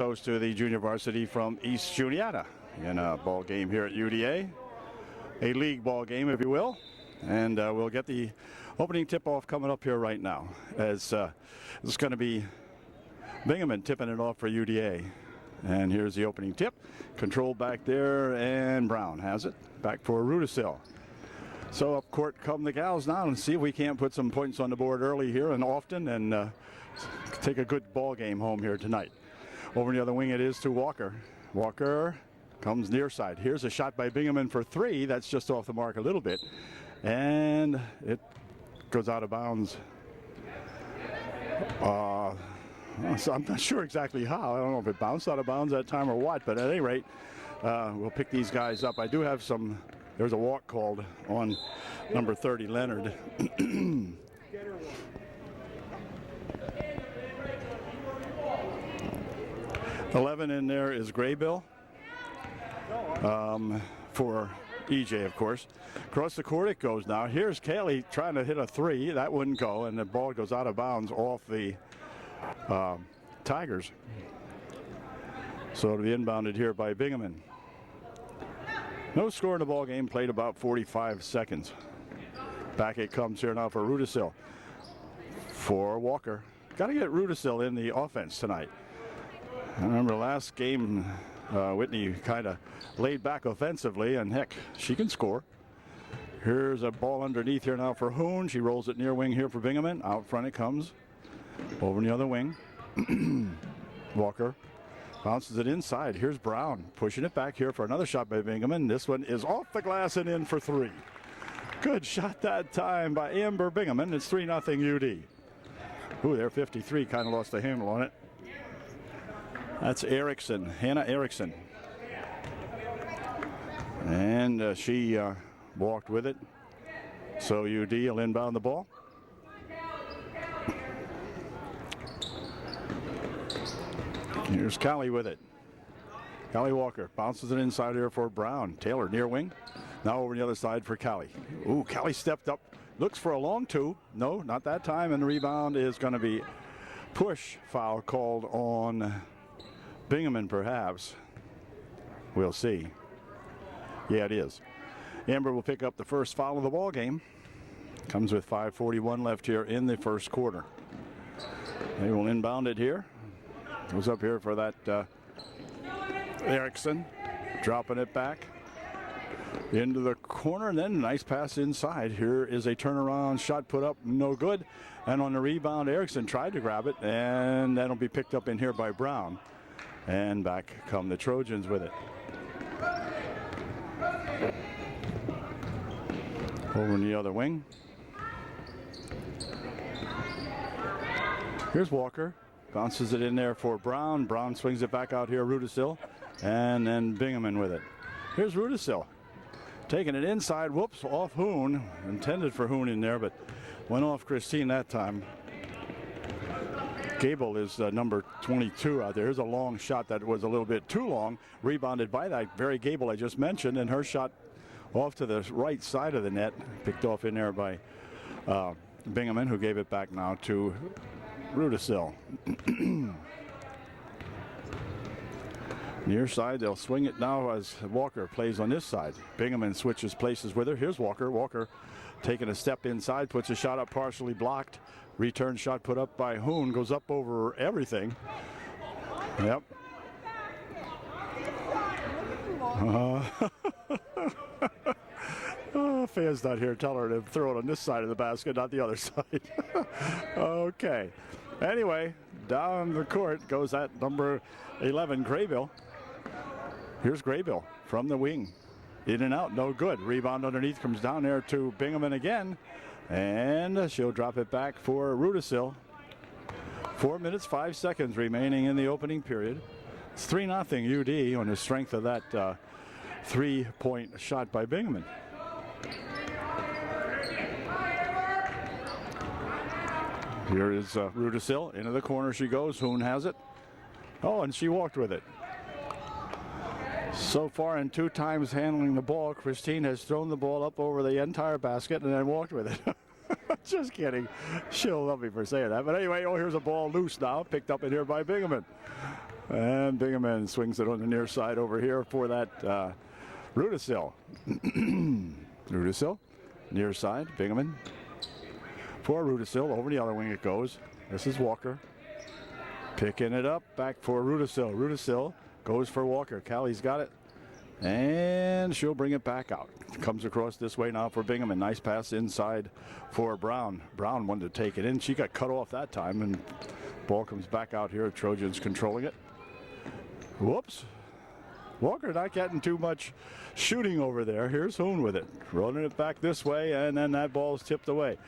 Goes to the junior varsity from East Juniata in a ball game here at UDA, a league ball game, if you will. And we'll get the opening tip-off coming up here right now, as it's going to be Bingaman tipping it off for UDA. And here's the opening tip. Control back there, and Brown has it. Back for Rudisill. So up court come the gals now, and see if we can't put some points on the board early here and often, and take a good ball game home here tonight. Over the other wing it is to Walker. Walker comes near side. Here's a shot by Bingaman for three. That's just off the mark a little bit. And it goes out of bounds. So I'm not sure exactly how. I don't know if it bounced out of bounds that time or what, but at any rate, we'll pick these guys up. I do have some, there's a walk called on number 30, Leonard. 11 in there is Graybill for EJ, of course. Across the court it goes now. Here's Kaylee trying to hit a three. That wouldn't go, and the ball goes out of bounds off the Tigers. So it'll be inbounded here by Bingaman. No score in the ball game, played about 45 seconds. Back it comes here now for Rudisill. For Walker. Got to get Rudisill in the offense tonight. I remember last game, Whitney kind of laid back offensively, and heck, she can score. Here's a ball underneath here now for Hoon. She rolls it near wing here for Bingaman. Out front it comes. Over in the other wing. Walker bounces it inside. Here's Brown pushing it back here for another shot by Bingaman. This one is off the glass and in for three. Good shot that time by Amber Bingaman. It's 3-0 UD. Ooh, their 53 kind of lost the handle on it. That's Erickson, Hannah Erickson. And she walked with it. So UD will inbound the ball. Here's Callie with it. Callie Walker bounces it inside here for Brown. Taylor near wing. Now over the other side for Callie. Ooh, Callie stepped up. Looks for a long two. No, not that time. And the rebound is going to be push foul called on Bingaman, perhaps. We'll see. Yeah, it is. Amber will pick up the first foul of the ball game. Comes with 5:41 left here in the first quarter. They will inbound it here. Goes up here for that Erickson. Dropping it back into the corner, and then a nice pass inside. Here is a turnaround shot put up, no good. And on the rebound, Erickson tried to grab it, and that'll be picked up in here by Brown. And back come the Trojans with it. Over in the other wing. Here's Walker. Bounces it in there for Brown. Brown swings it back out here, Rudisill. And then Bingaman with it. Here's Rudisill. Taking it inside. Whoops, off Hoon. Intended for Hoon in there, but went off Christine that time. Gable is number 22 out there. Here's a long shot that was a little bit too long. Rebounded by that very Gable I just mentioned, and her shot off to the right side of the net. Picked off in there by Bingaman, who gave it back now to Rudisill. Near side, they'll swing it now as Walker plays on this side. Bingaman switches places with her. Here's Walker. Walker taking a step inside, puts a shot up partially blocked. Return shot put up by Hoon, goes up over everything. Yep. Oh, fans not here. Tell her to throw it on this side of the basket, not the other side. Okay. Anyway, down the court goes that number 11, Graybill. Here's Graybill from the wing. In and out, no good. Rebound underneath comes down there to Bingaman again. And she'll drop it back for Rudisill. 4 minutes, 5 seconds remaining in the opening period. It's 3-0 UD on the strength of that three-point shot by Bingaman. Here is Rudisill. Into the corner she goes. Hoon has it. Oh, and she walked with it. So far, in 2 times handling the ball, Christine has thrown the ball up over the entire basket and then walked with it. Just kidding. She'll love me for saying that. But anyway, oh, here's a ball loose now, picked up in here by Bingaman. And Bingaman swings it on the near side over here for that Rudisil. Rudisil, near side, Bingaman. For Rudisil, over the other wing it goes. This is Walker. Picking it up, back for Rudisil. Rudisil goes for Walker. Callie's got it. And she'll bring it back out. Comes across this way now for Bingaman. Nice pass inside for Brown. Brown wanted to take it in. She got cut off that time, and ball comes back out here. Trojans controlling it. Whoops. Walker not getting too much shooting over there. Here's Hoon with it. Rolling it back this way, and then that ball's tipped away.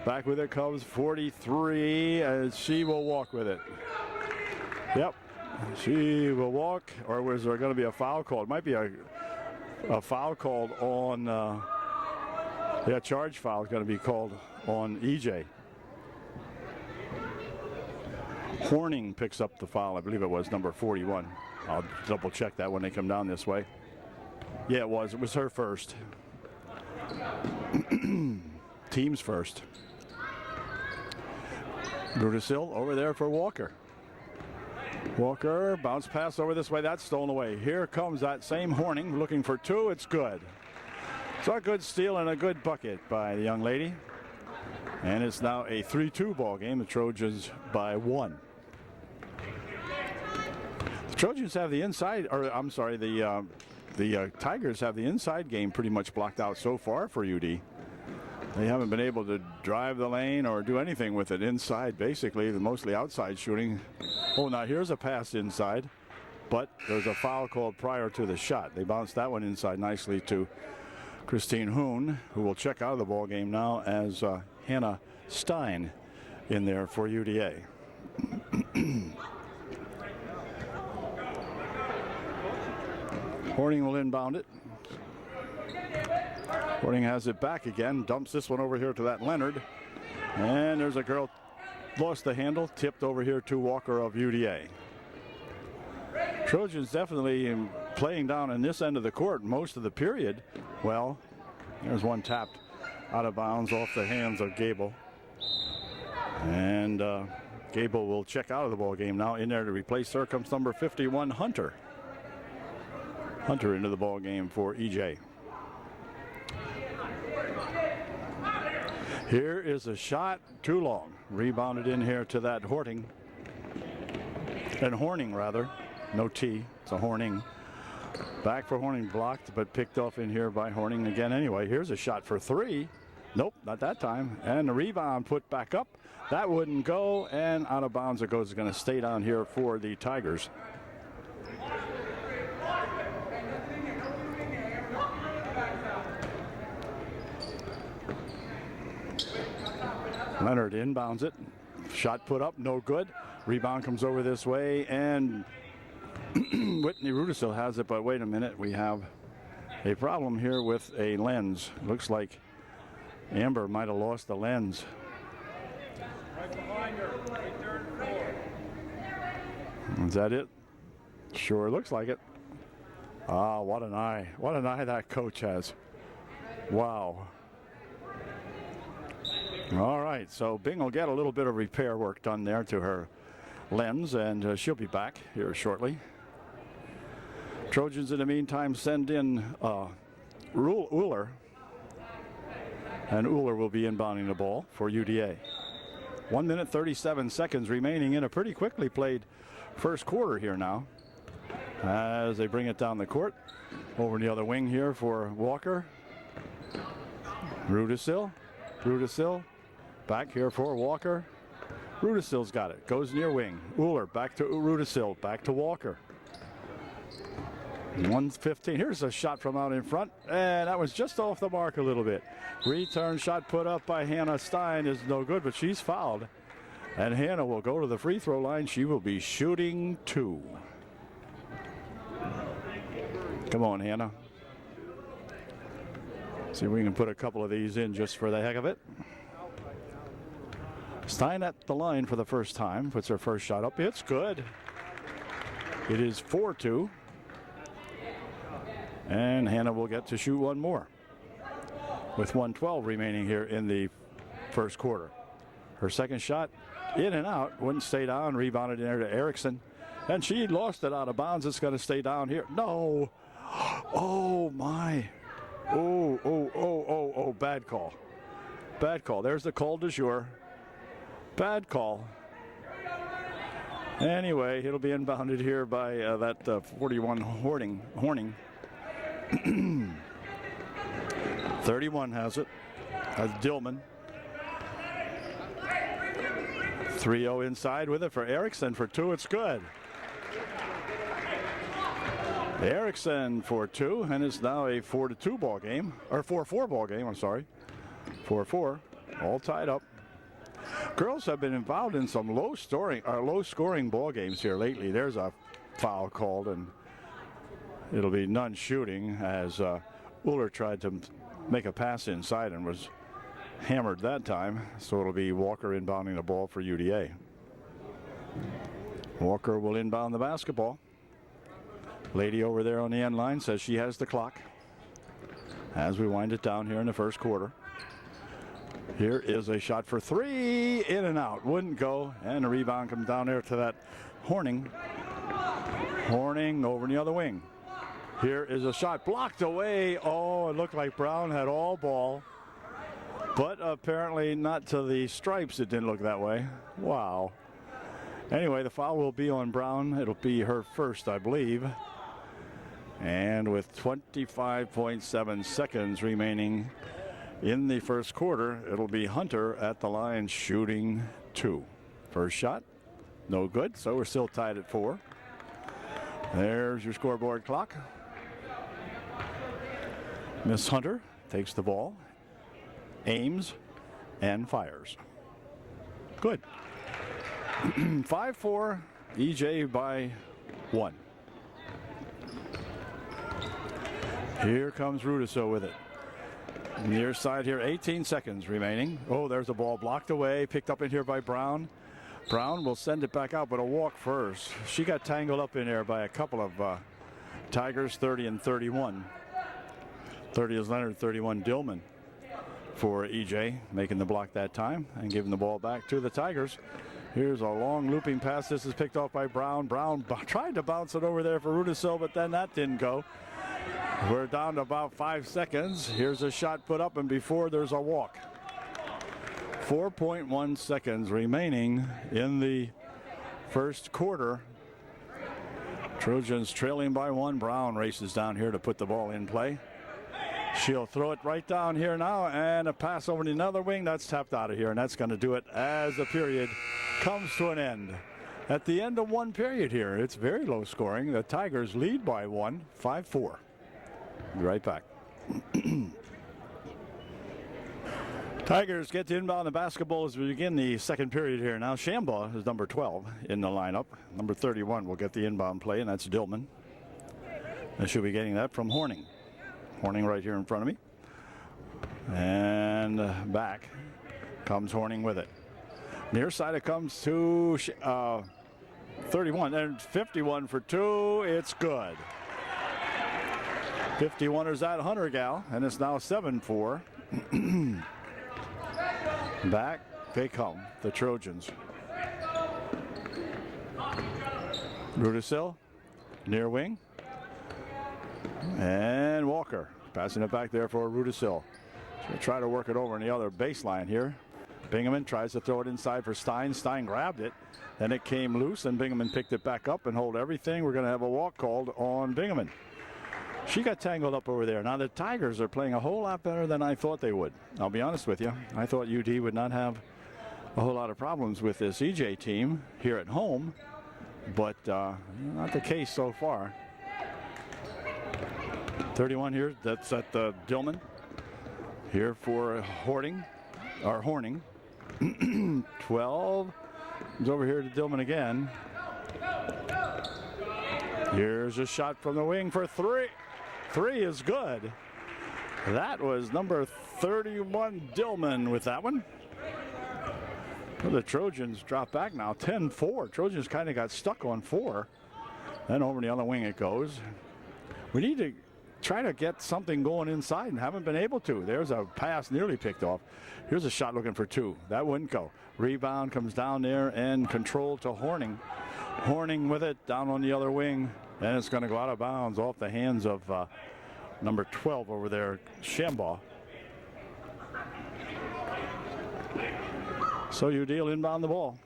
Back with it comes 43, and she will walk with it. Yep. She will walk, or was there going to be a foul called? It might be a foul called on, charge foul is going to be called on EJ. Horning picks up the foul. I believe it was number 41. I'll double check that when they come down this way. Yeah, it was. It was her first. Team's first. Rudisil over there for Walker. Walker, bounce pass over this way. That's stolen away. Here comes that same Horning looking for two. It's good. So a good steal and a good bucket by the young lady. And it's now a 3-2 ball game. The Trojans by 1. The Trojans have the inside, or I'm sorry, the Tigers have the inside game pretty much blocked out so far for UD. They haven't been able to drive the lane or do anything with it inside, basically. They're mostly outside shooting. Oh, now here's a pass inside, but there's a foul called prior to the shot. They bounced that one inside nicely to Christine Hoon, who will check out of the ball game now as Hannah Stein in there for UDA. Horning will inbound it. Horning has it back again, dumps this one over here to that Leonard. And there's a girl, lost the handle, tipped over here to Walker of UDA. Trojans definitely playing down in this end of the court most of the period. Well, there's one tapped out of bounds off the hands of Gable. And Gable will check out of the ball game now. In there to replace her comes number 51, Hunter. Hunter into the ball game for EJ. Here is a shot, too long. Rebounded in here to that Horning. And Horning, rather. No T, it's a Horning. Back for Horning, blocked, but picked off in here by Horning again anyway. Here's a shot for three. Nope, not that time. And the rebound put back up. That wouldn't go, and out of bounds it goes. It's going to stay down here for the Tigers. Leonard inbounds it. Shot put up, no good. Rebound comes over this way, and Whitney Rudisil has it, but wait a minute. We have a problem here with a lens. Looks like Amber might have lost the lens. Right behind her, right there in the floor. Is that it? Sure looks like it. Ah, what an eye. What an eye that coach has. Wow. All right, so Bing will get a little bit of repair work done there to her lens, and she'll be back here shortly. Trojans in the meantime send in Uhler, and Uhler will be inbounding the ball for UDA. 1 minute 37 seconds remaining in a pretty quickly played first quarter here now, as they bring it down the court. Over the other wing here for Walker. Rudisil. Back here for Walker. Rudisil's got it. Goes near wing. Uhler back to Rudisil. Back to Walker. 1:15. Here's a shot from out in front. And that was just off the mark a little bit. Return shot put up by Hannah Stein is no good, but she's fouled. And Hannah will go to the free throw line. She will be shooting 2. Come on, Hannah. See if we can put a couple of these in just for the heck of it. Stein at the line for the first time. Puts her first shot up. It's good. It is 4-2. And Hannah will get to shoot one more. With 1:12 remaining here in the first quarter. Her second shot in and out. Wouldn't stay down. Rebounded in there to Erickson. And she lost it out of bounds. It's going to stay down here. No. Oh, my. Oh, bad call. Bad call. There's the call du jour. Bad call. Anyway, it'll be inbounded here by that 41 Horning. 31 has it. That's Dillman. 3-0 inside with it for Erickson. For 2, it's good. Erickson for 2, and it's now a 4-2 ball game, or 4-4 ball game. I'm sorry, 4-4, all tied up. Girls have been involved in some low-scoring ball games here lately. There's a foul called, and it'll be none shooting as Uller tried to make a pass inside and was hammered that time. So it'll be Walker inbounding the ball for UDA. Walker will inbound the basketball. Lady over there on the end line says she has the clock as we wind it down here in the first quarter. Here is a shot for 3, in and out, wouldn't go, and the rebound comes down there to that Horning over in the other wing. Here is a shot blocked away. Oh, it looked like Brown had all ball, but apparently not to the stripes. It didn't look that way. Wow. Anyway, the foul will be on Brown. It'll be her first, I believe. And with 25.7 seconds remaining in the first quarter, it'll be Hunter at the line shooting 2. First shot, no good, so we're still tied at 4. There's your scoreboard clock. Miss Hunter takes the ball, aims, and fires. Good. 5-4, EJ by 1. Here comes Rudiso with it. Near side here, 18 seconds remaining. Oh, there's a ball blocked away, picked up in here by Brown. Brown will send it back out, but a walk first. She got tangled up in there by a couple of Tigers, 30 and 31. 30 is Leonard, 31 Dillman for EJ, making the block that time and giving the ball back to the Tigers. Here's a long looping pass. This is picked off by Brown. Brown tried to bounce it over there for Rudisil, but then that didn't go. We're down to about 5 seconds. Here's a shot put up, and before there's a walk. 4.1 seconds remaining in the first quarter. Trojans trailing by 1. Brown races down here to put the ball in play. She'll throw it right down here now, and a pass over to another wing. That's tapped out of here, and that's going to do it as the period comes to an end. At the end of one period here, it's very low scoring. The Tigers lead by 1, 5-4. Be right back. Tigers get to inbound the basketball as we begin the second period here. Now Shambaugh is number 12 in the lineup. Number 31 will get the inbound play, and that's Dillman. They should be getting that from Horning. Horning right here in front of me. And back comes Horning with it. Near side it comes to 31 and 51 for 2. It's good. 51ers at Hunter gal, and it's now 7-4. Back they come, the Trojans. Rudisil, near wing. And Walker passing it back there for Rudisil. She'll try to work it over in the other baseline here. Bingaman tries to throw it inside for Stein. Stein grabbed it. Then it came loose, and Bingaman picked it back up and hold everything. We're going to have a walk called on Bingaman. She got tangled up over there. Now the Tigers are playing a whole lot better than I thought they would. I'll be honest with you. I thought UD would not have a whole lot of problems with this EJ team here at home, but not the case so far. 31 here, that's at Dillman. Here for Horning. 12 is over here to Dillman again. Here's a shot from the wing for 3. 3 is good. That was number 31 Dillman with that one. Well, the Trojans drop back now, 10-4. Trojans kind of got stuck on 4. Then over the other wing it goes. We need to try to get something going inside and haven't been able to. There's a pass nearly picked off. Here's a shot looking for 2. That wouldn't go. Rebound comes down there and control to Horning. Horning with it down on the other wing, and it's going to go out of bounds off the hands of number 12 over there, Shambaugh. So Udall inbound the ball,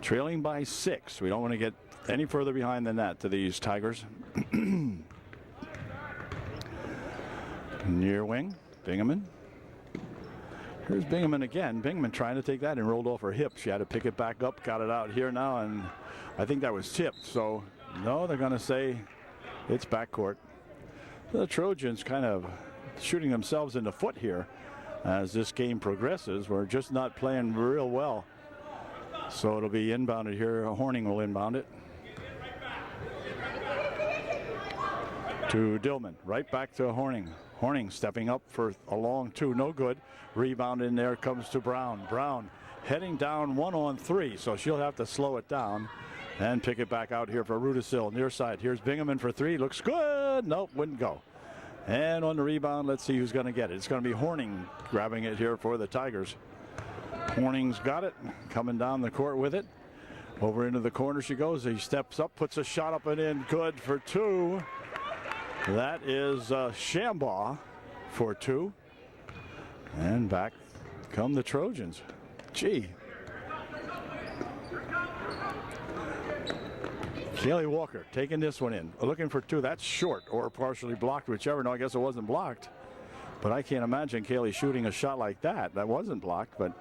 trailing by 6. We don't want to get any further behind than that to these Tigers. Near wing, Bingaman. Here's Bingaman again. Bingaman trying to take that and rolled off her hip. She had to pick it back up, got it out here now, and I think that was tipped. So, no, they're going to say it's backcourt. The Trojans kind of shooting themselves in the foot here as this game progresses. We're just not playing real well. So it'll be inbounded here. Horning will inbound it to Dillman. Right back to Horning. Horning stepping up for a long 2, no good. Rebound in there comes to Brown. Brown heading down 1-on-3, so she'll have to slow it down and pick it back out here for Rudisill. Near side, here's Bingaman for 3, looks good. Nope, wouldn't go. And on the rebound, let's see who's going to get it. It's going to be Horning grabbing it here for the Tigers. Horning's got it, coming down the court with it. Over into the corner she goes. He steps up, puts a shot up and in, good for 2. That is Shambaugh for 2. And back come the Trojans. Gee. Kaylee Walker taking this one in. Looking for 2. That's short or partially blocked, whichever. No, I guess it wasn't blocked. But I can't imagine Kaylee shooting a shot like that. That wasn't blocked, but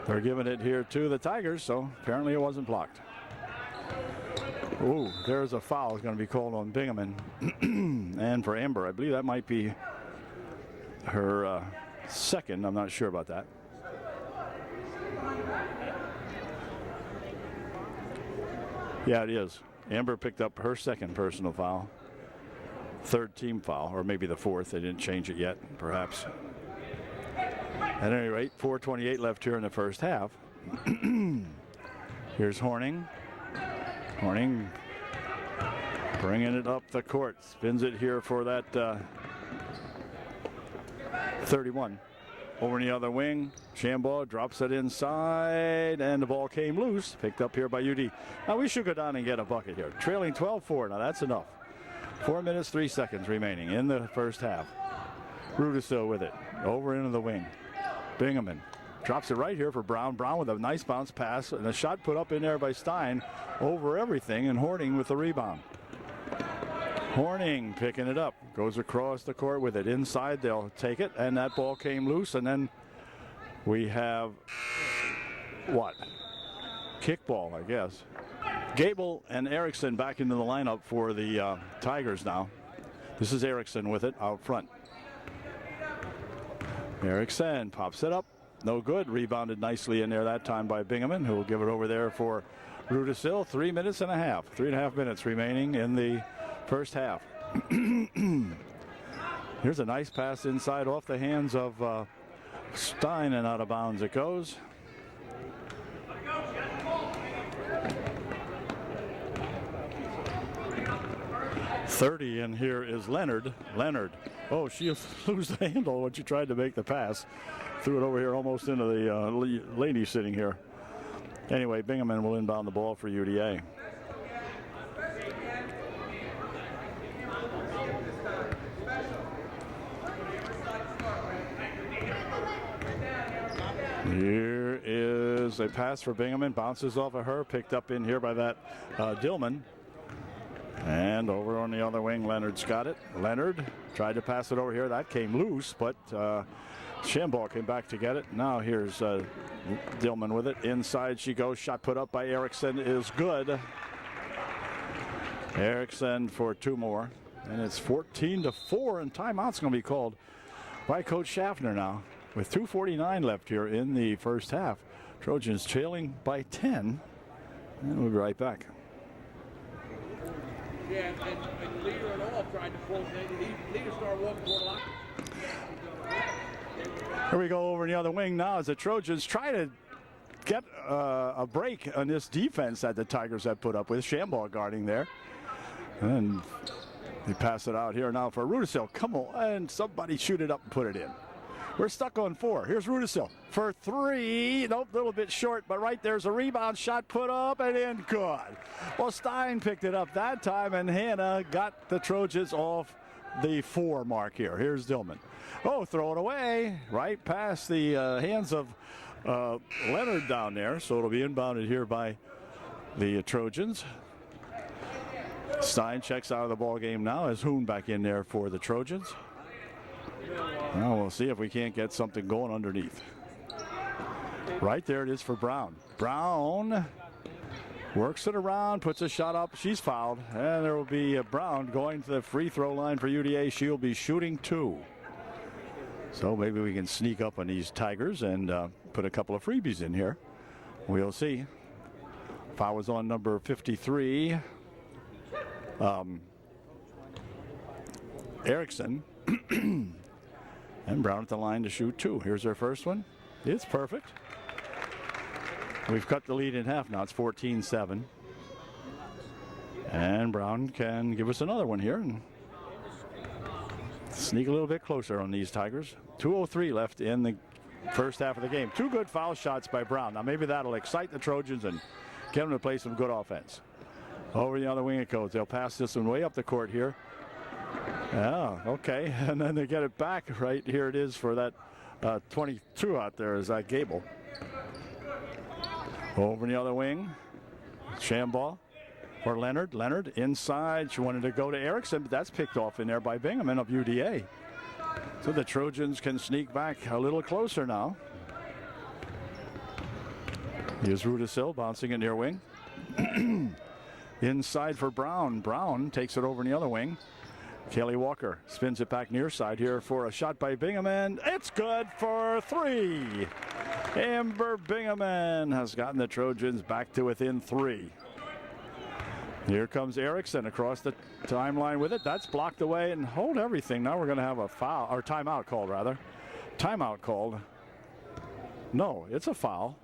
they're giving it here to the Tigers, so apparently it wasn't blocked. Ooh, there's a foul is going to be called on Bingaman. And for Amber, I believe that might be her second. I'm not sure about that. Yeah, it is. Amber picked up her second personal foul. Third team foul, or maybe the fourth. They didn't change it yet, perhaps. At any rate, 4:28 left here in the first half. Here's Horning. Horning bringing it up the court. Spins it here for that 31. Over in the other wing, Shambaugh drops it inside, and the ball came loose. Picked up here by UD. Now we should go down and get a bucket here. Trailing 12-4. Now that's enough. 4 minutes, 3 seconds remaining in the first half. Rudisill with it. Over into the wing. Bingaman drops it right here for Brown. Brown with a nice bounce pass and a shot put up in there by Stein over everything, and Horning with the rebound. Horning picking it up, goes across the court with it. Inside, they'll take it, and that ball came loose, and then we have what? Kickball, I guess. Gable and Erickson back into the lineup for the Tigers now. This is Erickson with it out front. Erickson pops it up. No good. Rebounded nicely in there that time by Bingaman, who will give it over there for Rudisill. 3 minutes and a half. 3.5 minutes remaining in the first half. Here's a nice pass inside off the hands of Stein, and out of bounds it goes. .30, and here is Leonard. Leonard. Oh, she lose the handle when she tried to make the pass. Threw it over here almost into the lady sitting here. Anyway, Bingaman will inbound the ball for UDA. Here is a pass for Bingaman. Bounces off of her. Picked up in here by that Dillman. And over on the other wing, Leonard's got it. Leonard tried to pass it over here. That came loose, but Shambaugh came back to get it. Now here's Dillman with it. Inside she goes. Shot put up by Erickson is good. Erickson for 2 more. And it's 14-4, and timeout's going to be called by Coach Schaffner now. With 2:49 left here in the first half. Trojans trailing by 10. And we'll be right back. Yeah, and leader and all tried to pull. Leader started walking toward the locker. Here we go over in the other wing now as the Trojans try to get a break on this defense that the Tigers have put up with. Shambaugh guarding there. And they pass it out here now for Rudisill. Come on, and somebody shoot it up and put it in. We're stuck on 4. Here's Rudisil for 3. Nope, a little bit short, but right there's a rebound shot put up and in. Good. Well, Stein picked it up that time, and Hannah got the Trojans off the 4 mark here. Here's Dillman. Oh, throw it away right past the hands of Leonard down there. So it'll be inbounded here by the Trojans. Stein checks out of the ball game now as Hoon back in there for the Trojans. Now we'll see if we can't get something going underneath. Right there it is for Brown. Brown works it around, puts a shot up. She's fouled, and there will be Brown going to the free throw line for UDA. She'll be shooting 2. So maybe we can sneak up on these Tigers and put a couple of freebies in here. We'll see. Foul was on number 53. Erickson. And Brown at the line to shoot 2. Here's our first one. It's perfect. We've cut the lead in half now. It's 14-7. And Brown can give us another one here and sneak a little bit closer on these Tigers. 2:03 left in the first half of the game. 2 good foul shots by Brown. Now maybe that'll excite the Trojans and get them to play some good offense. Over the other wing it goes. They'll pass this one way up the court here. Yeah, okay. And then they get it back. Right here it is for that 22 out there is that Gable. Over the other wing. Shambaugh for Leonard. Leonard inside. She wanted to go to Erickson, but that's picked off in there by Bingham of UDA. So the Trojans can sneak back a little closer now. Here's Rudisil bouncing it near wing. Inside for Brown. Brown takes it over in the other wing. Kaylee Walker spins it back near side here for a shot by Bingham, and it's good for 3. Amber Bingham has gotten the Trojans back to within 3. Here comes Erickson across the timeline with it. That's blocked away and hold everything. Now we're going to have a foul, or timeout called rather. Timeout called. No, it's a foul.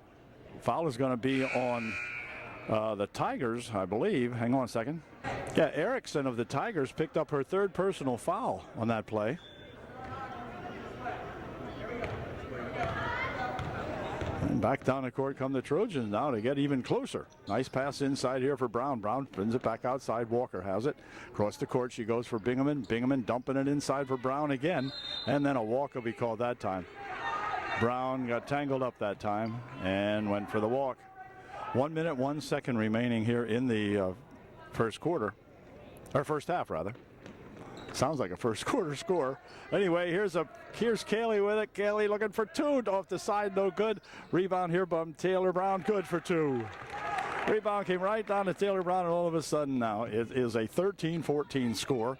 Foul is going to be on the Tigers, I believe. Hang on a second. Yeah, Erickson of the Tigers picked up her 3rd personal foul on that play. And back down the court come the Trojans now to get even closer. Nice pass inside here for Brown. Brown brings it back outside. Walker has it. Across the court she goes for Bingham. Bingham dumping it inside for Brown again. And then a walk will be called that time. Brown got tangled up that time and went for the walk. 1 minute, 1 second remaining here in the first quarter. Or first half, rather. Sounds like a first quarter score. Anyway, here's Kaylee with it. Kaylee looking for 2 off the side, no good. Rebound here by Taylor Brown, good for 2. Rebound came right down to Taylor Brown, and all of a sudden now it is a 13-14 score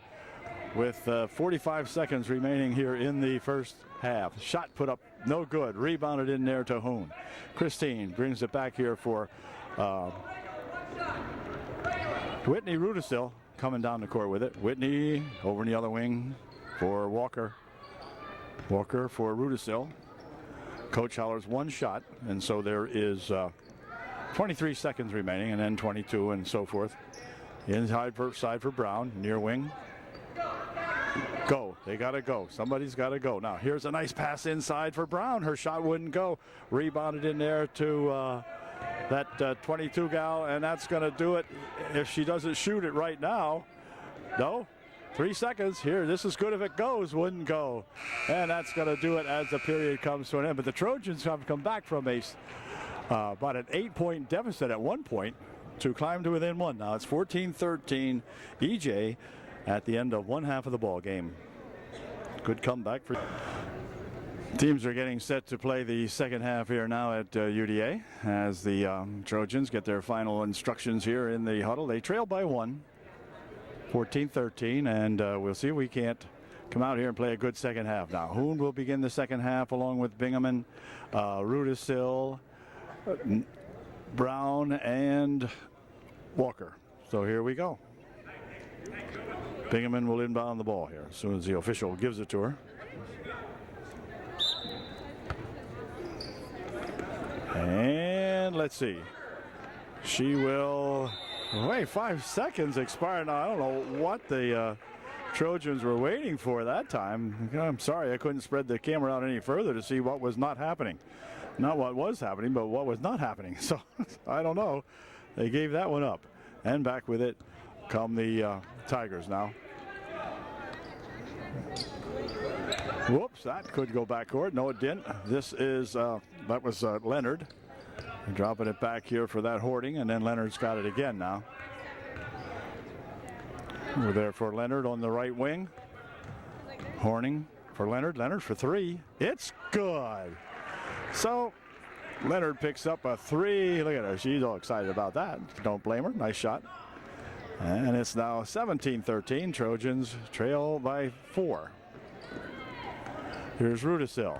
with 45 seconds remaining here in the first half. Shot put up, no good. Rebounded in there to Hoon. Christine brings it back here for Whitney Rudisil coming down the court with it. Whitney over in the other wing for Walker. Walker for Rudisil. Coach hollers 1 shot, and so there is 23 seconds remaining, and then 22 and so forth. Inside side for Brown, near wing. Go. They got to go. Somebody's got to go. Now, here's a nice pass inside for Brown. Her shot wouldn't go. Rebounded in there to that 22 gal, and that's going to do it if she doesn't shoot it right now. No. 3 seconds here. This is good if it goes. Wouldn't go. And that's going to do it as the period comes to an end. But the Trojans have come back from about an 8-point deficit at one point to climb to within 1. Now it's 14-13 EJ at the end of one half of the ball game. Good comeback for teams are getting set to play the second half here now at UDA as the Trojans get their final instructions here in the huddle. They trail by 1, 14-13, and we'll see if we can't come out here and play a good second half. Now Hoon will begin the second half along with Bingham, Rudisil, Brown, and Walker. So here we go. Bingham will inbound the ball here as soon as the official gives it to her. And let's see. She will wait. 5 seconds expired. Now I don't know what the Trojans were waiting for that time. I'm sorry I couldn't spread the camera out any further to see what was not happening. Not what was happening, but what was not happening. So I don't know. They gave that one up. And back with it come the Tigers now. Whoops, that could go backcourt. No, it didn't. This is, that was Leonard. Dropping it back here for that hoarding, and then Leonard's got it again now. We're there for Leonard on the right wing. Horning for Leonard. Leonard for three. It's good. So Leonard picks up a three. Look at her. She's all excited about that. Don't blame her. Nice shot. And it's now 17-13. Trojans trail by 4. Here's Rudisil.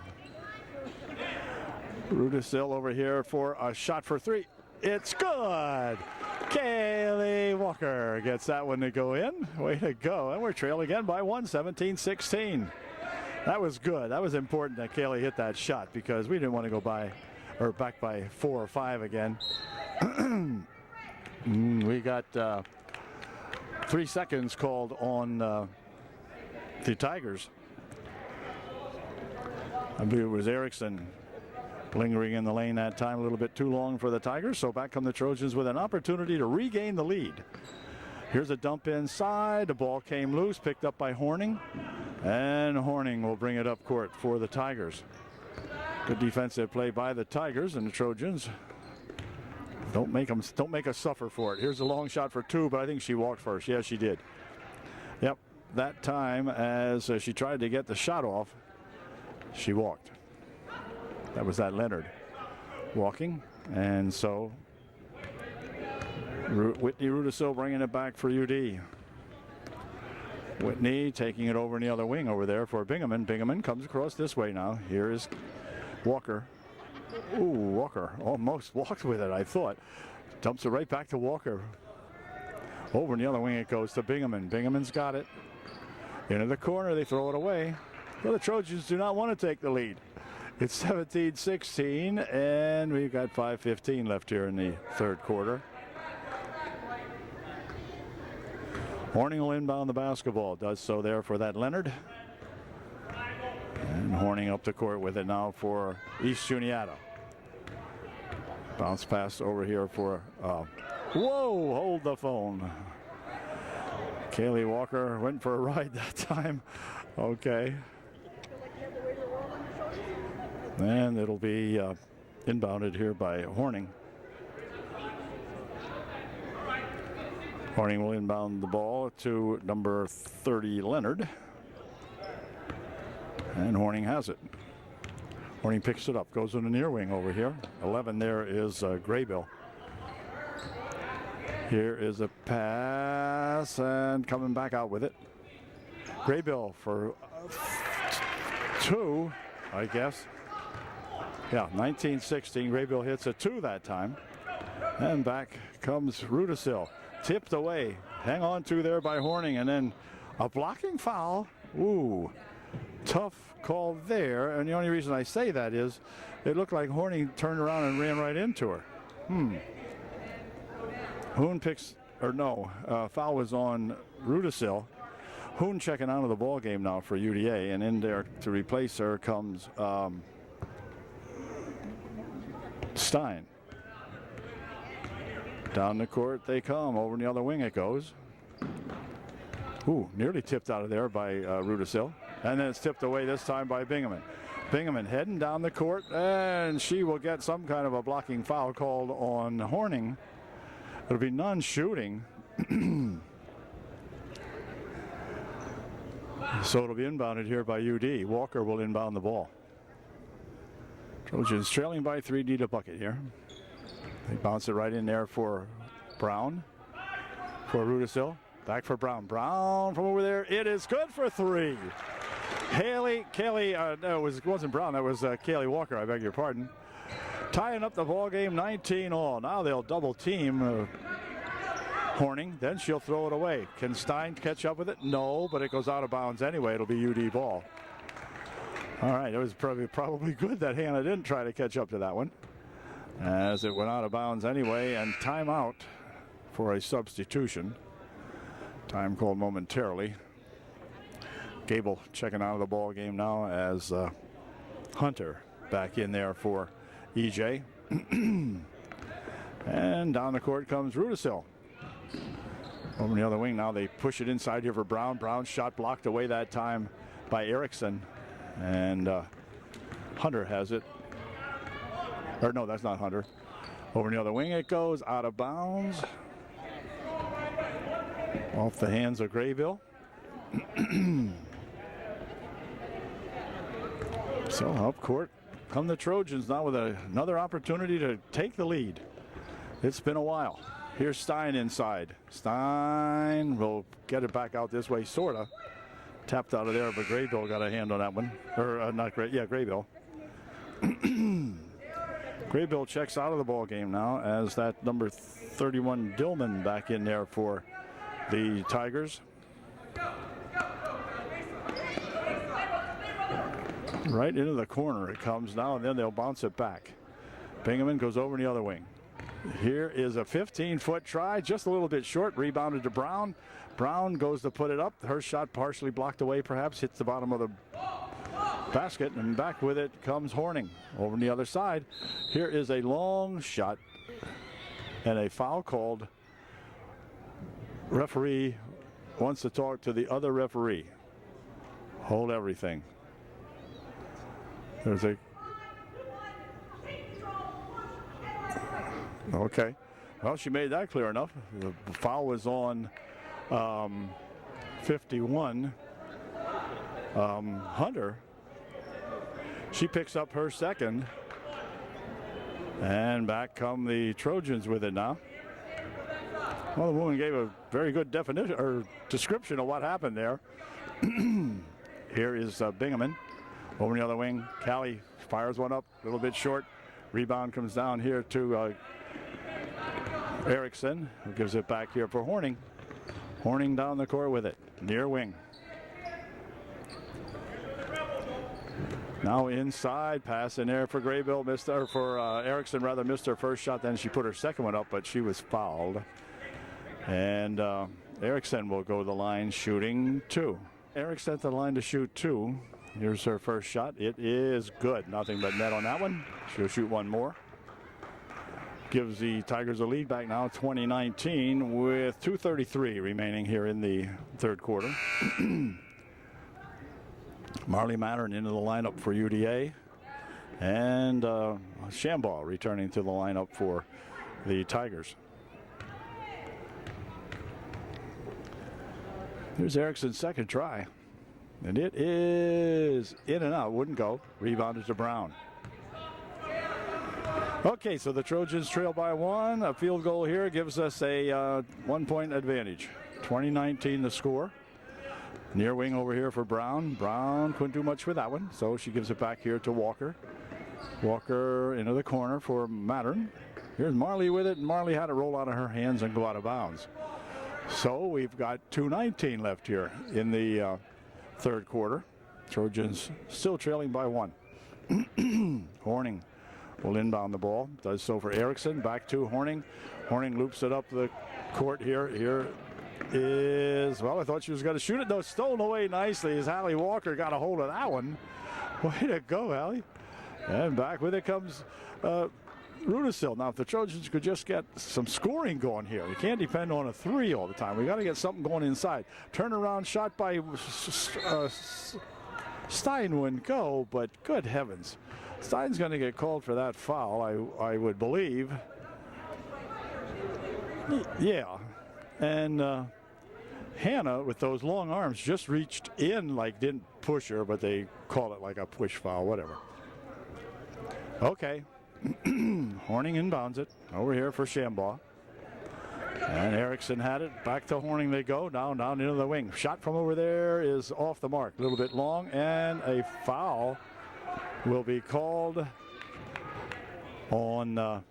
Rudisil over here for a shot for three. It's good. Kaylee Walker gets that one to go in. Way to go. And we're trailing again by 1, 17-16. That was good. That was important that Kaylee hit that shot because we didn't want to go by or back by 4 or 5 again. We got 3 seconds called on the Tigers. I believe it was Erickson lingering in the lane that time, a little bit too long for the Tigers. So back come the Trojans with an opportunity to regain the lead. Here's a dump inside. The ball came loose, picked up by Horning. And Horning will bring it up court for the Tigers. Good defensive play by the Tigers, and the Trojans don't make us suffer for it. Here's a long shot for 2, but I think she walked first. Yes, she did. Yep, that time as she tried to get the shot off, she walked. That was that Leonard walking, and so Whitney Rudisil bringing it back for UD. Whitney taking it over in the other wing over there for Bingaman. Bingaman comes across this way now. Here is Walker. Ooh, Walker almost walked with it, I thought. Dumps it right back to Walker. Over in the other wing it goes to Bingaman. Bingaman's got it. Into the corner, they throw it away. Well, the Trojans do not want to take the lead. It's 17-16, and we've got 5:15 left here in the third quarter. Horning will inbound the basketball. Does so there for that Leonard. And Horning up the court with it now for East Juniata. Bounce pass over here for, whoa, hold the phone. Kaylee Walker went for a ride that time. Okay. And it'll be inbounded here by Horning. Horning will inbound the ball to number 30, Leonard. And Horning has it. Horning picks it up, goes in the near wing over here. 11 there is Graybill. Here is a pass and coming back out with it. Graybill for 2, I guess. Yeah, 19-16. Graybill hits a 2 that time. And back comes Rudisil. Tipped away. Hang on to there by Horning. And then a blocking foul. Ooh, tough call there. And the only reason I say that is it looked like Horning turned around and ran right into her. Hoon picks, or no, foul was on Rudisil. Hoon checking out of the ball game now for UDA. And in there to replace her comes Stein. Down the court they come. Over in the other wing it goes. Ooh, nearly tipped out of there by Rudisil. And then it's tipped away this time by Bingaman. Bingaman heading down the court, and she will get some kind of a blocking foul called on Horning. It'll be non-shooting. So it'll be inbounded here by UD. Walker will inbound the ball. Trojans trailing by 3, need a bucket here. They bounce it right in there for Brown. For Rudisil. Back for Brown. Brown from over there. It is good for 3. No, it wasn't Brown. That was Kaylee Walker. I beg your pardon. Tying up the ball game, 19-all. Now they'll double team Horning. Then she'll throw it away. Can Stein catch up with it? No, but it goes out of bounds anyway. It'll be UD ball. All right, it was probably good that Hannah didn't try to catch up to that one, as it went out of bounds anyway. And timeout for a substitution. Time called momentarily. Gable checking out of the ball game now as Hunter back in there for EJ. And down the court comes Rudisil. Over the other wing now, they push it inside here for Brown. Brown's shot blocked away that time by Erickson. And Hunter has it. Or no, that's not Hunter. Over the other wing it goes, out of bounds. Off the hands of Graybill. So up court come the Trojans now with another opportunity to take the lead. It's been a while. Here's Stein inside. Stein will get it back out this way, sorta. Tapped out of there, but Graybill got a hand on that one. Or not Gray, yeah, Graybill. Graybill checks out of the ball game now as that number 31 Dillman back in there for the Tigers. Right into the corner it comes now, and then they'll bounce it back. Bingaman goes over in the other wing. Here is a 15-foot try, just a little bit short, rebounded to Brown. Brown goes to put it up. Her shot partially blocked away, perhaps, hits the bottom of the basket, and back with it comes Horning. Over on the other side, here is a long shot and a foul called. Referee wants to talk to the other referee. Hold everything. There's a... Okay. Well, she made that clear enough. The foul was on 51. Hunter. She picks up her second. And back come the Trojans with it now. Well, the woman gave a very good definition or description of what happened there. Here is Bingaman. Over the other wing, Callie fires one up, a little bit short. Rebound comes down here to Erickson, who gives it back here for Horning. Horning down the court with it, near wing. Now inside, pass in there for Graybill, Erickson rather, missed her first shot, then she put her second one up, but she was fouled. And Erickson will go to the line shooting two. Erickson at the line to shoot two. Here's her first shot. It is good. Nothing but net on that one. She'll shoot one more. Gives the Tigers a lead back now, 20-19, with 2:33 remaining here in the third quarter. Marley Mattern into the lineup for UDA. And Shambaugh returning to the lineup for the Tigers. Here's Erickson's second try. And it is in and out, wouldn't go. Rebounded to Brown. Okay, so the Trojans trail by one. A field goal here gives us a 1-point advantage. 20-19 the score. Near wing over here for Brown. Brown couldn't do much with that one, so she gives it back here to Walker. Walker into the corner for Mattern. Here's Marley with it, and Marley had it roll out of her hands and go out of bounds. So we've got 2:19 left here in the third quarter. Trojans still trailing by one. Horning will inbound the ball. Does so for Erickson. Back to Horning. Horning loops it up the court here. Here is, well, I thought she was going to shoot it. No, stolen away nicely as Hallie Walker got a hold of that one. Way to go, Hallie. And back with it comes Rudisil. Now, if the Trojans could just get some scoring going here, you can't depend on a three all the time. We got to get something going inside. Turnaround shot by Stein wouldn't go, but good heavens. Stein's going to get called for that foul, I would believe. Yeah. And Hannah, with those long arms, just reached in, like didn't push her, but they call it like a push foul, whatever. Okay. Horning inbounds it over here for Shambaugh. And Erickson had it. Back to Horning they go. Down into the wing. Shot from over there is off the mark. A little bit long, and a foul will be called on,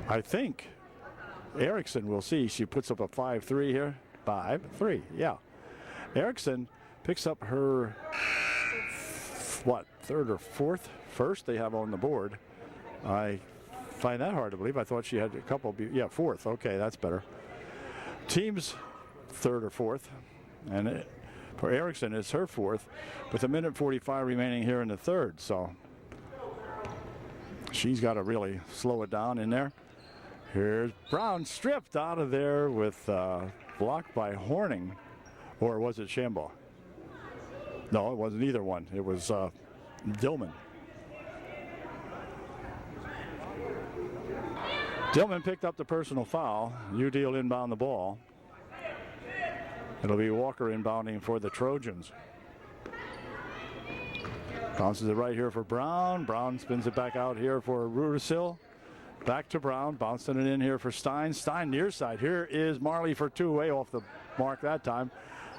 I think, Erickson. We'll see. She puts up a 5-3 here. 5-3, yeah. Erickson picks up her, third or first they have on the board. I find that hard to believe. I thought she had a couple. Fourth. Okay, that's better. Team's third or fourth. And for Erickson. It's her fourth with 1:45 remaining here in the third. So she's got to really slow it down in there. Here's Brown stripped out of there with blocked by Horning. Or was it Shambaugh? No, it wasn't either one. It was Dillman. Dillman picked up the personal foul. UD will inbound the ball. It'll be Walker inbounding for the Trojans. Bounces it right here for Brown. Brown spins it back out here for Rudisil. Back to Brown, bouncing it in here for Stein. Stein near side. Here is Marley for two, way off the mark that time.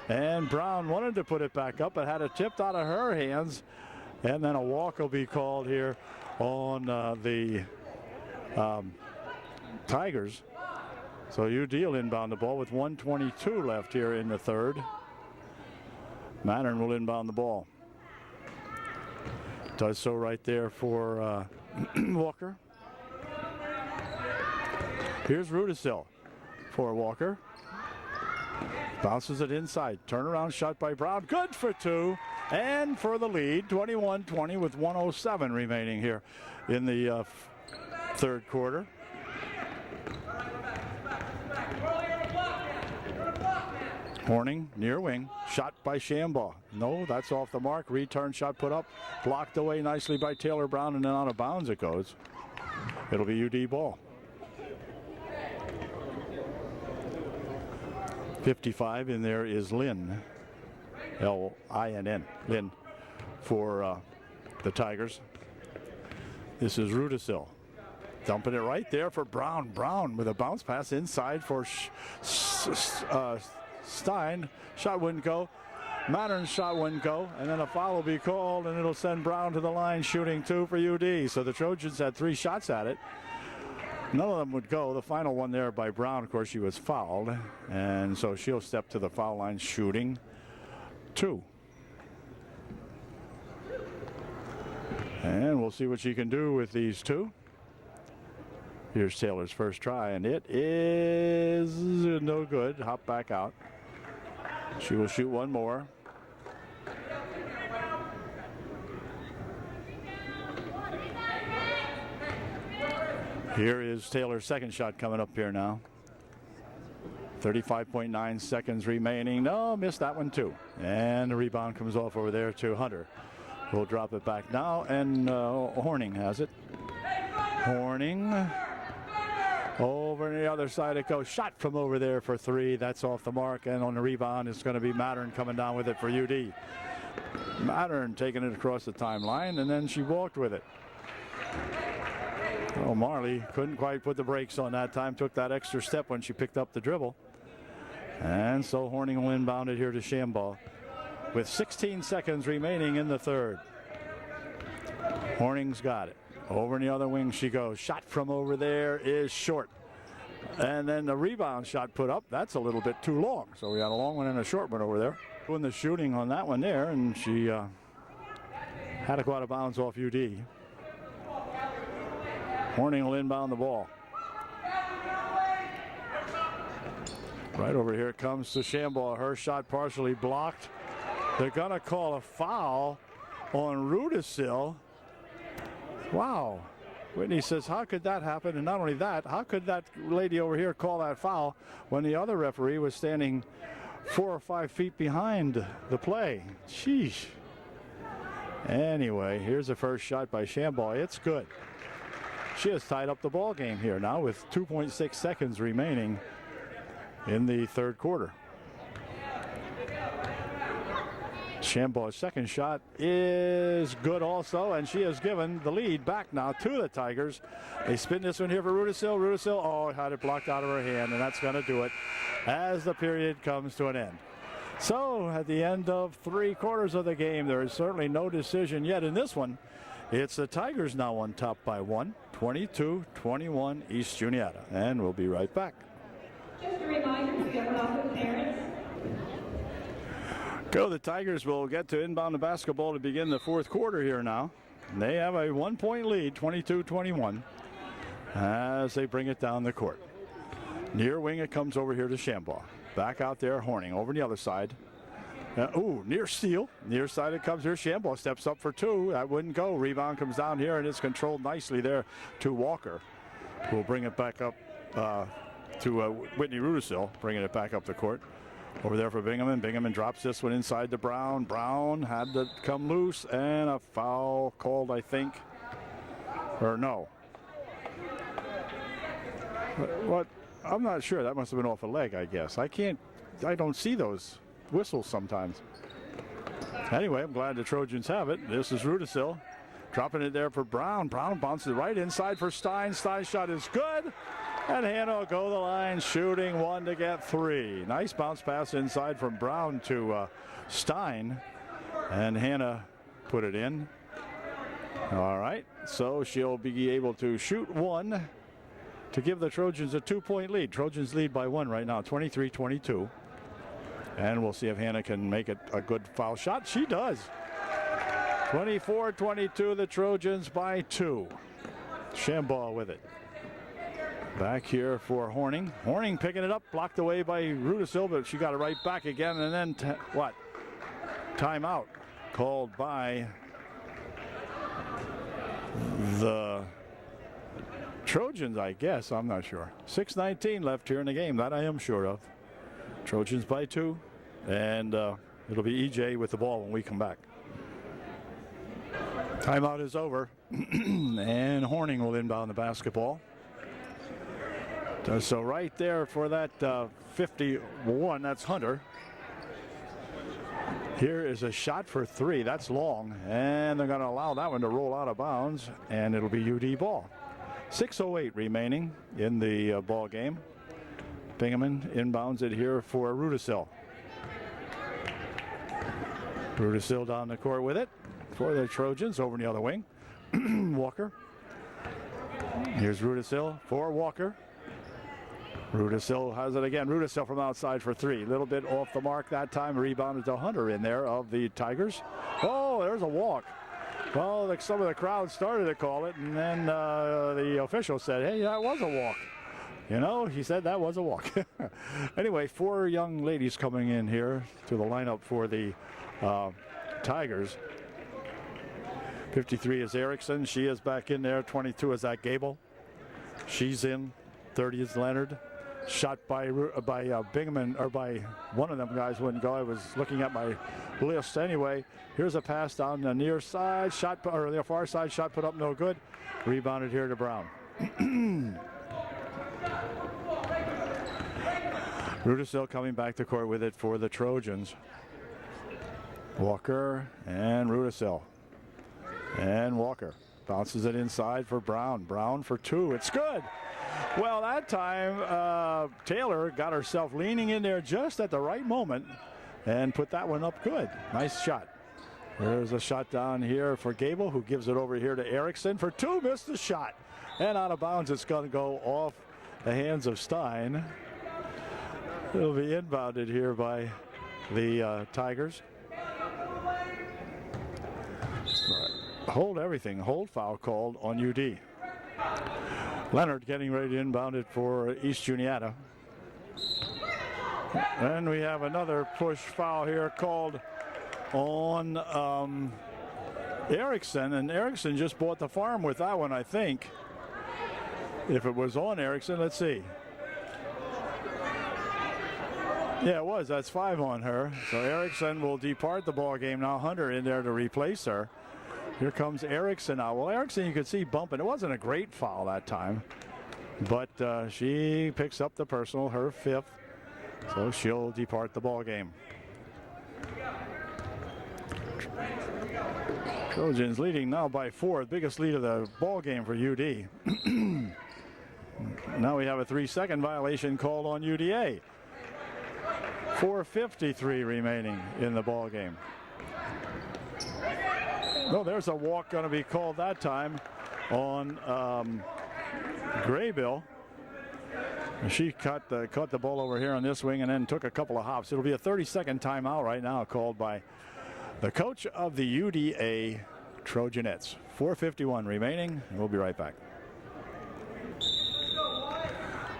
And Brown wanted to put it back up, but had it tipped out of her hands. And then a walk will be called here on the Tigers. So UD will inbound the ball with 1:22 left here in the third. Mattern will inbound the ball. Does so right there for Walker. Here's Rudisil for Walker. Bounces it inside. Turnaround shot by Brown. Good for two. And for the lead, 21-20 with 1:07 remaining here in the third quarter. Horning near wing. Shot by Shambaugh. No, that's off the mark. Return shot put up. Blocked away nicely by Taylor Brown, and then out of bounds it goes. It'll be UD ball. 55 in there is Lynn. L-I-N-N. Lynn for the Tigers. This is Rudisil. Dumping it right there for Brown. Brown with a bounce pass inside for Stein. Shot wouldn't go. Mattern's shot wouldn't go. And then a foul will be called, and it'll send Brown to the line shooting two for UD. So the Trojans had three shots at it. None of them would go. The final one there by Brown, of course, she was fouled. And so she'll step to the foul line shooting two. And we'll see what she can do with these two. Here's Taylor's first try, and it is no good. Hop back out. She will shoot one more. Here is Taylor's second shot coming up here now. 35.9 seconds remaining. No, missed that one too. And the rebound comes off over there to Hunter. We'll drop it back now, and Horning has it. Horning. Over the other side it goes. Shot from over there for three. That's off the mark. And on the rebound, it's going to be Mattern coming down with it for UD. Mattern taking it across the timeline, and then she walked with it. Oh, Marley couldn't quite put the brakes on that time. Took that extra step when she picked up the dribble. And so Horning will inbound it here to Shambaugh with 16 seconds remaining in the third. Horning's got it. Over in the other wing she goes. Shot from over there is short. And then the rebound shot put up. That's a little bit too long. So we got a long one and a short one over there. Doing the shooting on that one there, and she had to go out of bounds off UD. Horning will inbound the ball. Right over here it comes to Shambaugh. Her shot partially blocked. They're going to call a foul on Rudisil. Wow. Whitney says, how could that happen? And not only that, how could that lady over here call that foul when the other referee was standing 4 or 5 feet behind the play? Sheesh. Anyway, here's the first shot by Shambaugh. It's good. She has tied up the ball game here now with 2.6 seconds remaining in the third quarter. Shambaugh's second shot is good also, and she has given the lead back now to the Tigers. They spin this one here for Rudisil. Rudisil, oh, had it blocked out of her hand, and that's going to do it as the period comes to an end. So at the end of 3 quarters of the game, there is certainly no decision yet in this one. It's the Tigers now on top by 1, 22-21 East Juniata, and we'll be right back. Just a reminder to everyone with parents. The Tigers will get to inbound the basketball to begin the fourth quarter here now. They have a 1-point lead, 22-21, as they bring it down the court. Near wing, it comes over here to Shambaugh. Back out there, Horning over the other side. Near steal. Near side it comes here. Shambaugh steps up for two. That wouldn't go. Rebound comes down here, and it's controlled nicely there to Walker. We'll bring it back up to Whitney Rudisil, bringing it back up the court. Over there for Bingaman. Bingaman drops this one inside to Brown. Brown had to come loose, and a foul called, I think. Or no. What? I'm not sure. That must have been off a leg, I guess. I don't see those whistles sometimes. Anyway, I'm glad the Trojans have it. This is Rudisil. Dropping it there for Brown. Brown bounces right inside for Stein. Stein's shot is good. And Hannah will go the line, shooting one to get three. Nice bounce pass inside from Brown to Stein. And Hannah put it in. All right, so she'll be able to shoot one to give the Trojans a 2-point lead. Trojans lead by one right now, 23-22. And we'll see if Hannah can make it a good foul shot. She does. 24-22, the Trojans by two. Shambaugh with it. Back here for Horning. Horning picking it up, blocked away by Rudisil, but she got it right back again. And then timeout called by the Trojans, I guess. I'm not sure. 6:19 left here in the game. That I am sure of. Trojans by two. And it'll be EJ with the ball when we come back. Timeout is over. And Horning will inbound the basketball. So right there for that 51, that's Hunter. Here is a shot for three. That's long. And they're going to allow that one to roll out of bounds. And it'll be UD ball. 6:08 remaining in the ball game. Bingaman inbounds it here for Rudisil. Rudisil down the court with it for the Trojans over in the other wing. Walker. Here's Rudisil for Walker. Rudisil has it again. Rudisil from outside for three. A little bit off the mark that time. Rebounded to Hunter in there of the Tigers. Oh, there's a walk. Well, some of the crowd started to call it, and then the official said, hey, that was a walk. You know, he said that was a walk. Anyway, four young ladies coming in here to the lineup for the Tigers. 53 is Erickson. She is back in there. 22 is that Gable. She's in. 30 is Leonard. Shot by Bingaman, or by one of them guys wouldn't go. I was looking at my list anyway. Here's a pass down the near side. Shot, or the far side. Shot put up no good. Rebounded here to Brown. Rudisil coming back to court with it for the Trojans. Walker and Rudisil. And Walker bounces it inside for Brown. Brown for two. It's good. Well, that time Taylor got herself leaning in there just at the right moment and put that one up good. Nice shot. There's a shot down here for Gable, who gives it over here to Erickson for two. Missed the shot. And out of bounds, it's going to go off the hands of Stein. It'll be inbounded here by the Tigers. Hold everything. Hold foul called on UD. Leonard getting ready to inbound it for East Juniata. And we have another push foul here called on Erickson. And Erickson just bought the farm with that one, I think. If it was on Erickson, let's see. Yeah, it was. That's 5 on her. So Erickson will depart the ball game. Now Hunter in there to replace her. Here comes Erickson now. Well, Erickson, you could see bumping. It wasn't a great foul that time, but she picks up the personal, her 5th, so she'll depart the ball game. Trojans leading now by 4, the biggest lead of the ball game for UD. Now we have a 3-second violation called on UDA. 4:53 remaining in the ball game. No, there's a walk going to be called that time on Graybill. She caught the ball over here on this wing and then took a couple of hops. It'll be a 30-second timeout right now called by the coach of the UDA Trojanettes. 4:51 remaining. We'll be right back.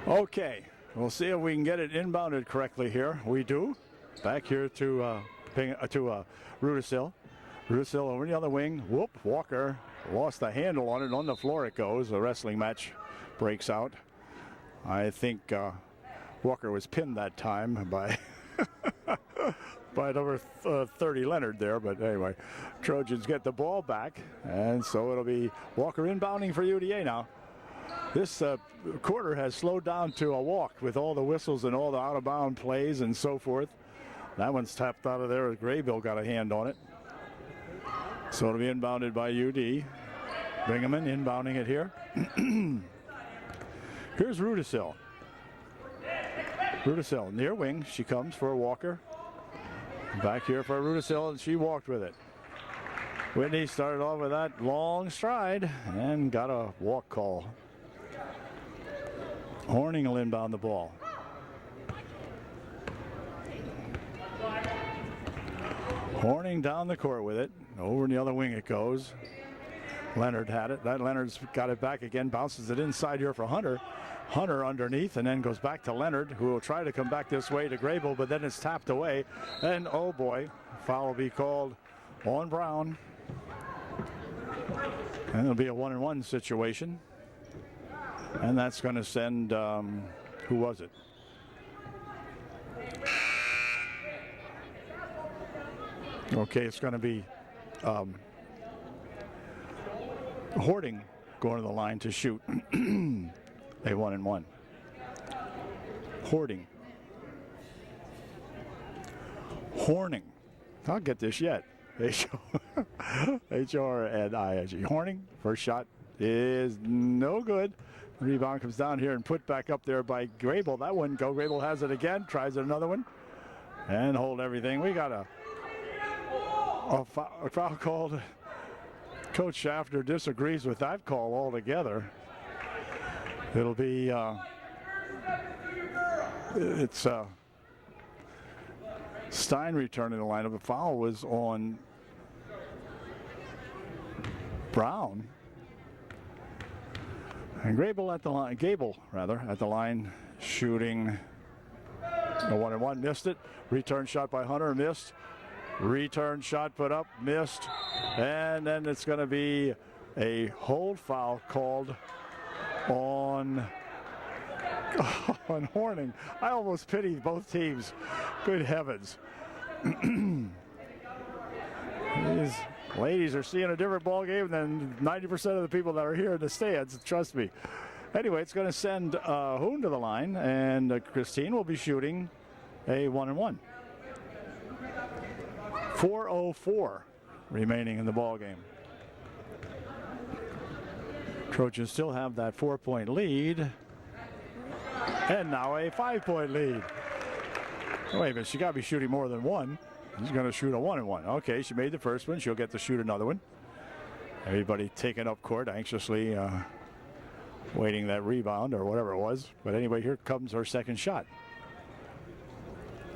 Okay, we'll see if we can get it inbounded correctly here. We do. Back here to Rudisil. Rudisil over the other wing. Whoop, Walker lost the handle on it. On the floor it goes. A wrestling match breaks out. I think Walker was pinned that time by by number 30 Leonard there. But anyway, Trojans get the ball back. And so it'll be Walker inbounding for UDA now. This quarter has slowed down to a walk with all the whistles and all the out-of-bound plays and so forth. That one's tapped out of there as Graybill got a hand on it. So it'll be inbounded by UD. Bingaman inbounding it here. Here's Rudisil. Rudisil near wing. She comes for a Walker. Back here for Rudisil, and she walked with it. Whitney started off with that long stride and got a walk call. Horning will inbound the ball. Horning down the court with it. Over in the other wing it goes. Leonard had it. That Leonard's got it back again. Bounces it inside here for Hunter. Hunter underneath and then goes back to Leonard, who will try to come back this way to Grable, but then it's tapped away. And oh boy, foul will be called on Brown. And it'll be a 1-on-1 situation. And that's going to send, who was it? Okay, it's going to be Hoarding going to the line to shoot a 1-on-1. Hoarding. Horning. I'll get this yet. H-R-N-I-N-G. Horning, first shot is no good. Rebound comes down here and put back up there by Grable. That wouldn't go. Grable has it again, tries another one, and hold everything. We got a foul called. Coach Schaffner disagrees with that call altogether. It'll be, it's Stein returning the lineup. The foul was on Brown. And Gable at the line, shooting a 1-on-1, missed it. Return shot by Hunter, missed. Return shot put up, missed. And then it's going to be a hold foul called on Horning. I almost pity both teams. Good heavens. These ladies are seeing a different ball game than 90% of the people that are here in the stands, trust me. Anyway, it's going to send Hoon to the line, and Christine will be shooting a 1-on-1. 4:04 remaining in the ball game. Trojans still have that 4-point lead, and now a 5-point lead. Wait a minute, she got to be shooting more than one. She's going to shoot a 1-on-1. Okay, she made the first one. She'll get to shoot another one. Everybody taking up court, anxiously waiting that rebound or whatever it was. But anyway, here comes her second shot.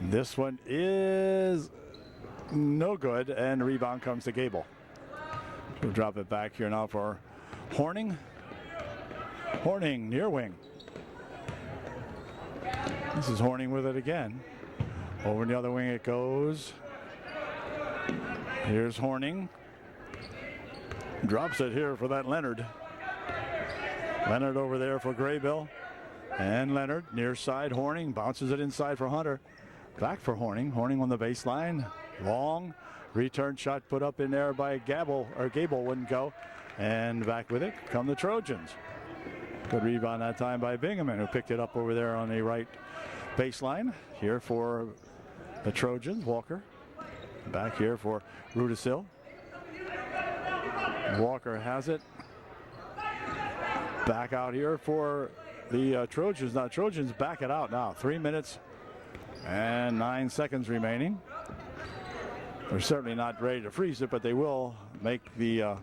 This one is no good, and the rebound comes to Gable. We'll drop it back here now for Horning. Horning, near wing. This is Horning with it again. Over in the other wing it goes. Here's Horning. Drops it here for that Leonard. Leonard over there for Graybill. And Leonard near side. Horning bounces it inside for Hunter. Back for Horning. Horning on the baseline. Long return shot put up in there by Gable wouldn't go. And back with it come the Trojans. Good rebound that time by Bingaman, who picked it up over there on the right baseline. Here for the Trojans, Walker. Back here for Rudisil. Walker has it. Back out here for the Trojans. Now Trojans back it out now. 3 minutes and 9 seconds remaining. They're certainly not ready to freeze it, but they will make the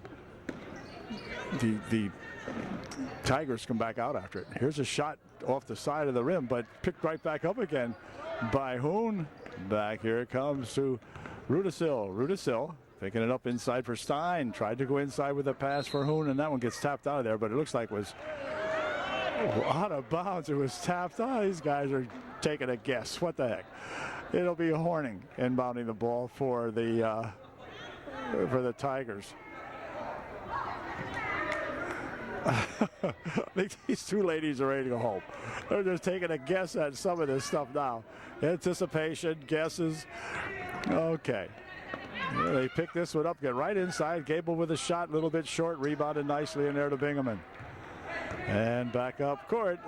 Tigers come back out after it. Here's a shot off the side of the rim, but picked right back up again by Hoon. Back here it comes to Rudisil. Rudisil picking it up inside for Stein. Tried to go inside with a pass for Hoon, and that one gets tapped out of there, but it looks like it was out of bounds. It was tapped. Oh, these guys are taking a guess. What the heck? It'll be Horning inbounding the ball for the Tigers. I think these two ladies are ready to go home. They're just taking a guess at some of this stuff now. Anticipation, guesses. Okay. Yeah, they pick this one up, get right inside. Gable with a shot, a little bit short, rebounded nicely in there to Bingaman. And back up court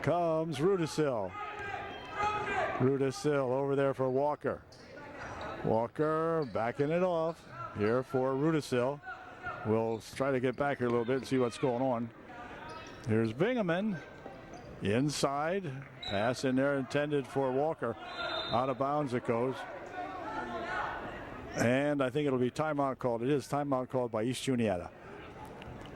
comes Rudisil. Rudisil over there for Walker. Walker backing it off here for Rudisil. We'll try to get back here a little bit and see what's going on. Here's Bingaman. Inside. Pass in there intended for Walker. Out of bounds it goes. And I think it'll be timeout called. It is timeout called by East Juniata.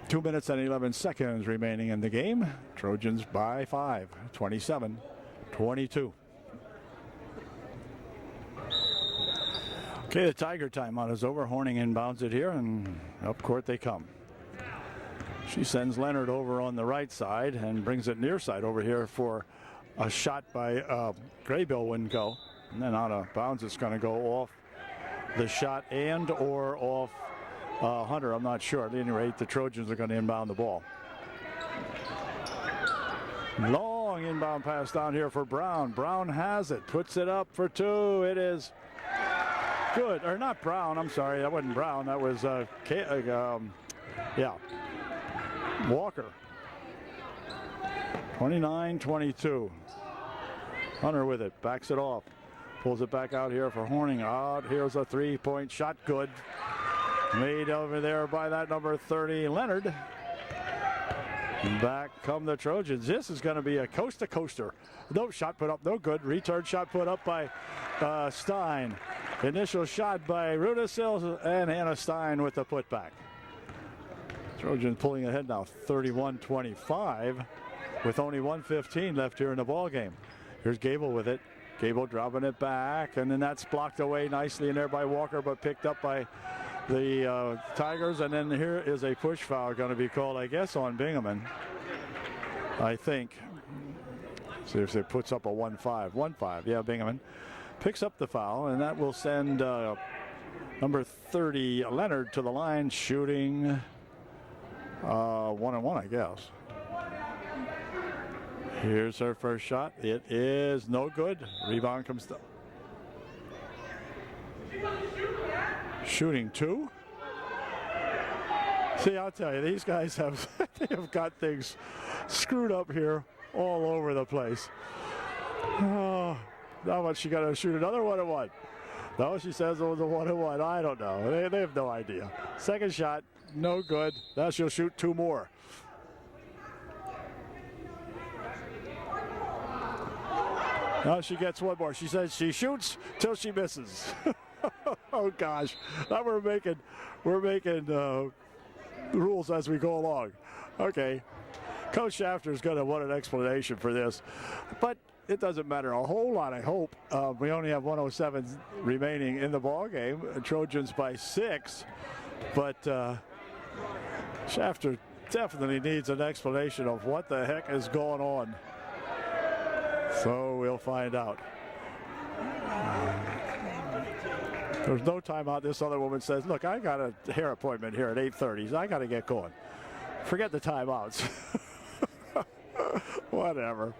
2 minutes and 11 seconds remaining in the game. Trojans by 5, 27-22. Okay, the Tiger timeout is over. Horning inbounds it here, and up court they come. She sends Leonard over on the right side and brings it near side over here for a shot by Graybill. Wouldn't go. And then out of bounds, it's going to go off the shot and or off Hunter. I'm not sure. At any rate, the Trojans are going to inbound the ball. Long inbound pass down here for Brown. Brown has it. Puts it up for two. It is good. Or not Brown. I'm sorry. That wasn't Brown. That was, Walker. 29-22. Hunter with it. Backs it off. Pulls it back out here for Horning. Out. Here's a three-point shot. Good. Made over there by that number 30, Leonard. Back come the Trojans. This is going to be a coast-to-coaster. No shot put up. No good. Return shot put up by Stein. Initial shot by Rudisil and Hannah Stein with the putback. Trojans pulling ahead now 31-25 with only 1:15 left here in the ball game. Here's Gable with it. Gable dropping it back, and then that's blocked away nicely in there by Walker, but picked up by the Tigers. And then here is a push foul going to be called, I guess, on Bingaman. I think. See if it puts up a 1-5. 1-5. Yeah, Bingaman picks up the foul, and that will send number 30 Leonard to the line, shooting 1-1, I guess. Here's her first shot. It is no good. Rebound comes down. Shooting two. See, I'll tell you, these guys have they have got things screwed up here all over the place. Oh, now what, she got to shoot another 1-1? No, she says it was a 1-1. I don't know. They have no idea. Second shot, no good. Now she'll shoot two more. Now she gets one more. She says she shoots till she misses. Oh gosh, now we're making rules as we go along. Okay, Coach Shafter's going to want an explanation for this, but it doesn't matter a whole lot. I hope we only have 1:07 remaining in the ball game. Trojans by 6, but Shafter definitely needs an explanation of what the heck is going on. So we'll find out. There's no timeout. This other woman says, look, I got a hair appointment here at 8:30, so I got to get going. Forget the timeouts. Whatever.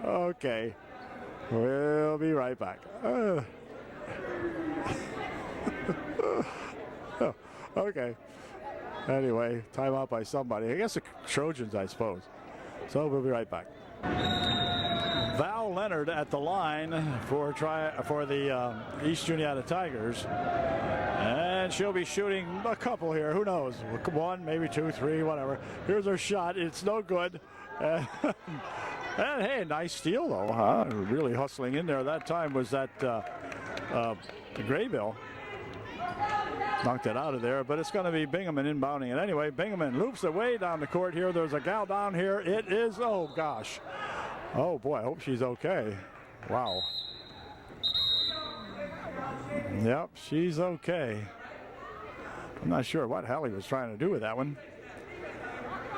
Okay. We'll be right back. Okay. Anyway, timeout by somebody. I guess the Trojans, I suppose. So we'll be right back. Val Leonard at the line for the East Juniata Tigers, and she'll be shooting a couple here. Who knows? One, maybe two, three, whatever. Here's her shot. It's no good. And hey, nice steal though, huh? Really hustling in there. That time was that Graybill. Knocked it out of there, but it's going to be Bingaman inbounding it. Anyway, Bingaman loops it way down the court here. There's a gal down here. It is, oh gosh. Oh boy, I hope she's okay. Wow. Yep, she's okay. I'm not sure what Hallie was trying to do with that one.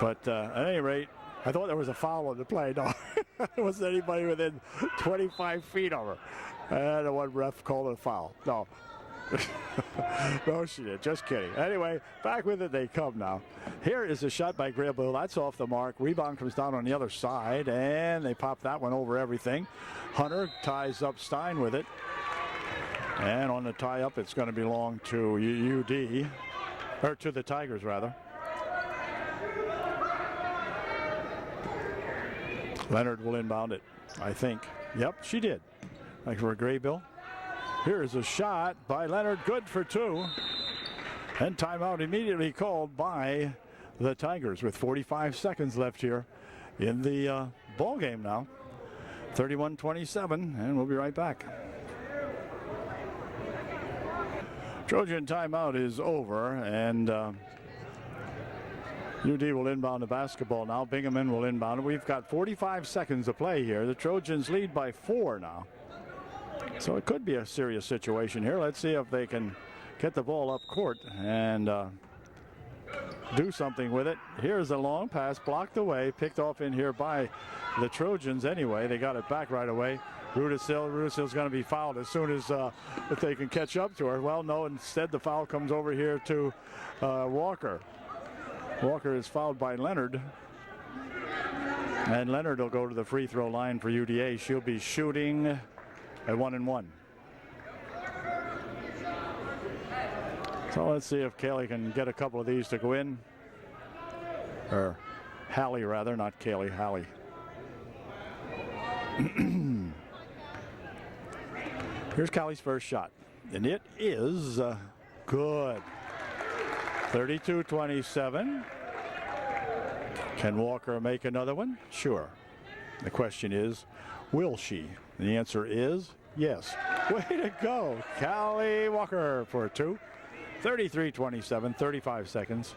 But at any rate, I thought there was a foul on the play. No, there wasn't anybody within 25 feet of her. And the one ref called it a foul. No. No, she did. Just kidding. Anyway, back with it they come now. Here is a shot by Grable. That's off the mark. Rebound comes down on the other side, and they pop that one over everything. Hunter ties up Stein with it. And on the tie-up, it's going to belong to UD, or to the Tigers, rather. Leonard will inbound it, I think. Yep, she did. Like for Graybill. Here's a shot by Leonard, good for two. And timeout immediately called by the Tigers with 45 seconds left here in the ball game now. 31-27, and we'll be right back. Trojan timeout is over, and UD will inbound the basketball now. Bingaman will inbound it. We've got 45 seconds to play here. The Trojans lead by 4 now. So it could be a serious situation here. Let's see if they can get the ball up court and do something with it. Here's a long pass, blocked away, picked off in here by the Trojans anyway. They got it back right away. Rudisill's going to be fouled as soon as if they can catch up to her. Well, no, instead the foul comes over here to Walker. Walker is fouled by Leonard. And Leonard will go to the free throw line for UDA. She'll be shooting at 1-1. So let's see if Kaylee can get a couple of these to go in. Or Hallie, rather, not Kaylee, Hallie. Here's Callie's first shot. And it is good. 32-27. Can Walker make another one? Sure. The question is, will she? The answer is yes. Way to go, Callie Walker for 2. 33-27, 35 seconds.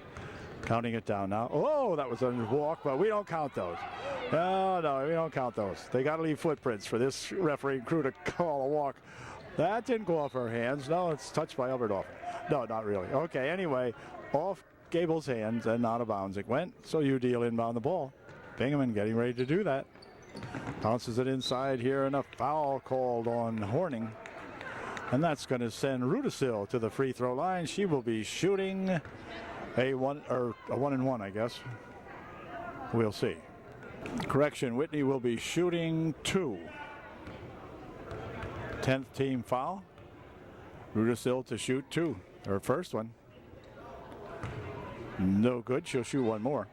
Counting it down now. Oh, that was a walk, but we don't count those. No, we don't count those. They got to leave footprints for this referee crew to call a walk. That didn't go off her hands. No, it's touched by Uberdorf. No, not really. Okay, anyway, off Gable's hands and out of bounds it went. So UD will inbound the ball. Bingaman getting ready to do that. Bounces it inside here, and a foul called on Horning. And that's going to send Rudisill to the free throw line. She will be shooting a 1-1, I guess. We'll see. Correction, Whitney will be shooting 2. 10th team foul. Rudisill to shoot 2. Her first one. No good. She'll shoot one more.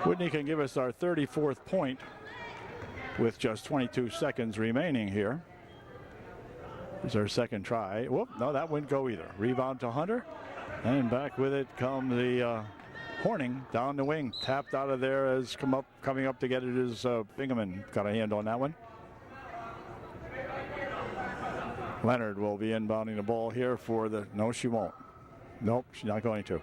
Whitney can give us our 34th point with just 22 seconds remaining here. It's her second try. Whoop, no, that wouldn't go either. Rebound to Hunter. And back with it come the Horning down the wing. Tapped out of there as coming up to get it is Bingaman. Got a hand on that one. Leonard will be inbounding the ball here for the, no, she won't. Nope, she's not going to.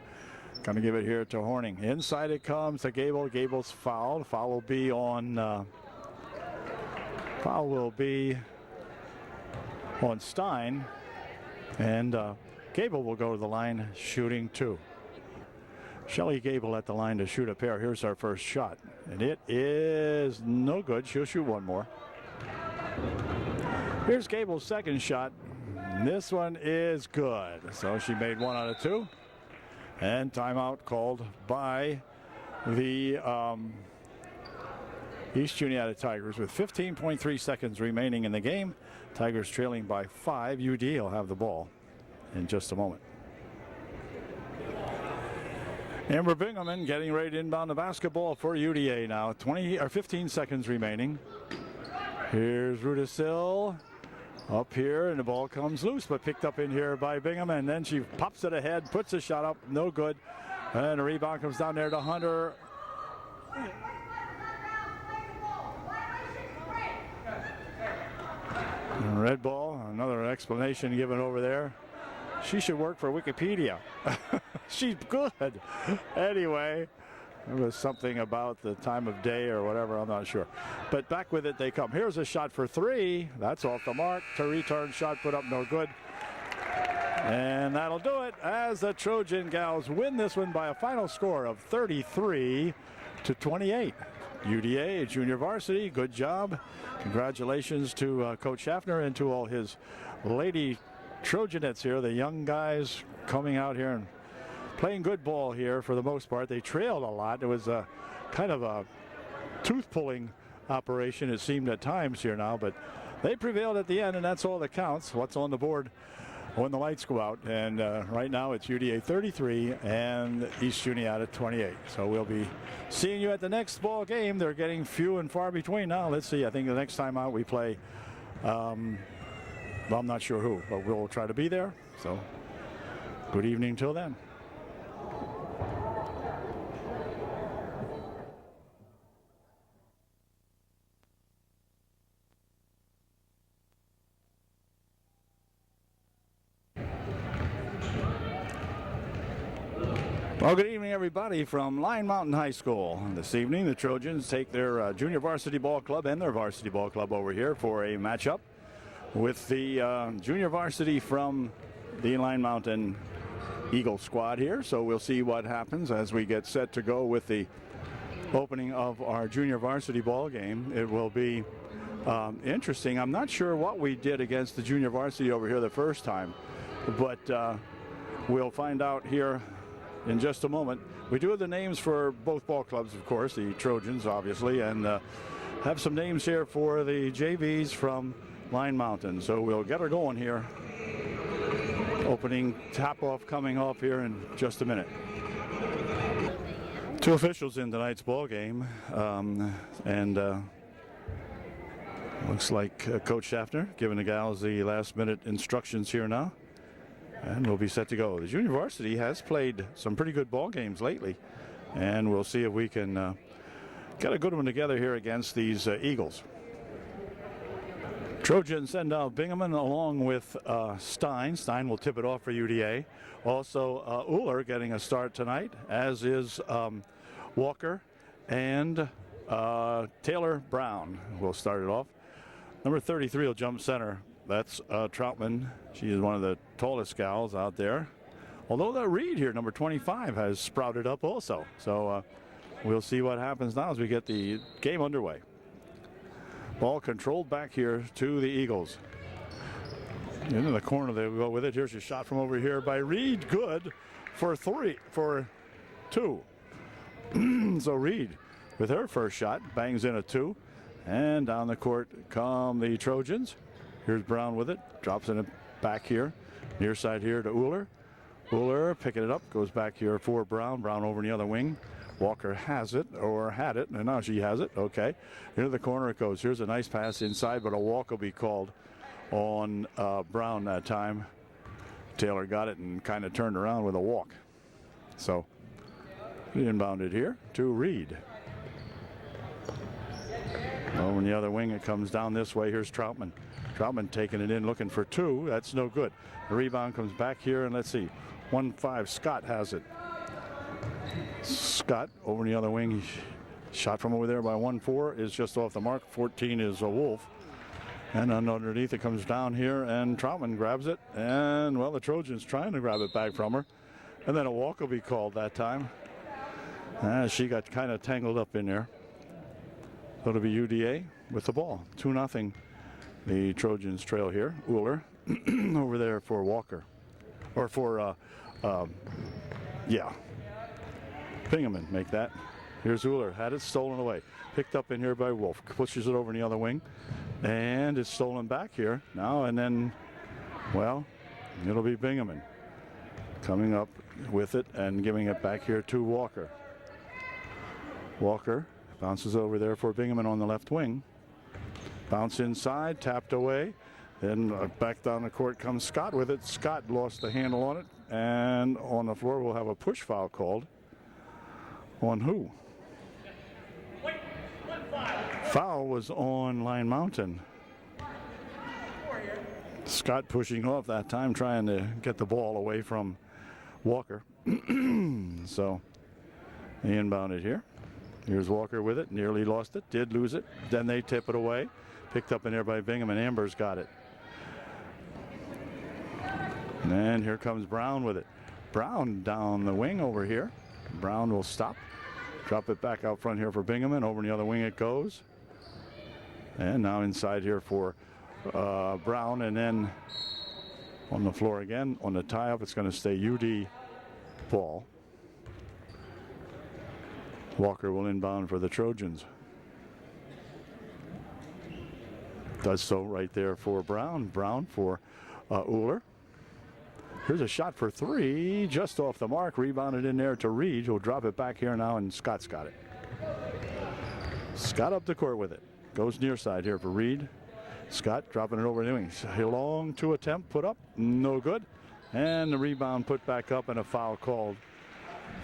Going to give it here to Horning. Inside it comes to Gable. Gable's fouled. Foul will be on Stein. And Gable will go to the line shooting 2. Shelly Gable at the line to shoot a pair. Here's our first shot. And it is no good. She'll shoot one more. Here's Gable's second shot. This one is good. So she made 1 out of 2. And timeout called by the East Juniata Tigers with 15.3 seconds remaining in the game. Tigers trailing by 5. UD will have the ball in just a moment. Amber Bingaman getting ready to inbound the basketball for UDA now. 15 seconds remaining. Here's Rudisill. Up here, and the ball comes loose, but picked up in here by Bingaman. Then she pops it ahead, puts a shot up, no good. And a rebound comes down there to Hunter. Red ball, another explanation given over there. She should work for Wikipedia. She's good. Anyway, it was something about the time of day or whatever, I'm not sure. But back with it they come. Here's a shot for 3. That's off the mark. To return shot put up, no good. And that'll do it as the Trojan Gals win this one by a final score of 33-28. UDA, junior varsity. Good job. Congratulations to Coach Schaffner and to all his lady Trojanettes here. The young guys coming out here and playing good ball here for the most part. They trailed a lot. It was a kind of a tooth-pulling operation, it seemed at times here now, but they prevailed at the end, and that's all that counts. What's on the board when the lights go out? And right now it's UDA 33 and East Juniata 28. So we'll be seeing you at the next ball game. They're getting few and far between now. Let's see. I think the next time out we play, well, I'm not sure who, but we'll try to be there. So good evening till then. Well, good evening, everybody, from Lyon Mountain High School. This evening, the Trojans take their junior varsity ball club and their varsity ball club over here for a matchup with the junior varsity from the Lyon Mountain Eagle squad here. So we'll see what happens as we get set to go with the opening of our junior varsity ball game. It will be interesting. I'm not sure what we did against the junior varsity over here the first time, but we'll find out here in just a moment. We do have the names for both ball clubs, of course, the Trojans, obviously, and have some names here for the JVs from Lyon Mountain. So we'll get her going here. Opening tap-off coming off here in just a minute. Two officials in tonight's ball game, and looks like Coach Schaffner giving the gals the last-minute instructions here now. And we'll be set to go. The junior varsity has played some pretty good ball games lately, and we'll see if we can get a good one together here against these Eagles. Trojans send out Bingaman along with Stein. Stein will tip it off for UDA. Also, Uhler getting a start tonight, as is Walker and Taylor Brown will start it off. Number 33 will jump center. That's Troutman. She is one of the tallest gals out there. Although that Reed here, number 25, has sprouted up also. So we'll see what happens now as we get the game underway. Ball controlled back here to the Eagles. Into the corner, they go with it. Here's a shot from over here by Reed. Good for two. So Reed, with her first shot, bangs in a 2. And down the court come the Trojans. Here's Brown with it, drops it back here, near side here to Uhler. Uhler picking it up, goes back here for Brown. Brown over in the other wing. Walker has it, or had it, and now she has it. Okay, into the corner it goes. Here's a nice pass inside, but a walk will be called on Brown that time. Taylor got it and kind of turned around with a walk. So, inbounded here to Reed. Over in the other wing, it comes down this way. Here's Troutman. Troutman taking it in, looking for 2. That's no good. The rebound comes back here, and let's see. 1-5, Scott has it. Scott over in the other wing. Shot from over there by 1-4 is just off the mark. 14 is a Wolf. And underneath it comes down here, and Troutman grabs it. And, well, the Trojans trying to grab it back from her. And then a walk will be called that time. She got kind of tangled up in there. So it'll be UDA with the ball. 2-0. The Trojans trail here. Uhler over there for Walker. Or for, Bingaman make that. Here's Uhler. Had it stolen away. Picked up in here by Wolf. Pushes it over in the other wing. And it's stolen back here now. And then, well, it'll be Bingaman coming up with it and giving it back here to Walker. Walker bounces over there for Bingaman on the left wing. Bounce inside, tapped away. Then back down the court comes Scott with it. Scott lost the handle on it. And on the floor we'll have a push foul called. On who? Foul was on Lyon Mountain. Scott pushing off that time, trying to get the ball away from Walker. So he inbounded here. Here's Walker with it. Nearly lost it. Did lose it. Then they tip it away. Picked up in there by Bingham, and Amber's got it. And here comes Brown with it. Brown down the wing over here. Brown will stop. Drop it back out front here for Bingaman. Over in the other wing it goes. And now inside here for Brown, and then on the floor again. On the tie-up, it's going to stay UD ball. Walker will inbound for the Trojans. Does so right there for Brown. Brown for Uhler. Here's a shot for three, just off the mark. Rebounded in there to Reed, who'll drop it back here now, and Scott's got it. Scott up the court with it. Goes near side here for Reed. Scott dropping it over the wings. Long two attempt, put up, no good. And the rebound put back up and a foul called.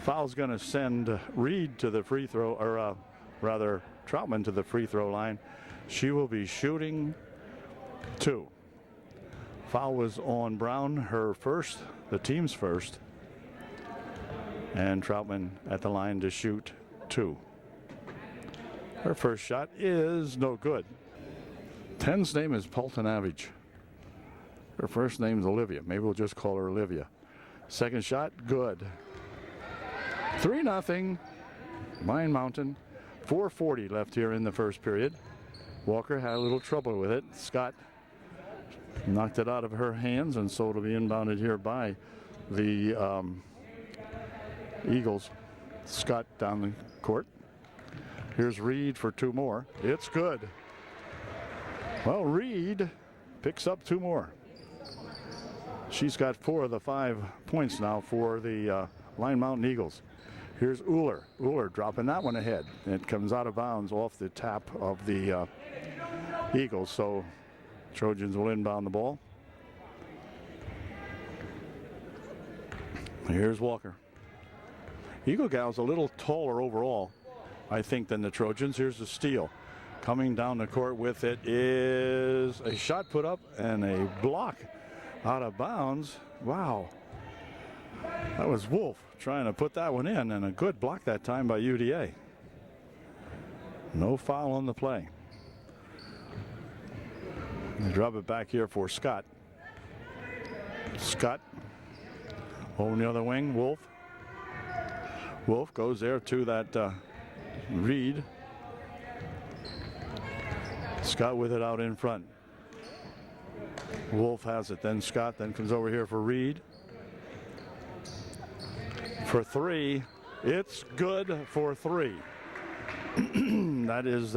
Foul's going to send Reed to the free throw, or rather Troutman to the free throw line. She will be shooting two. Foul was on Brown, her first, the team's first. And Troutman at the line to shoot two. Her first shot is no good. 10's name is Poltonavage. Her first name is Olivia. Maybe we'll just call her Olivia. Second shot, good. 3-0. Mine Mountain. 4:40 left here in the first period. Walker had a little trouble with it. Scott knocked it out of her hands, and so it'll be inbounded here by the Eagles. Scott down the court. Here's Reed for two more. It's good. Well, Reed picks up two more. She's got 4 of the 5 points now for the Line Mountain Eagles. Here's Uhler. Uhler dropping that one ahead. It comes out of bounds off the tap of the Eagles, so Trojans will inbound the ball. Here's Walker. Eagle Gal's a little taller overall, I think, than the Trojans. Here's the steal. Coming down the court with it is a shot put up and a block out of bounds. Wow. That was Wolf trying to put that one in, and a good block that time by UDA. No foul on the play. They drop it back here for Scott. Scott over the other wing. Wolf. Wolf goes there to that Reed. Scott with it out in front. Wolf has it, then Scott, then comes over here for Reed. For three, it's good for three. That is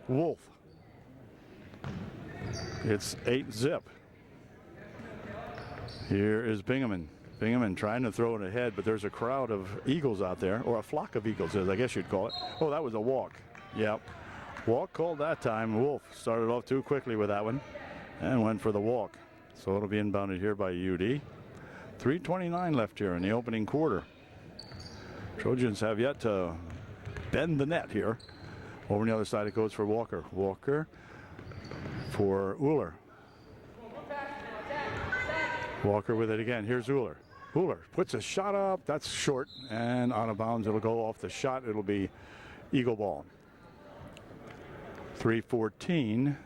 Wolf. It's 8-0. Here is Bingaman. Bingaman trying to throw it ahead, but there's a crowd of Eagles out there, or a flock of Eagles, as I guess you'd call it. Oh, that was a walk. Yep. Walk called that time. Wolf started off too quickly with that one and went for the walk. So it'll be inbounded here by UD. 3:29 left here in the opening quarter. Trojans have yet to bend the net here. Over on the other side it goes for Walker. Walker for Uhler. Walker with it again. Here's Uhler. Uhler puts a shot up. That's short and out of bounds. It'll go off the shot. It'll be Eagle ball. 3:14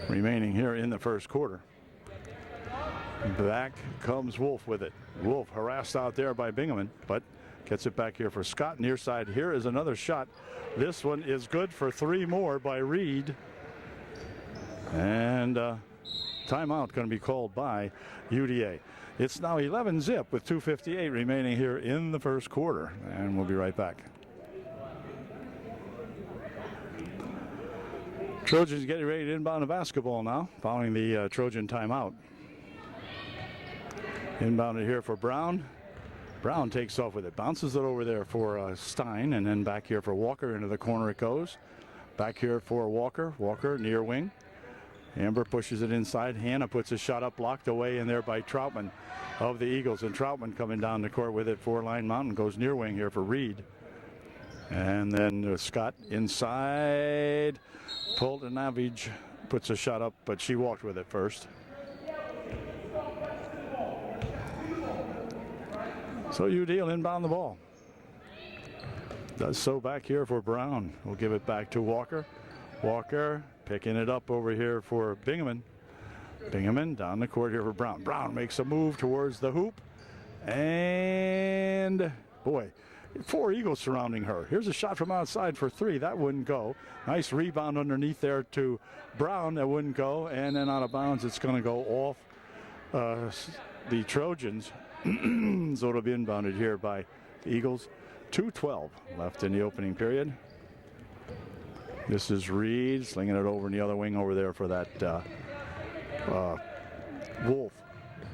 remaining here in the first quarter. Back comes Wolf with it. Wolf harassed out there by Bingaman, but gets it back here for Scott. Near side, here is another shot. This one is good for 3 more by Reed. And timeout going to be called by UDA. It's now 11-0 with 2:58 remaining here in the first quarter. And we'll be right back. Trojans getting ready to inbound the basketball now, following the Trojan timeout. Inbounded here for Brown. Brown takes off with it, bounces it over there for Stein, and then back here for Walker. Into the corner it goes. Back here for Walker. Walker near wing. Amber pushes it inside. Hannah puts a shot up, blocked away in there by Troutman of the Eagles. And Troutman coming down the court with it for Line Mountain. Goes near wing here for Reed. And then Scott inside. Poltonavage puts a shot up, but she walked with it first. So UD will inbound the ball. Does so back here for Brown. We'll give it back to Walker. Walker picking it up over here for Bingaman. Bingaman down the court here for Brown. Brown makes a move towards the hoop And boy, 4 Eagles surrounding her. Here's a shot from outside for 3. That wouldn't go. Nice rebound underneath there to Brown. That wouldn't go. And then out of bounds, it's going to go off the Trojans. So it'll be inbounded here by the Eagles. 2:12 left in the opening period. This is Reed slinging it over in the other wing over there for that Wolf.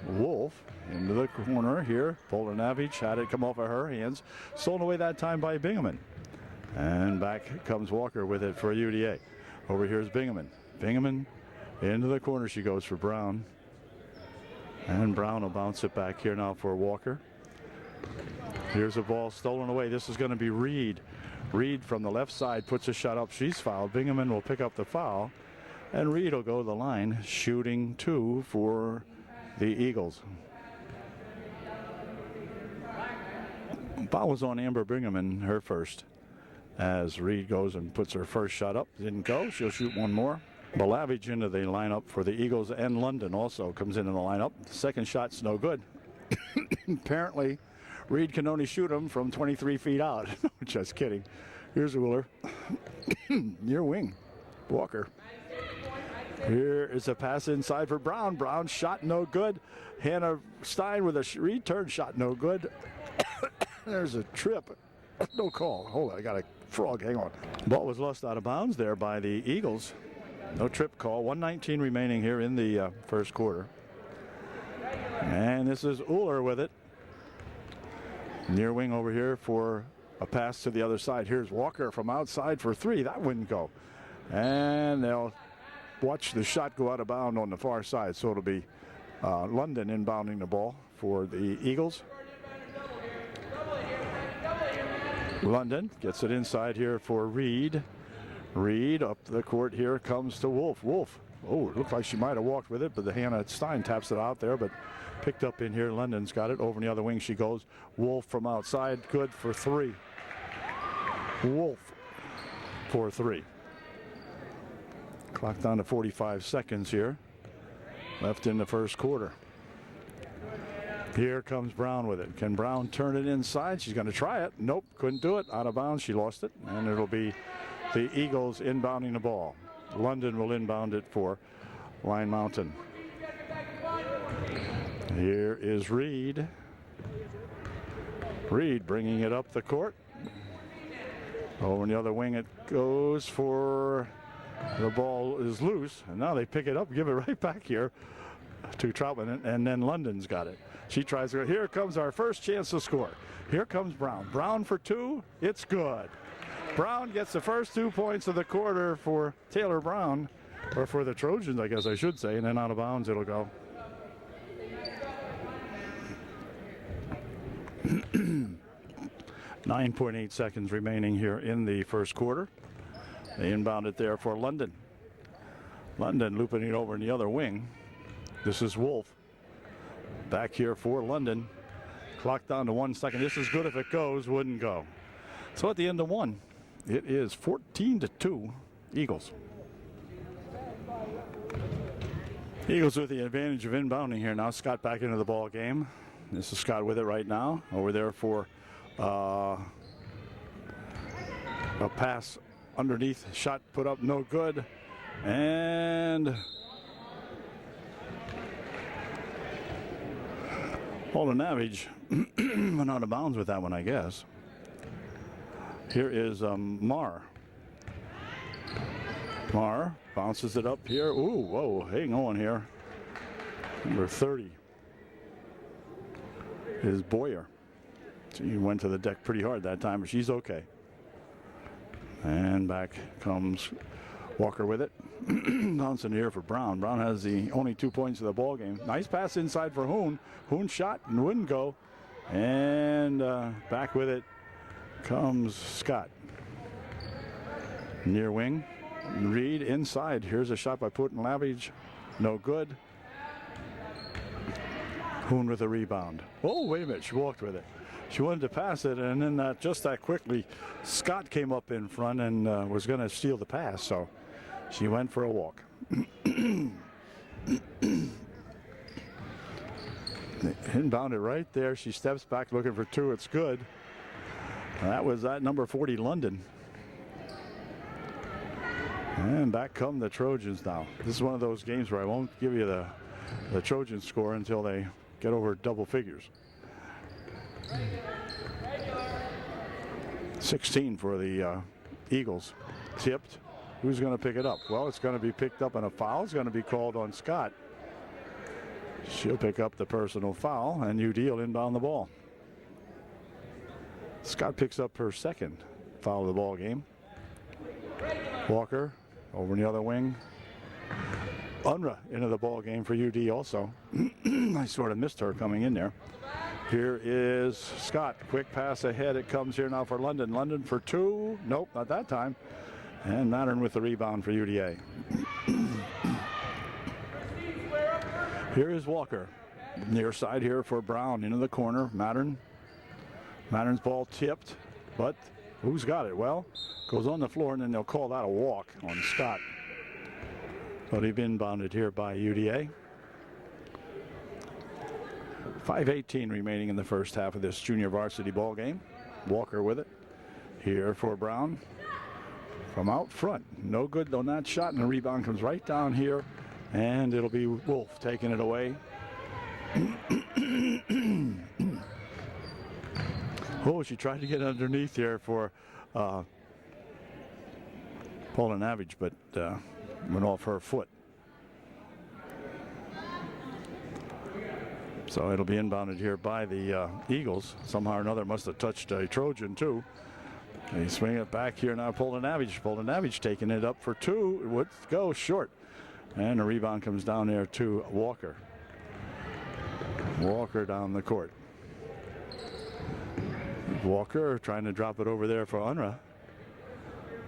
Wolf into the corner here. Polonavich had it come off of her hands. Stolen away that time by Bingaman. And back comes Walker with it for UDA. Over here is Bingaman. Bingaman into the corner she goes for Brown. And Brown will bounce it back here now for Walker. Here's a ball stolen away. This is going to be Reed. Reed from the left side puts a shot up. She's fouled. Bingaman will pick up the foul. And Reed will go to the line, shooting 2 for the Eagles. Foul was on Amber Bingaman, her first. As Reed goes and puts her first shot up. Didn't go. She'll shoot 1 more. Balavich into the lineup for the Eagles, and London also comes into the lineup. Second shot's no good. Apparently, Reed can only shoot him from 23 feet out. Just kidding. Here's Wheeler. Near wing. Walker. Here is a pass inside for Brown. Brown shot no good. Hannah Stein with a return shot no good. There's a trip. No call. Hold on, I got a frog. Hang on. Ball was lost out of bounds there by the Eagles. No trip call. 1:19 remaining here in the first quarter. And this is Uhler with it. Near wing over here for a pass to the other side. Here's Walker from outside for 3. That wouldn't go. And they'll watch the shot go out of bounds on the far side. So it'll be London inbounding the ball for the Eagles. London gets it inside here for Reed. Reed up the court here comes to Wolf. Wolf. Oh, it looked like she might have walked with it, but the Hannah Stein taps it out there, but picked up in here. London's got it. Over in the other wing she goes. Wolf from outside. Good for 3. Wolf for 3. Clock down to 45 seconds here. Left in the first quarter. Here comes Brown with it. Can Brown turn it inside? She's going to try it. Nope, couldn't do it. Out of bounds. She lost it. And it'll be the Eagles inbounding the ball. London will inbound it for Line Mountain. Here is Reed. Reed bringing it up the court. Over in the other wing it goes for, the ball is loose. And now they pick it up, give it right back here to Troutman, and then London's got it. She tries to go. Here comes our first chance to score. Here comes Brown. Brown for 2. It's good. Brown gets the first 2 points of the quarter for Taylor Brown, or for the Trojans, I guess I should say, and then out of bounds it'll go. .8 seconds remaining here in the first quarter. They inbound it there for London. London looping it over in the other wing. This is Wolf. Back here for London. Clock down to 1 second. This is good if it goes, wouldn't go. So at the end of 1, it is 14-2 Eagles. Eagles with the advantage of inbounding here now. Scott back into the ball game. This is Scott with it right now. Over there for a pass underneath. Shot put up, no good. And Polonavich went out of bounds with that one, I guess. Here is Marr. Marr bounces it up here. Ooh, whoa, hang on here. Number 30 is Boyer. She went to the deck pretty hard that time, but she's okay. And back comes Walker with it. Bouncing here for Brown. Brown has the only 2 points of the ball game. Nice pass inside for Hoon. Hoon shot and wouldn't go. And back with it comes Scott. Near wing. Reed inside. Here's a shot by Polonavich. No good. Hoon with a rebound. Oh, wait a minute. She walked with it. She wanted to pass it, and then just that quickly, Scott came up in front and was going to steal the pass, so she went for a walk. Inbounded right there. She steps back looking for two. It's good. That was that number 40, London. And back come the Trojans now. This is one of those games where I won't give you the Trojan score until they get over double figures. 16 for the Eagles. Tipped. Who's going to pick it up? Well, it's going to be picked up, and a foul is going to be called on Scott. She'll pick up the personal foul, and UD will inbound the ball. Scott picks up her second foul of the ball game. Walker over in the other wing. Unruh into the ball game for UD also. I sort of missed her coming in there. Here is Scott. Quick pass ahead. It comes here now for London. London for two. Nope, not that time. And Mattern with the rebound for UDA. Here is Walker. Near side here for Brown into the corner. Mattern. Mattern's ball tipped, but who's got it? Well, goes on the floor, and then they'll call that a walk on Scott. But he's been inbounded here by UDA. 5:18 remaining in the first half of this junior varsity ball game. Walker with it. Here for Brown. From out front. No good on that shot, and the rebound comes right down here, and it'll be Wolf taking it away. Oh, she tried to get underneath here for Polanavich, but went off her foot. So it'll be inbounded here by the Eagles. Somehow or another must have touched a Trojan too. They swing it back here now. Polanavich. Polanavich taking it up for two. It would go short. And the rebound comes down there to Walker. Walker down the court. Walker trying to drop it over there for Unruh.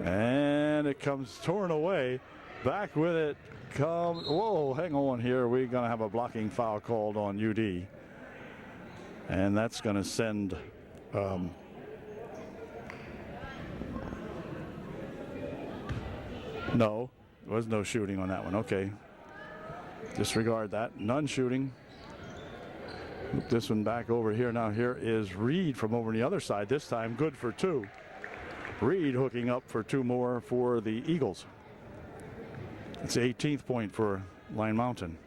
And it comes torn away. Back with it comes. Whoa, hang on here. We're going to have a blocking foul called on UD. And that's going to send. No, there was no shooting on that one. Okay. Disregard that. None shooting. Look this one back over here. Now here is Reed from over on the other side. This time good for two. Reed hooking up for two more for the Eagles. It's the 18th point for Line Mountain.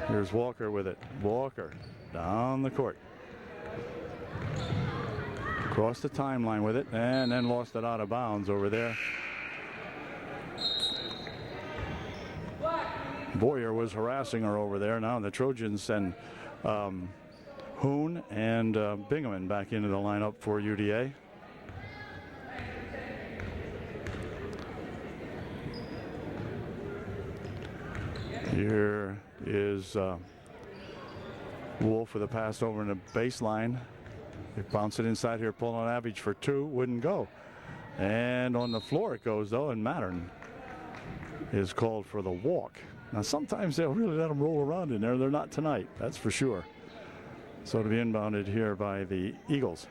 Here's Walker with it. Walker down the court. Across the timeline with it, and then lost it out of bounds over there. Boyer was harassing her over there. Now the Trojans send Hoon and Bingaman back into the lineup for UDA. Here is Wolf with a pass over in the baseline. They bounce it inside here, pulling on average for two. Wouldn't go. And on the floor it goes, though, and Mattern is called for the walk. Now, sometimes they'll really let them roll around in there. They're not tonight, that's for sure. So to be inbounded here by the Eagles.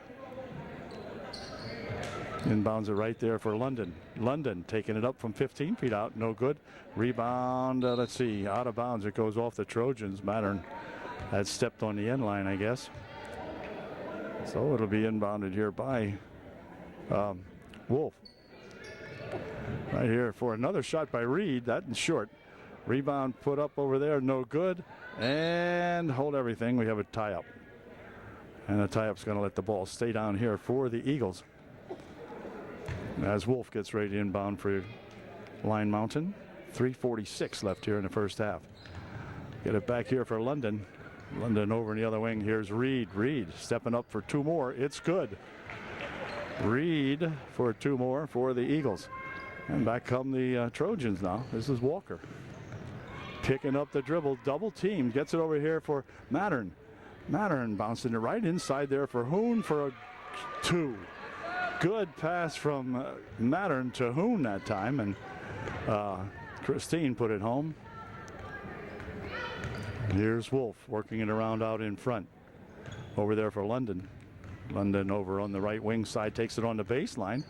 Inbounds it right there for London. London taking it up from 15 feet out. No good. Rebound, let's see, out of bounds. It goes off the Trojans. Mattern had stepped on the end line, I guess. So it'll be inbounded here by Wolf. Right here for another shot by Reed. That is short. Rebound put up over there, no good. And hold everything. We have a tie-up. And the tie-up's going to let the ball stay down here for the Eagles. As Wolf gets ready to inbound for Line Mountain. 3:46 left here in the first half. Get it back here for London. London over in the other wing. Here's Reed. Reed stepping up for two more. It's good. Reed for two more for the Eagles. And back come the Trojans now. This is Walker. Picking up the dribble, double team, gets it over here for Mattern. Mattern bouncing it right inside there for Hoon for a two. Good pass from Mattern to Hoon that time, and Christine put it home. Here's Wolf working it around out in front. Over there for London. London over on the right wing side, takes it on the baseline.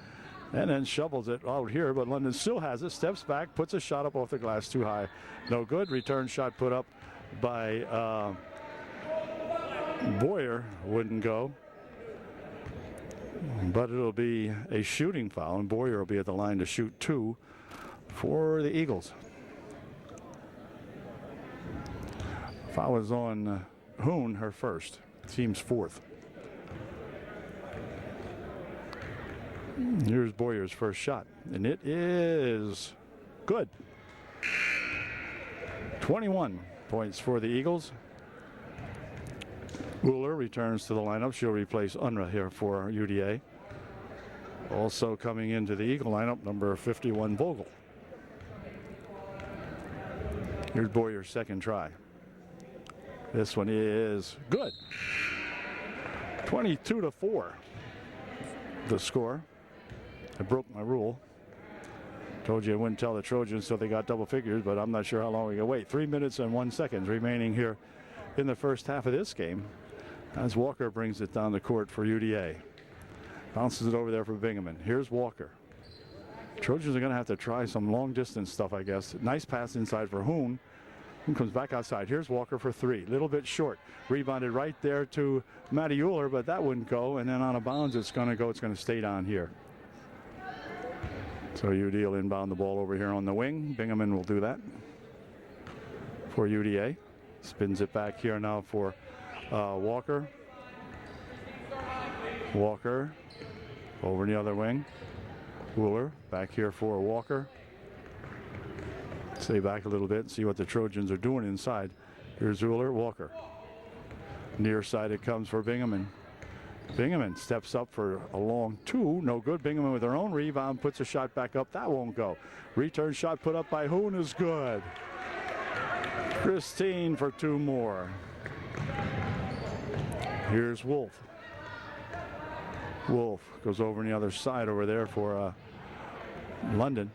And then shovels it out here, but London still has it. Steps back, puts a shot up off the glass too high. No good. Return shot put up by Boyer wouldn't go, but it'll be a shooting foul, and Boyer will be at the line to shoot 2 for the Eagles. Foul is on Hoon, her first, team's 4th. Here's Boyer's first shot, and it is good. 21 points for the Eagles. Wooler returns to the lineup. She'll replace Unra here for UDA. Also coming into the Eagle lineup, number 51, Vogel. Here's Boyer's second try. This one is good. 22-4. The score. I broke my rule. Told you I wouldn't tell the Trojans till they got double figures, but I'm not sure how long we can wait. 3 minutes and 1 second remaining here in the first half of this game, as Walker brings it down the court for UDA. Bounces it over there for Bingaman. Here's Walker. Trojans are going to have to try some long distance stuff, I guess. Nice pass inside for Hoon. Hoon comes back outside. Here's Walker for 3. Little bit short. Rebounded right there to Maddie Euler, but that wouldn't go. And then out of bounds, it's going to go. It's going to stay down here. So UD will inbound the ball over here on the wing. Bingaman will do that for UDA. Spins it back here now for Walker. Walker over in the other wing. Wooler back here for Walker. Stay back a little bit and see what the Trojans are doing inside. Here's Wooler, Walker. Near side it comes for Bingaman. Bingaman steps up for a long 2. No good. Bingaman with her own rebound puts a shot back up. That won't go. Return shot put up by Hoon is good. Christine for 2 more. Here's Wolf. Wolf goes over on the other side over there for London.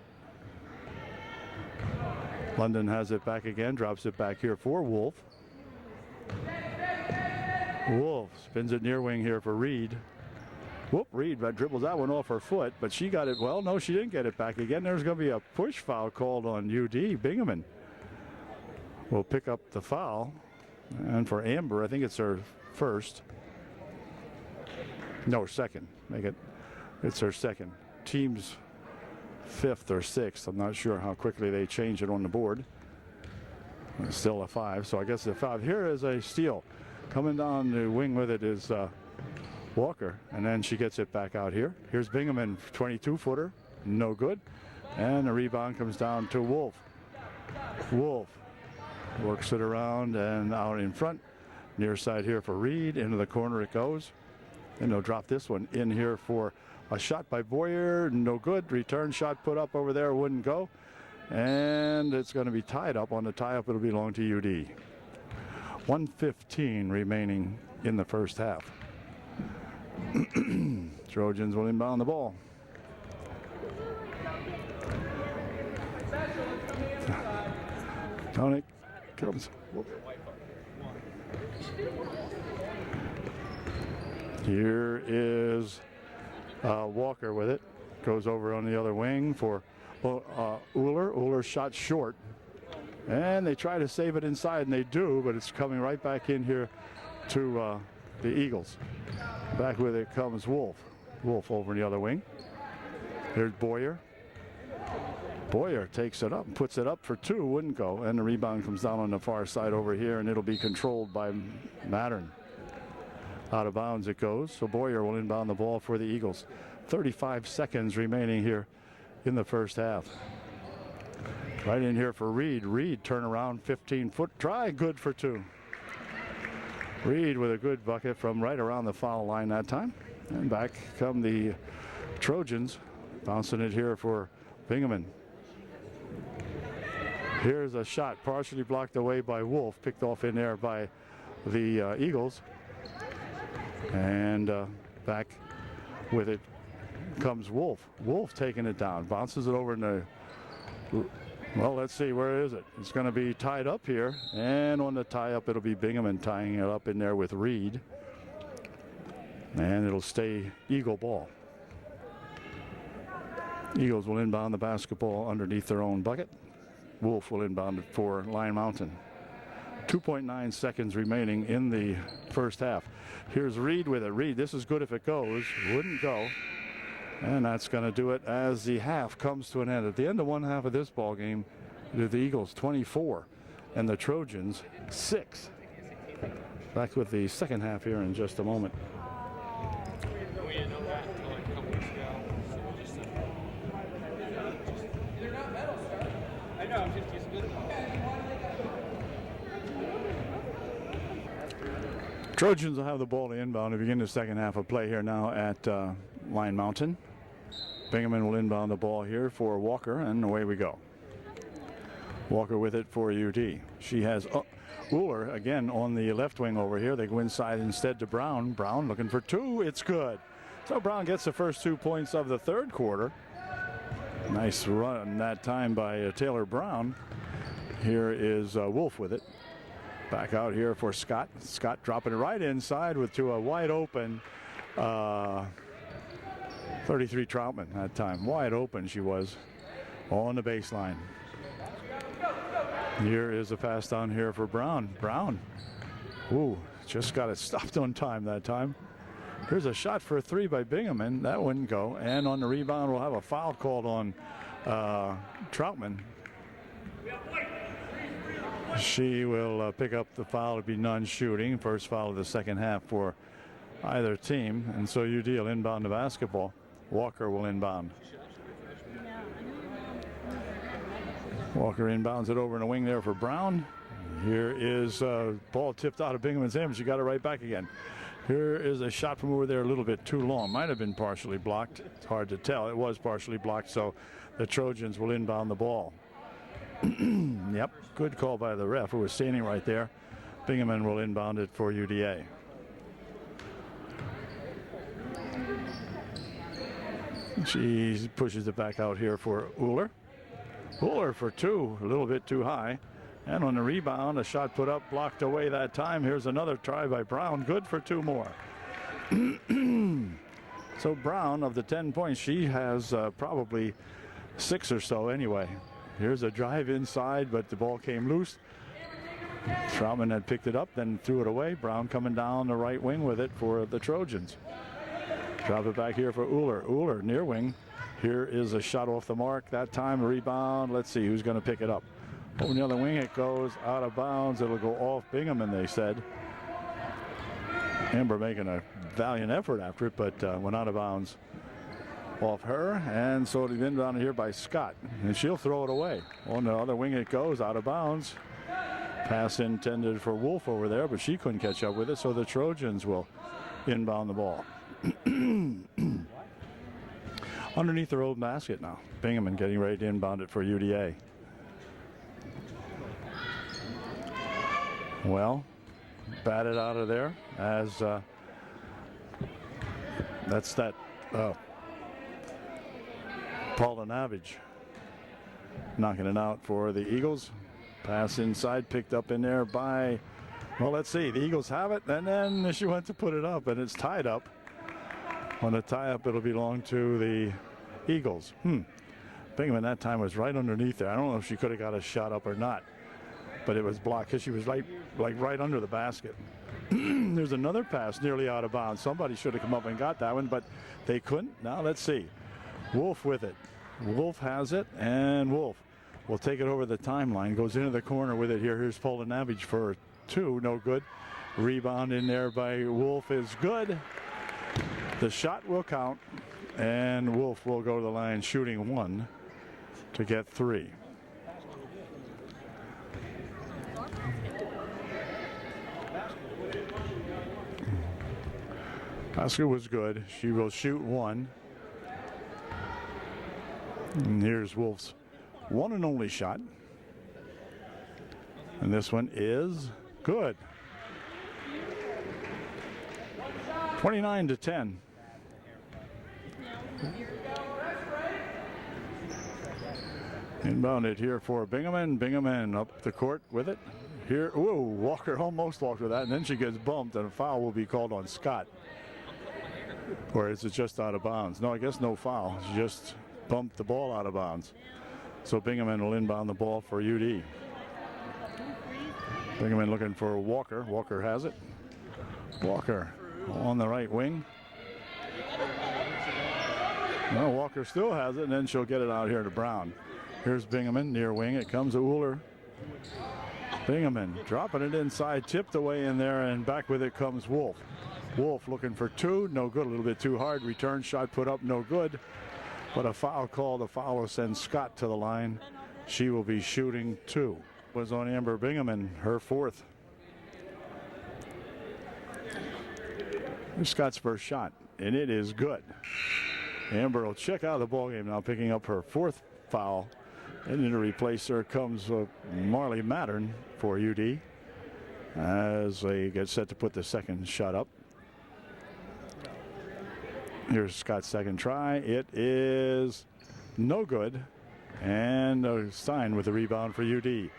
London has it back again, drops it back here for Wolf. Wolf spins it near wing here for Reed. Whoop, Reed dribbles that one off her foot, but she got it. Well, no, she didn't get it back again. There's going to be a push foul called on UD. Bingaman will pick up the foul. And for Amber, I think it's her first. No, second. It's her second. Team's 5th or 6th. I'm not sure how quickly they change it on the board. It's still a 5, so I guess the 5. Here is a steal. Coming down the wing with it is Walker, and then she gets it back out here. Here's Bingaman, 22-footer, no good. And the rebound comes down to Wolf. Wolf works it around and out in front. Near side here for Reed. Into the corner it goes. And they'll drop this one in here for a shot by Boyer. No good. Return shot put up over there. Wouldn't go. And it's going to be tied up. On the tie-up, it'll belong to UD. 1:15 remaining in the first half. Trojans will inbound the ball. Tony comes. Here is Walker with it. Goes over on the other wing for Uller. Uller's shot short. And they try to save it inside, and they do, but it's coming right back in here to the Eagles. Back with it comes Wolf. Wolf over in the other wing. There's Boyer. Boyer takes it up and puts it up for 2. Wouldn't go. And the rebound comes down on the far side over here, and it'll be controlled by Mattern. Out of bounds it goes. So Boyer will inbound the ball for the Eagles. 35 seconds remaining here in the first half. Right in here for Reed. Reed turn around, 15-foot try, good for 2. Reed with a good bucket from right around the foul line that time. And back come the Trojans, bouncing it here for Bingaman. Here's a shot partially blocked away by Wolf, picked off in there by the Eagles. And back with it comes Wolf. Wolf taking it down, bounces it over in the... Well, let's see, where is it? It's going to be tied up here, and on the tie-up, it'll be Bingaman tying it up in there with Reed. And it'll stay Eagle ball. Eagles will inbound the basketball underneath their own bucket. Wolf will inbound it for Lion Mountain. 2.9 seconds remaining in the first half. Here's Reed with it. Reed, this is good if it goes. Wouldn't go. And that's going to do it as the half comes to an end. At the end of one half of this ball game, the Eagles 24 and the Trojans 6. Back with the second half here in just a moment. We didn't know that until like a couple weeks ago. So we just they're not metal, sir. I know, I'm just using good. Trojans will have the ball to inbound to begin the second half of play here now at Line Mountain. Bingaman will inbound the ball here for Walker, and away we go. Walker with it for UD. She has Uller again on the left wing over here. They go inside instead to Brown. Brown looking for two. It's good. So Brown gets the first 2 points of the third quarter. Nice run that time by Taylor Brown. Here is Wolf with it. Back out here for Scott. Scott dropping it right inside to a wide open 33 Troutman that time. Wide open she was on the baseline. Here is a pass down here for Brown. Brown, ooh, just got it stopped on time that time. Here's a shot for a three by Bingaman. That wouldn't go. And on the rebound, we'll have a foul called on Troutman. She will pick up the foul. It'll be non-shooting. First foul of the second half for either team. And so UD will inbound the basketball. Walker will inbound. Walker inbounds it over in the wing there for Brown. Here is ball tipped out of Bingaman's hand. She got it right back again. Here is a shot from over there a little bit too long. Might have been partially blocked. It's hard to tell. It was partially blocked, so the Trojans will inbound the ball. Yep, good call by the ref who was standing right there. Bingaman will inbound it for UDA. She pushes it back out here for Uller. Uller for two, a little bit too high. And on the rebound, a shot put up, blocked away that time. Here's another try by Brown, good for two more. So Brown, of the 10 points, she has probably 6 or so anyway. Here's a drive inside, but the ball came loose. Troutman had picked it up, then threw it away. Brown coming down the right wing with it for the Trojans. Drop it back here for Uller. Uller near wing. Here is a shot off the mark. That time a rebound. Let's see who's going to pick it up. Over the other wing it goes out of bounds. It'll go off Bingaman, they said. Amber making a valiant effort after it, but went out of bounds off her. And so it'll be inbounded here by Scott. And she'll throw it away. On the other wing it goes out of bounds. Pass intended for Wolf over there, but she couldn't catch up with it. So the Trojans will inbound the ball. Underneath their old basket now. Bingaman getting ready to inbound it for UDA. Well, batted out of there as that's that Paula Navage knocking it out for the Eagles. Pass inside, picked up in there by, well, let's see, the Eagles have it, and then she went to put it up, and it's tied up. On the tie-up, it'll belong to the Eagles. Bingaman that time was right underneath there. I don't know if she could have got a shot up or not, but it was blocked because she was right under the basket. There's another pass nearly out of bounds. Somebody should have come up and got that one, but they couldn't. Now let's see. Wolf with it. Wolf has it, and Wolf will take it over the timeline. Goes into the corner with it here. Here's Paula Navage for two. No good. Rebound in there by Wolf is good. The shot will count, and Wolf will go to the line shooting one to get 3. Oscar was good. She will shoot 1. And here's Wolf's one and only shot. And this one is good. 29-10. Inbounded here for Bingaman. Bingaman up the court with it. Here, whoa, Walker almost walked with that, and then she gets bumped, and a foul will be called on Scott. Or is it just out of bounds? No, I guess no foul. She just bumped the ball out of bounds. So Bingaman will inbound the ball for UD. Bingaman looking for Walker. Walker has it. Walker on the right wing. No, Walker still has it, and then she'll get it out here to Brown. Here's Bingaman near wing. It comes to Uhler. Bingaman dropping it inside, tipped away in there, and back with it comes Wolf. Wolf looking for two, no good, a little bit too hard. Return shot put up, no good. But a foul call. The foul will send Scott to the line. She will be shooting two. Was on Amber Bingaman, her fourth. Scott's first shot, and it is good. Amber will check out of the ball game now, picking up her fourth foul. And in to replace her comes Marley Mattern for UD as they get set to put the second shot up. Here's Scott's second try. It is no good. And Stein with the rebound for UD.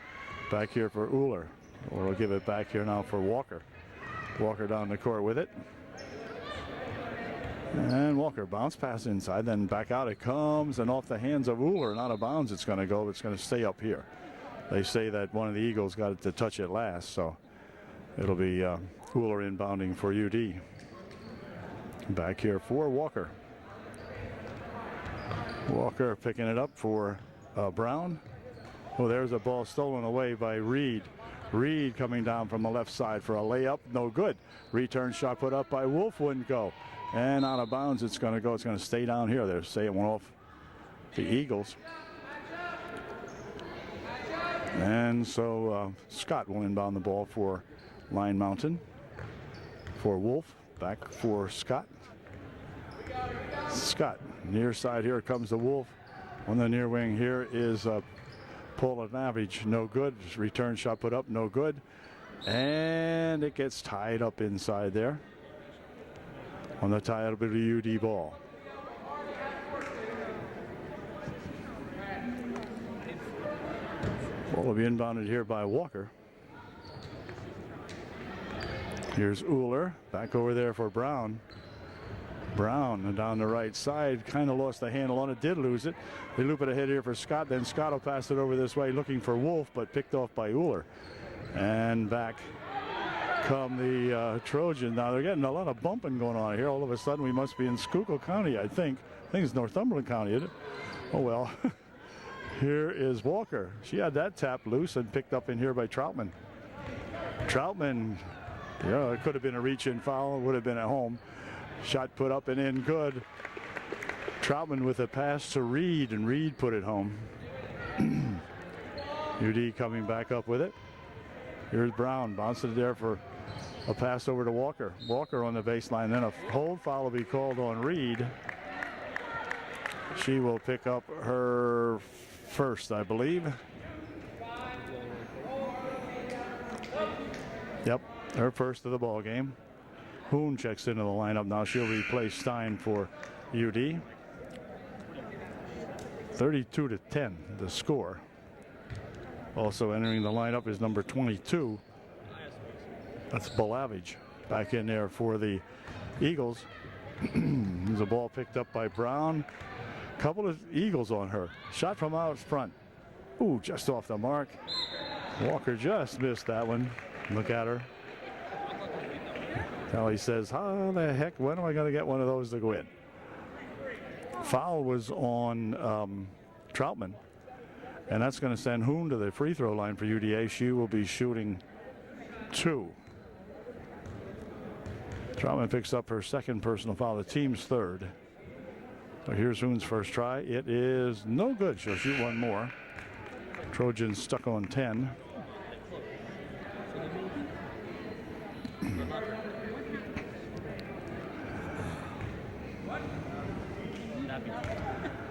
Back here for Uhler. We'll give it back here now for Walker. Walker down the court with it. And Walker bounce pass inside, then back out it comes, and off the hands of Uhler and out of bounds it's going to go. It's going to stay up here. They say that one of the Eagles got it to touch it last, so it'll be Uhler inbounding for UD. Back here for Walker. Walker picking it up for Brown. Oh, there's a ball stolen away by Reed. Reed coming down from the left side for a layup, no good. Return shot put up by Wolf, wouldn't go. And out of bounds it's going to go. It's going to stay down here. They're saying it went off the Eagles. And so Scott will inbound the ball for Line Mountain. For Wolf, back for Scott. Scott, near side here comes the Wolf. On the near wing here is Paula Navage, no good. Return shot put up, no good. And it gets tied up inside there. On the tie, it'll be the UD ball. Ball will be inbounded here by Walker. Here's Uhler, back over there for Brown. Brown down the right side, kind of lost the handle on it, did lose it. They loop it ahead here for Scott, then Scott will pass it over this way looking for Wolf, but picked off by Uhler. And back come the Trojan. Now they're getting a lot of bumping going on here. All of a sudden we must be in Schuylkill County, I think. I think it's Northumberland County, isn't it? Oh well. Here is Walker. She had that tap loose and picked up in here by Troutman. Troutman, yeah, it could have been a reach-in foul, would have been at home. Shot put up and in, good. Troutman with a pass to Reed, and Reed put it home. UD coming back up with it. Here's Brown, bouncing it there for a pass over to Walker. Walker on the baseline, then a hold foul will be called on Reed. She will pick up her first, I believe. Yep, her first of the ball game. Hoon checks into the lineup now. She'll replace Stein for UD. 32-10, the score. Also entering the lineup is number 22. That's Balavage back in there for the Eagles. There's a ball picked up by Brown. Couple of Eagles on her. Shot from out front. Ooh, just off the mark. Walker just missed that one. Look at her. Kelly says, how the heck, when am I going to get one of those to go in? Foul was on Troutman. And that's going to send Hoon to the free throw line for UDA. She will be shooting two. Troutman picks up her second personal foul, the team's third. So here's Hoon's first try. It is no good. She'll shoot one more. Trojans stuck on 10.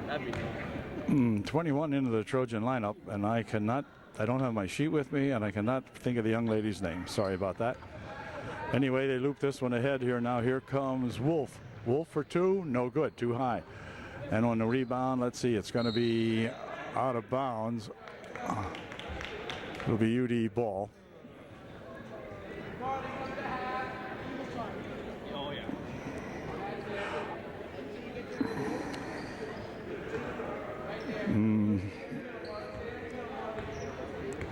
That'd be 21 into the Trojan lineup, and I don't have my sheet with me, and I cannot think of the young lady's name. Sorry about that. Anyway, they loop this one ahead here. Now here comes Wolf. Wolf for two, no good, too high. And on the rebound, let's see, it's going to be out of bounds. It'll be UD ball. Oh, yeah.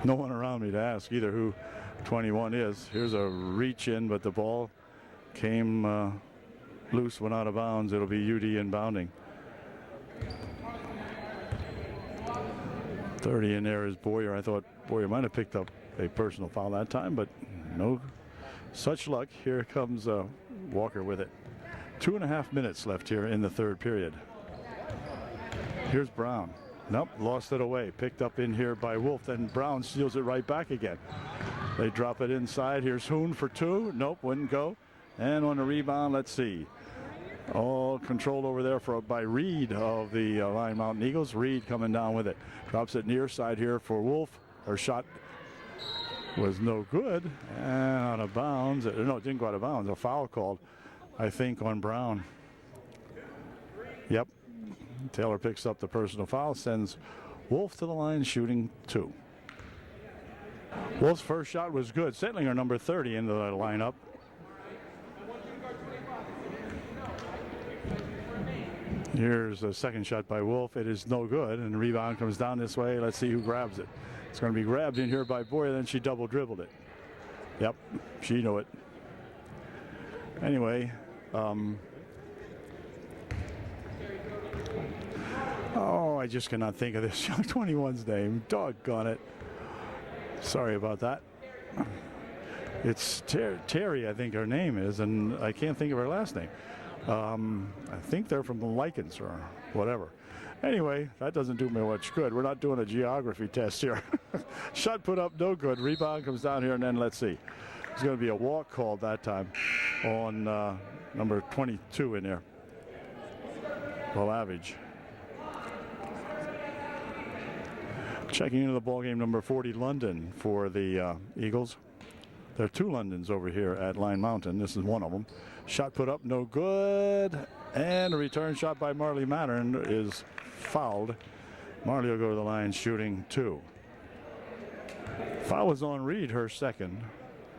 No one around me to ask either who 21 is. Here's a reach in, but the ball came loose, went out of bounds. It'll be UD inbounding. 30 in there is Boyer. I thought Boyer might have picked up a personal foul that time, but no such luck. Here comes Walker with it. 2.5 minutes left here in the third period. Here's Brown. Nope, lost it away. Picked up in here by Wolf, and Brown steals it right back again. They drop it inside. Here's Hoon for two. Nope, wouldn't go. And on the rebound, let's see. All controlled over there by Reed of the Lion Mountain Eagles. Reed coming down with it. Drops it near side here for Wolf. Her shot was no good. And out of bounds. No, it didn't go out of bounds. A foul called, I think, on Brown. Yep. Taylor picks up the personal foul, sends Wolf to the line, shooting two. Wolf's first shot was good. Sittlinger, number 30, into the lineup. Here's a second shot by Wolf. It is no good, and the rebound comes down this way. Let's see who grabs it. It's going to be grabbed in here by Boyer, then she double dribbled it. Yep, she knew it. Anyway, oh, I just cannot think of this young 21's name. Doggone it. Sorry about that. It's Terry, I think her name is, and I can't think of her last name. I think they're from the Lycans or whatever. Anyway, that doesn't do me much good. We're not doing a geography test here. Shot put up, no good. Rebound comes down here, and then let's see. There's going to be a walk called that time on number 22 in there. Palavage. Checking into the ballgame, number 40, London, for the Eagles. There are two Londons over here at Lion Mountain. This is one of them. Shot put up, no good. And a return shot by Marley Mattern is fouled. Marley will go to the line shooting two. Foul was on Reed, her second.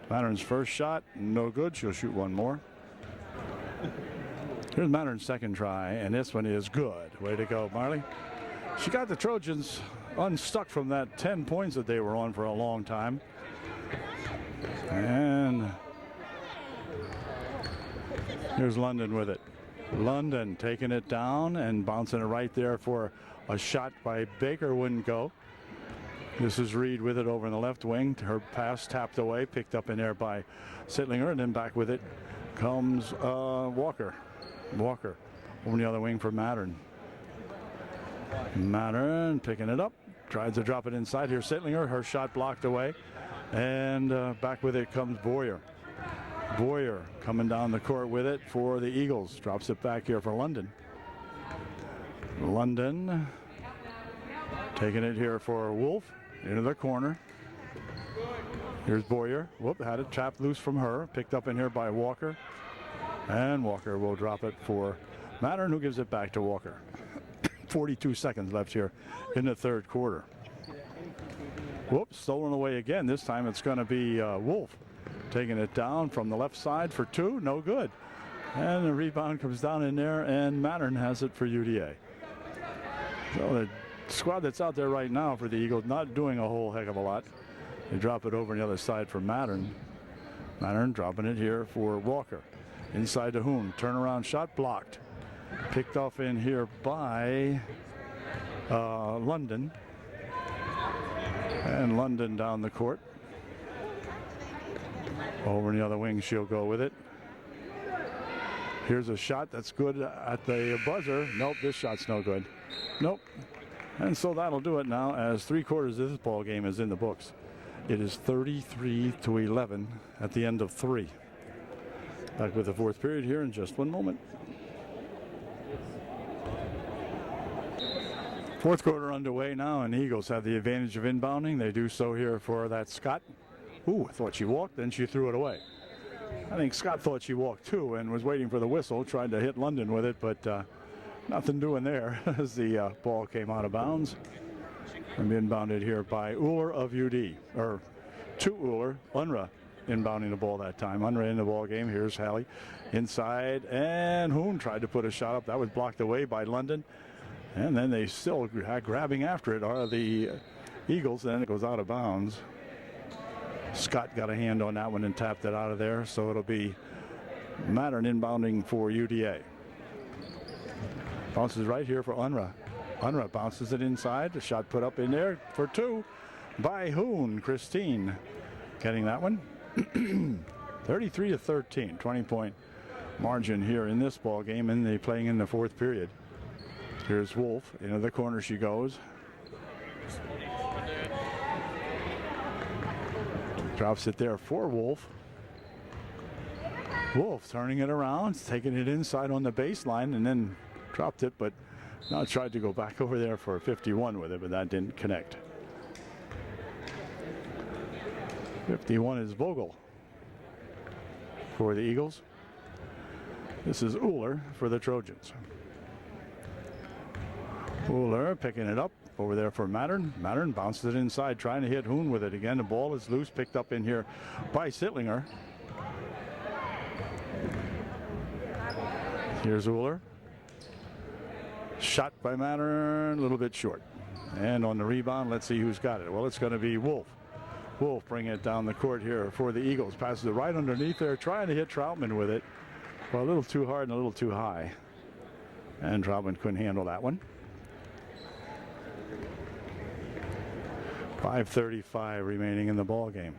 Mattern's first shot, no good. She'll shoot one more. Here's Mattern's second try, and this one is good. Way to go, Marley. She got the Trojans unstuck from that 10 points that they were on for a long time. And here's London with it. London taking it down and bouncing it right there for a shot by Baker. Wouldn't go. This is Reed with it over in the left wing. Her pass tapped away, picked up in there by Sittlinger, and then back with it comes Walker. Walker over the other wing for Mattern. Mattern picking it up. Tries to drop it inside. Here's Sittlinger. Her shot blocked away. And back with it comes Boyer. Boyer coming down the court with it for the Eagles. Drops it back here for London. London taking it here for Wolf into the corner. Here's Boyer. Whoop, had it tapped loose from her. Picked up in here by Walker. And Walker will drop it for Mattern, who gives it back to Walker. 42 seconds left here in the third quarter. Whoops, stolen away again. This time it's going to be Wolf taking it down from the left side for two. No good. And the rebound comes down in there, and Mattern has it for UDA. So the squad that's out there right now for the Eagles not doing a whole heck of a lot. They drop it over on the other side for Mattern. Mattern dropping it here for Walker. Inside to Hoon. Turnaround shot blocked. Picked off in here by London. And London down the court. Over in the other wing, she'll go with it. Here's a shot that's good at the buzzer. Nope, this shot's no good. Nope. And so that'll do it now, as 3/4 of this ball game is in the books. It is 33-11 at the end of 3. Back with the fourth period here in just one moment. Fourth quarter underway now, and the Eagles have the advantage of inbounding. They do so here for that Scott. Ooh, I thought she walked, then she threw it away. I think Scott thought she walked too and was waiting for the whistle, tried to hit London with it, but nothing doing there as the ball came out of bounds. And inbounded here by Uller of UD, or to Uller. Unruh inbounding the ball that time. Unruh in the ball game. Here's Hallie inside, and Hoon tried to put a shot up. That was blocked away by London. And then they still grabbing after it are the Eagles. Then it goes out of bounds. Scott got a hand on that one and tapped it out of there. So it'll be Mattern inbounding for UDA. Bounces right here for Unruh. Unruh bounces it inside. The shot put up in there for two by Hoon. Christine getting that one. 33-13, 20-point margin here in this ball game, and they're playing in the fourth period. Here's Wolf. Into the corner she goes. Drops it there for Wolf. Wolf turning it around, taking it inside on the baseline, and then dropped it, but now tried to go back over there for a 51 with it, but that didn't connect. 51 is Vogel for the Eagles. This is Uhler for the Trojans. Uhler picking it up over there for Mattern. Mattern bounces it inside, trying to hit Hoon with it again. The ball is loose, picked up in here by Sittlinger. Here's Uhler. Shot by Mattern, a little bit short. And on the rebound, let's see who's got it. Well, it's going to be Wolf. Wolf bringing it down the court here for the Eagles. Passes it right underneath there, trying to hit Troutman with it. Well, a little too hard and a little too high. And Troutman couldn't handle that one. 5:35 remaining in the ball game.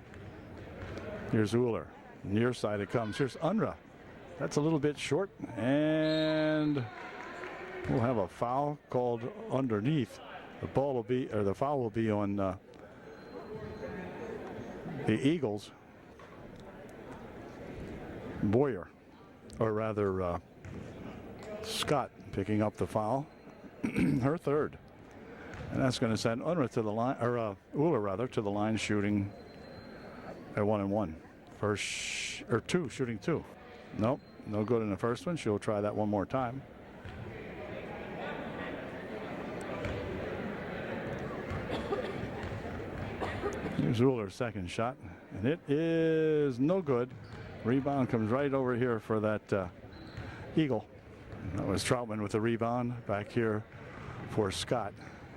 Here's Uhler. Near side it comes. Here's Unruh. That's a little bit short, and we'll have a foul called underneath. The ball will be, or the foul will be on the Eagles. Boyer, or rather Scott picking up the foul, her third. And that's going to send Unruh to the line, or Uhler rather, to the line, shooting at 1-1. Shooting two. Nope, no good in the first one. She'll try that one more time. Here's Uhler's second shot, and it is no good. Rebound comes right over here for that Eagle. That was Troutman with the rebound. Back here for Scott.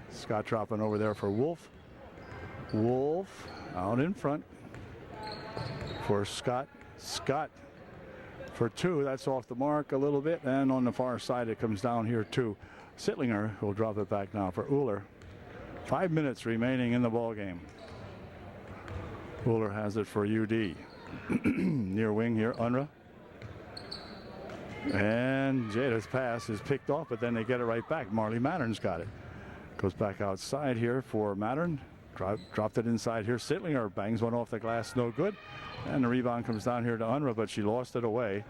Scott dropping over there for Wolf. Wolf out in front for Scott. Scott for two. That's off the mark a little bit. And on the far side, it comes down here to Sittlinger, who will drop it back now for Uhler. 5 minutes remaining in the ball game. Uhler has it for UD. Near wing here, Unruh. And Jada's pass is picked off, but then they get it right back. Marley Mattern's got it. Goes back outside here for Mattern. Dropped it inside here. Sittlinger bangs one off the glass, no good. And the rebound comes down here to Unruh, but she lost it away.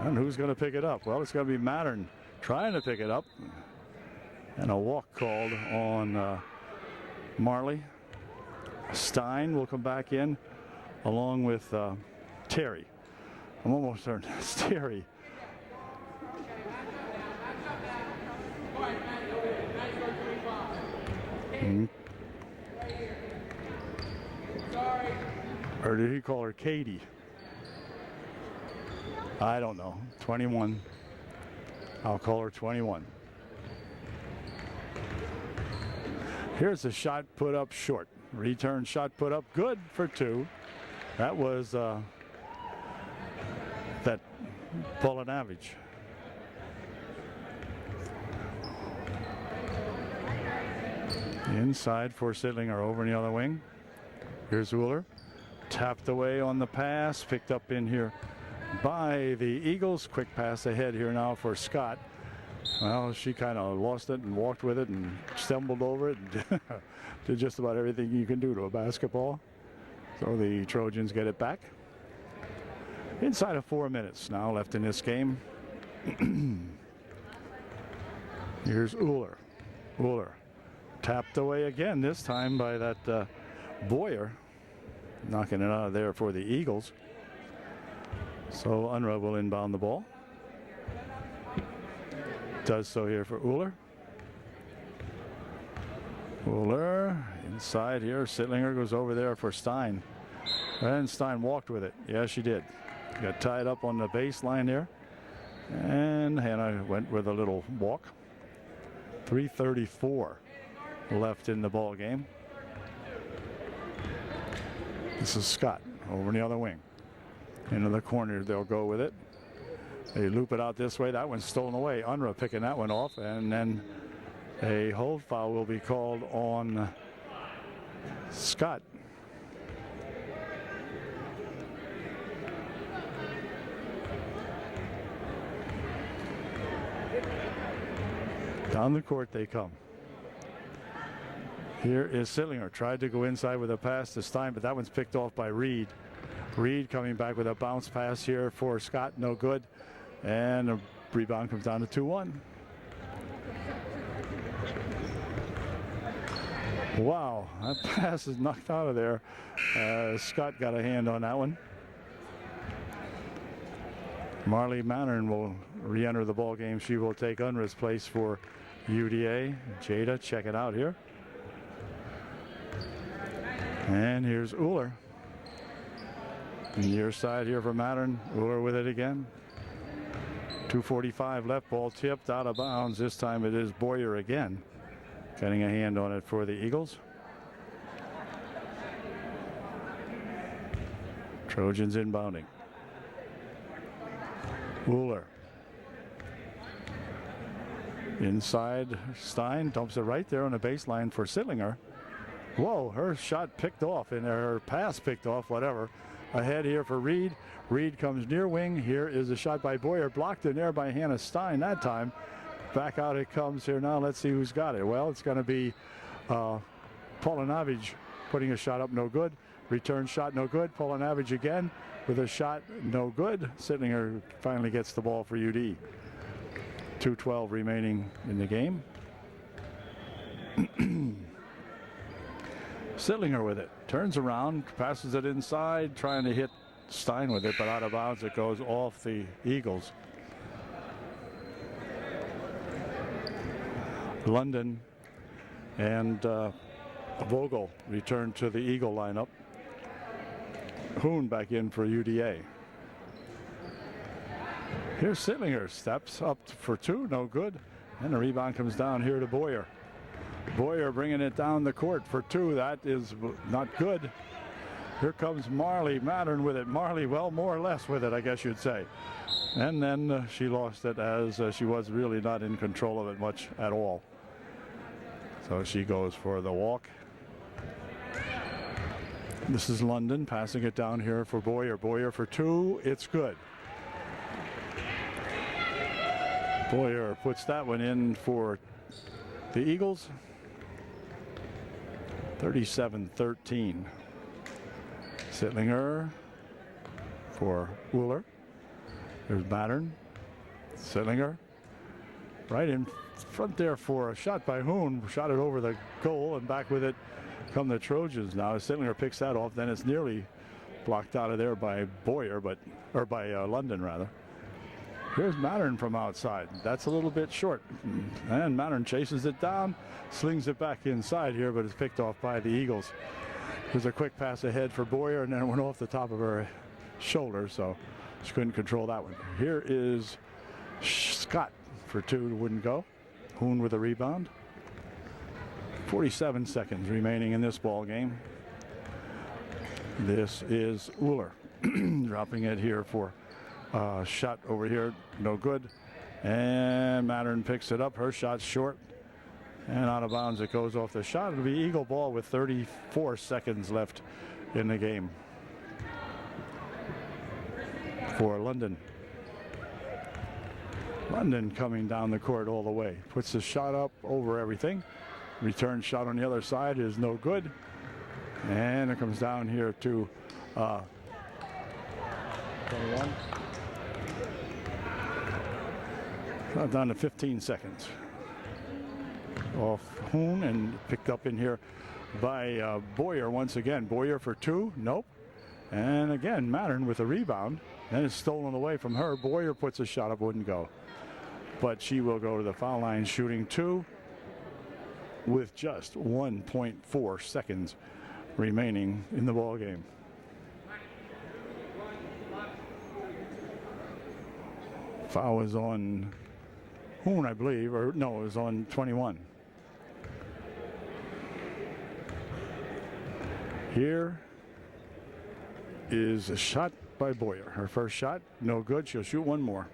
And who's going to pick it up? Well, it's going to be Mattern trying to pick it up. And a walk called on Marley. Stein will come back in along with Terry. I'm almost certain it's Terry. Or did he call her Katie? I don't know. 21. I'll call her 21. Here's a shot put up short. Return shot put up good for two. That was that Polanavich. Inside for Sittlinger over in the other wing. Here's Uhler. Tapped away on the pass. Picked up in here by the Eagles. Quick pass ahead here now for Scott. Well, she kind of lost it and walked with it and stumbled over it and did just about everything you can do to a basketball. So the Trojans get it back. Inside of 4 minutes now left in this game. Here's Uhler. Uhler tapped away again, this time by that Boyer. Knocking it out of there for the Eagles. So Unruh will inbound the ball. Does so here for Uhler. Uhler inside here. Sittlinger goes over there for Stein. And Stein walked with it. Yeah, she did. Got tied up on the baseline there. And Hannah went with a little walk. 3:34 left in the ball game. This is Scott over in the other wing. Into the corner, they'll go with it. They loop it out this way. That one's stolen away. Unruh picking that one off, and then a hold foul will be called on Scott. Down the court they come. Here is Sittlinger. Tried to go inside with a pass to Stein, but that one's picked off by Reed. Reed coming back with a bounce pass here for Scott. No good. And a rebound comes down to 2-1. Wow, that pass is knocked out of there. Scott got a hand on that one. Marley Mannern will re-enter the ball game. She will take Unruh's place for UDA. Jada, check it out here. And here's Uhler. Near side here for Mannern. Uhler with it again. 2:45 left. Ball tipped out of bounds. This time it is Boyer again, getting a hand on it for the Eagles. Trojans inbounding. Uhler. Inside, Stein dumps it right there on the baseline for Sittlinger. Whoa, her shot picked off, and her pass picked off, whatever. Ahead here for Reed. Reed comes near wing. Here is a shot by Boyer, blocked in there by Hannah Stein that time. Back out it comes here now. Let's see who's got it. Well, it's going to be Polinavic putting a shot up, no good. Return shot, no good. Polinavic again with a shot, no good. Sittlinger finally gets the ball for UD. 2:12 remaining in the game. Sittlinger with it. Turns around, passes it inside, trying to hit Stein with it, but out of bounds. It goes off the Eagles. London and Vogel return to the Eagle lineup. Hoon back in for UDA. Here's Sittlinger, steps up for two, no good. And the rebound comes down here to Boyer. Boyer bringing it down the court for two. That is not good. Here comes Marley Mannern with it. Marley, well, more or less with it, I guess you'd say. And then she lost it, as she was really not in control of it much at all. So she goes for the walk. This is London passing it down here for Boyer. Boyer for two. It's good. Boyer puts that one in for the Eagles. 37-13. Sittlinger for Uhler. There's Mannern. Sittlinger right in front there for a shot by Hoon. Shot it over the goal, and back with it come the Trojans now. Sittlinger picks that off. Then it's nearly blocked out of there by Boyer, or by London rather. Here's Mannern from outside. That's a little bit short. And Mannern chases it down, slings it back inside here, but it's picked off by the Eagles. There's a quick pass ahead for Boyer, and then it went off the top of her shoulder, so she couldn't control that one. Here is Scott for two, wouldn't go. Hoon with a rebound. 47 seconds remaining in this ball game. This is Uhler dropping it here for shot over here, no good. And Mannern picks it up. Her shot's short and out of bounds. It goes off the shot. It'll be Eagle ball with 34 seconds left in the game for London. London coming down the court all the way. Puts the shot up over everything. Return shot on the other side is no good. And it comes down here to 21. Down to 15 seconds. Off Hoon and picked up in here by Boyer once again. Boyer for two. Nope. And again, Mannern with a rebound. Then it's stolen away from her. Boyer puts a shot up, wouldn't go. But she will go to the foul line shooting two with just 1.4 seconds remaining in the ball game. Foul is on Hoon, I believe, or no, it was on 21. Here is a shot by Boyer. Her first shot, no good. She'll shoot one more.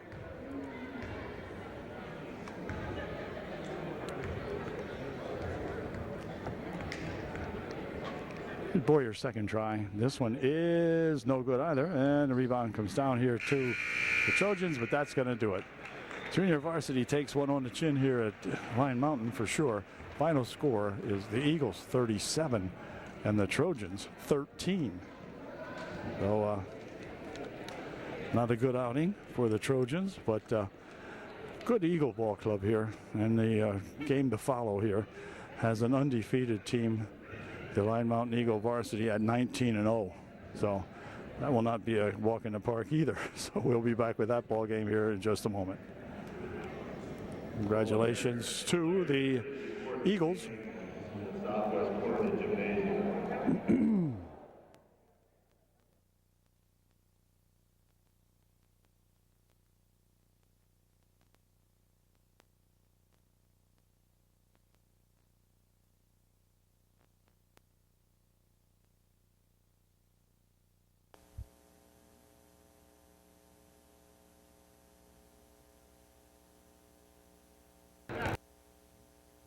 Boyer's second try. This one is no good either. And the rebound comes down here to the Trojans, but that's going to do it. Junior varsity takes one on the chin here at Lyon Mountain for sure. Final score is the Eagles 37 and the Trojans 13. So not a good outing for the Trojans, but good Eagle ball club here. And the game to follow here has an undefeated team, the Lyon Mountain Eagle varsity, at 19-0. So that will not be a walk in the park either. So we'll be back with that ball game here in just a moment. Congratulations to the Eagles.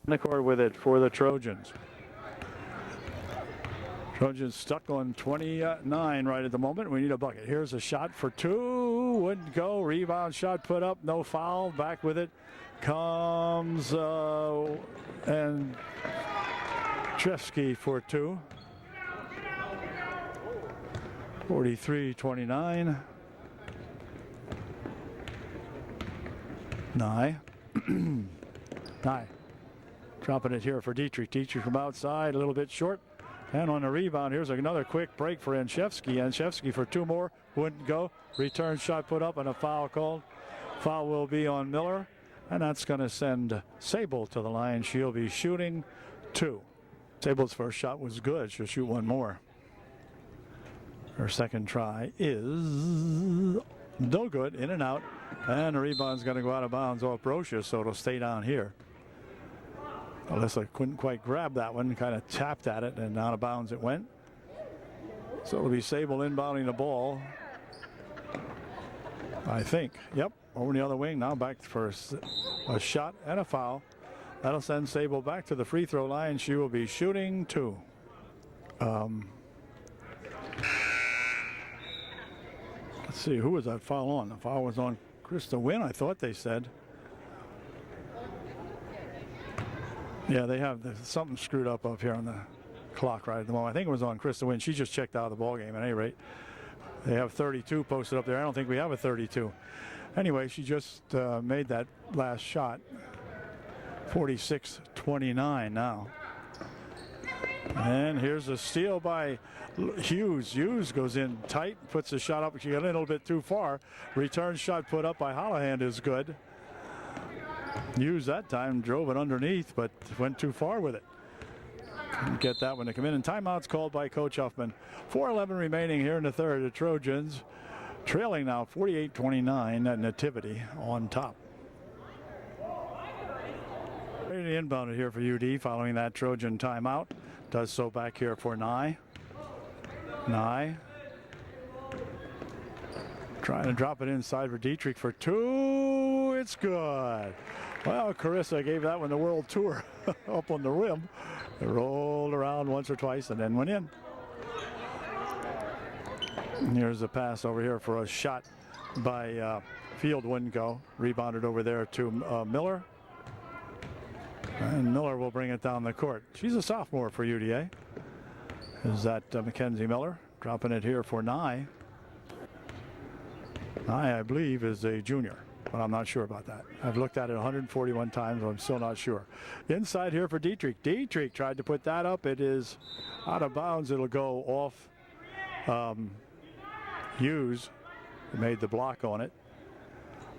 The court with it for the Trojans. Trojans stuck on 29 right at the moment. We need a bucket. Here's a shot for two. Wouldn't go. Rebound shot put up. No foul. Back with it comes and Chesky for two. 43-29. Nye. Nye. Dropping it here for Dietrich. Dietrich from outside, a little bit short. And on the rebound, here's another quick break for Anshevsky. Anshevsky for two more. Wouldn't go. Return shot put up and a foul called. Foul will be on Miller. And that's going to send Sable to the line. She'll be shooting two. Sable's first shot was good. She'll shoot one more. Her second try is no good. In and out. And the rebound's going to go out of bounds off Brochus, so it'll stay down here. Alyssa couldn't quite grab that one, kind of tapped at it, and out of bounds it went. So it'll be Sable inbounding the ball, I think. Yep, over the other wing. Now back for a shot and a foul. That'll send Sable back to the free throw line. She will be shooting two. Let's see, who was that foul on? The foul was on Krista Wynn, I thought they said. Yeah, they have something screwed up here on the clock right at the moment. I think it was on Krista Wynn. She just checked out of the ball game at any rate. They have 32 posted up there. I don't think we have a 32. Anyway, she just made that last shot. 46-29 now. And here's a steal by Hughes. Hughes goes in tight, puts the shot up. She got in a little bit too far. Return shot put up by Hollahan is good. Hughes that time drove it underneath, but went too far with it. Couldn't get that one to come in. And timeout's called by Coach Huffman. 4:11 remaining here in the third. The Trojans trailing now 48-29 at Nativity on top. Ready to inbound it here for UD following that Trojan timeout. Does so back here for Nye. Nye. Trying to drop it inside for Dietrich for two. It's good. Well, Carissa gave that one the world tour up on the rim. It rolled around once or twice and then went in. And here's a pass over here for a shot by Field. Wouldn't go. Rebounded over there to Miller. And Miller will bring it down the court. She's a sophomore for UDA. Is that Mackenzie Miller? Dropping it here for Nye. Nye, I believe, is a junior, but I'm not sure about that. I've looked at it 141 times, but I'm still not sure. Inside here for Dietrich. Dietrich tried to put that up. It is out of bounds. It'll go off Hughes, who made the block on it.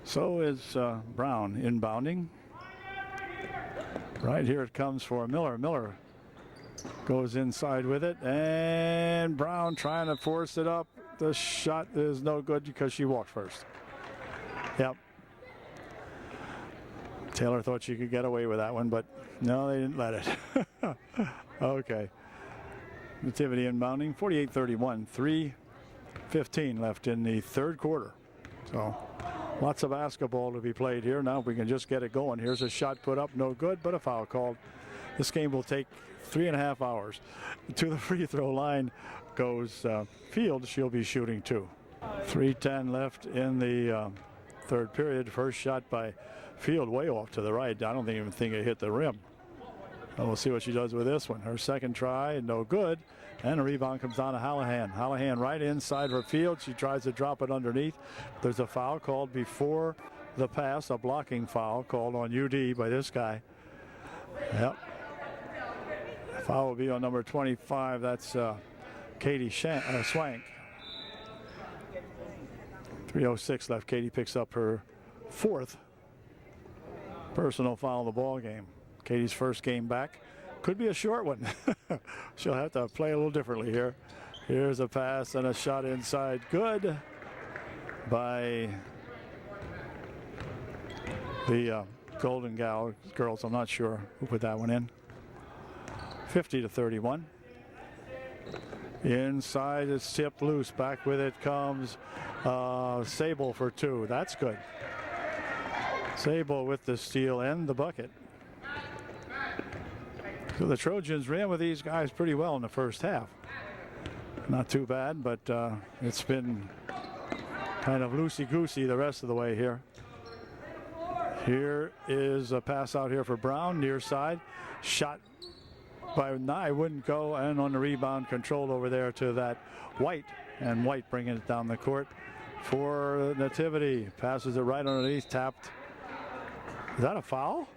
So is Brown inbounding. Right here it comes for Miller. Miller goes inside with it, and Brown trying to force it up. The shot is no good because she walked first. Yep. Taylor thought she could get away with that one, but no, they didn't let it. Okay. Nativity inbounding, 48-31. 2:15 left in the third quarter. So lots of basketball to be played here. Now if we can just get it going. Here's a shot put up, no good, but a foul called. This game will take 3.5 hours. To the free throw line goes Field. She'll be shooting 2. 3:10 left in the third period. First shot by Field way off to the right. I don't even think it hit the rim. And we'll see what she does with this one. Her second try, no good. And a rebound comes down to Hallahan. Hallahan right inside her Field. She tries to drop it underneath. There's a foul called before the pass, a blocking foul called on UD by this guy. Yep. Foul will be on number 25. That's Katie Swank. 3:06 left. Katie picks up her 4th personal foul of the ball game. Katie's first game back. Could be a short one. She'll have to play a little differently here. Here's a pass and a shot inside. Good by the Golden girls. I'm not sure who put that one in. 50-31. Inside, it's tipped loose. Back with it comes Sable for 2. That's good. Sable with the steal and the bucket. So the Trojans ran with these guys pretty well in the first half. Not too bad, but it's been kind of loosey-goosey the rest of the way here. Here is a pass out here for Brown, near side. Shot by Nye, wouldn't go, and on the rebound, controlled over there to that White, and White bringing it down the court for Nativity. Passes it right underneath, tapped. Is that a foul?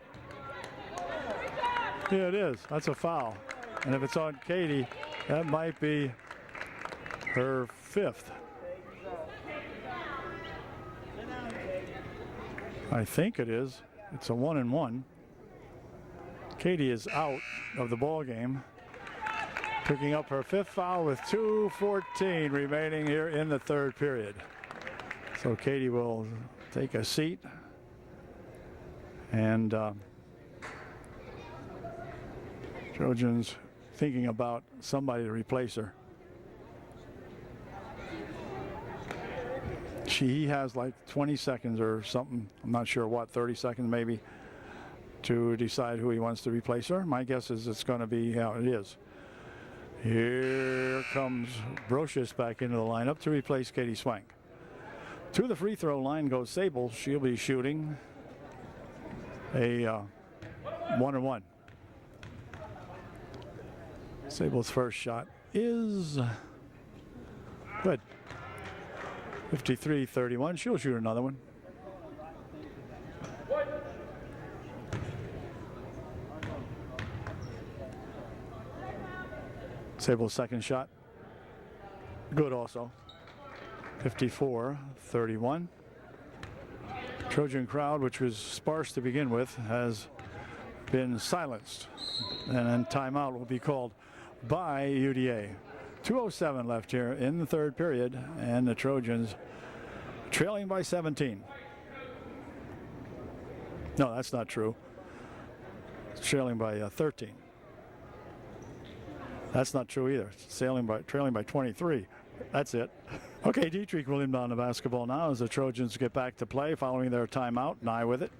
Yeah, it is. That's a foul. And if it's on Katie, that might be her 5th. I think it is. It's a 1-and-1. Katie is out of the ball game, picking up her 5th foul with 2:14 remaining here in the third period. So Katie will take a seat, and Trojans thinking about somebody to replace her. He has like 20 seconds or something, I'm not sure what, 30 seconds maybe, to decide who he wants to replace her. My guess is it's going to be how it is. Here comes Brocious back into the lineup to replace Katie Swank. To the free throw line goes Sable. She'll be shooting a 1-and-1. Sable's first shot is good. 53-31. She'll shoot another one. Sable's second shot. Good also. 54-31. Trojan crowd, which was sparse to begin with, has been silenced. And then timeout will be called by UDA. 2:07 left here in the third period, and the Trojans trailing by 17. No, that's not true. It's trailing by 13. That's not true either. It's trailing by 23. That's it. Okay, Dietrich will inbound the basketball now as the Trojans get back to play following their timeout. Nye with it.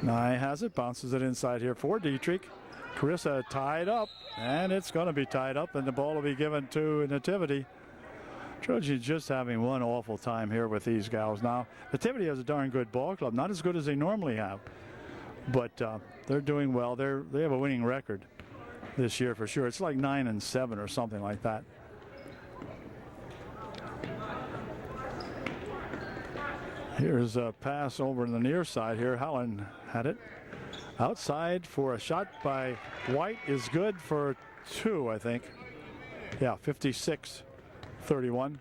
Nye has it, bounces it inside here for Dietrich. Carissa tied up, and it's going to be tied up, and the ball will be given to Nativity. Trojans just having one awful time here with these gals now. Nativity has a darn good ball club, not as good as they normally have, but they're doing well. They have a winning record this year for sure. It's like 9-7 or something like that. Here's a pass over in the near side here. Helen had it. Outside for a shot by White is good for 2, I think. Yeah, 56-31.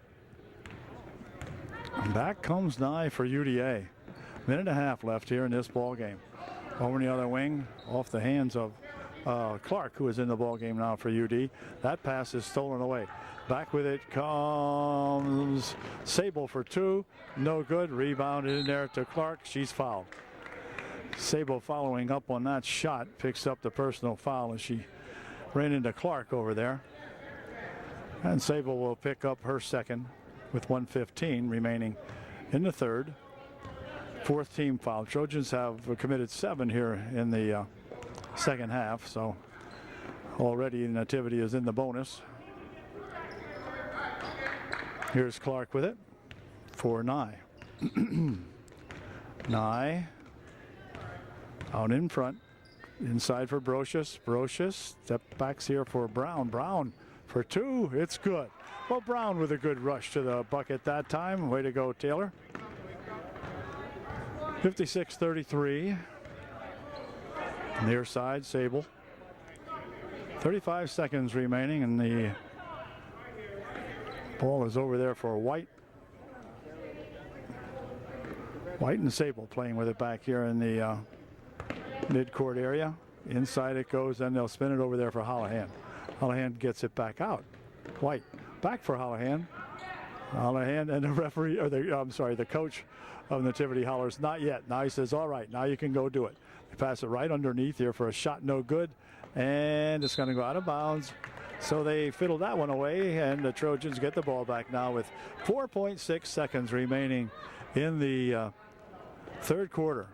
Back comes Nye for UDA. Minute and a half left here in this ball game. Over in the other wing, off the hands of Clark, who is in the ball game now for UD. That pass is stolen away. Back with it comes Sable for 2. No good. Rebounded in there to Clark. She's fouled. Sable following up on that shot picks up the personal foul as she ran into Clark over there. And Sable will pick up her second with 1:15 remaining in the third. Fourth team foul. Trojans have committed 7 here in the second half, so already Nativity is in the bonus. Here's Clark with it for Nye. Nye out in front. Inside for Brocious. Brocious step backs here for Brown. Brown for 2. It's good. Well, Brown with a good rush to the bucket that time. Way to go, Taylor. 56-33. Near side, Sable. 35 seconds remaining, and the ball is over there for White. White and Sable playing with it back here in the mid-court area. Inside it goes, then they'll spin it over there for Holohan. Holohan gets it back out. White back for Holohan. Holohan and the referee, or the coach of Nativity hollers, not yet. Now he says, all right, now you can go do it. They pass it right underneath here for a shot, no good, and it's going to go out of bounds. So they fiddle that one away, and the Trojans get the ball back now with 4.6 seconds remaining in the third quarter.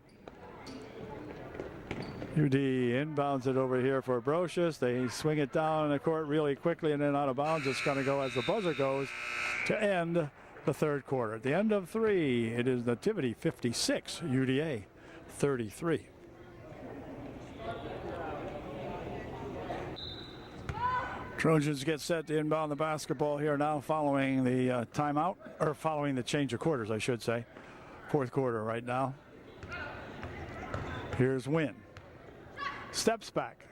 UD inbounds it over here for Brocious. They swing it down the court really quickly and then out of bounds. It's going to go as the buzzer goes to end the third quarter. At the end of 3, it is Nativity 56, UDA 33. Trojans get set to inbound the basketball here now following the timeout, or following the change of quarters, I should say. Fourth quarter right now. Here's Wynn. Steps back.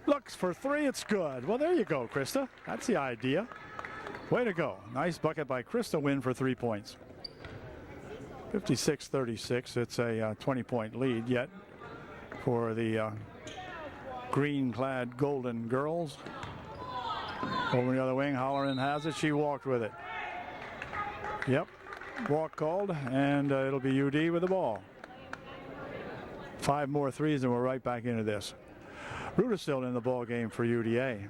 Looks for 3. It's good. Well, there you go, Krista. That's the idea. Way to go. Nice bucket by Krista Wynn for 3 points. 56-36. It's a 20-point lead yet for the green-clad Golden Girls. Over the other wing, Holleran has it. She walked with it. Yep. Walk called, and it'll be UD with the ball. 5 more threes, and we're right back into this. Rudisil in the ball game for UDA.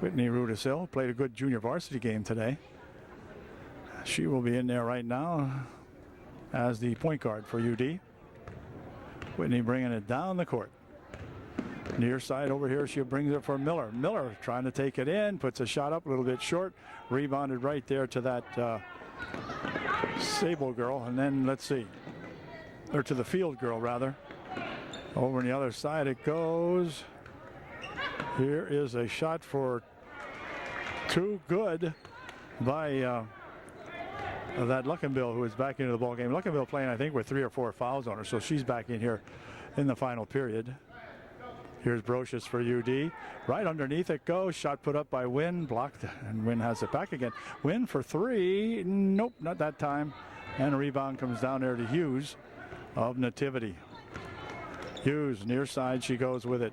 Whitney Rudisil played a good junior varsity game today. She will be in there right now as the point guard for UD. Whitney bringing it down the court. Near side over here, she brings it for Miller. Miller trying to take it in, puts a shot up a little bit short. Rebounded right there to that Sable girl, and then let's see. Or to the Field girl, rather. Over on the other side it goes. Here is a shot for 2, good by that Luckenbill, who is back into the ball game. Luckenbill playing, I think, with 3 or 4 fouls on her, so she's back in here in the final period. Here's Brocious for UD. Right underneath it goes. Shot put up by Wynn. Blocked, and Wynn has it back again. Wynn for 3. Nope, not that time. And a rebound comes down there to Hughes of Nativity. Hughes, near side, she goes with it.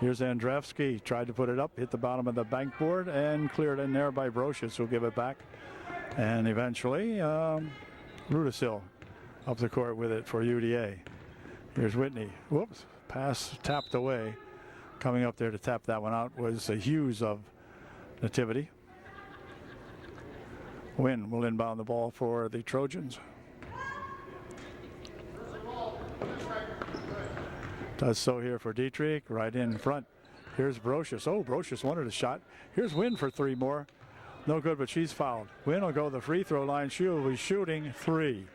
Here's Andrzejewski, tried to put it up, hit the bottom of the backboard, and cleared in there by Brocious, who'll give it back. And eventually, Rudisil up the court with it for UDA. Here's Whitney. Whoops, pass tapped away. Coming up there to tap that one out was Hughes of Nativity. Wynn will inbound the ball for the Trojans. Does so here for Dietrich, right in front. Here's Brocious. Oh, Brocious wanted a shot. Here's Wynn for 3 more. No good, but she's fouled. Wynn will go to the free throw line. She will be shooting 3.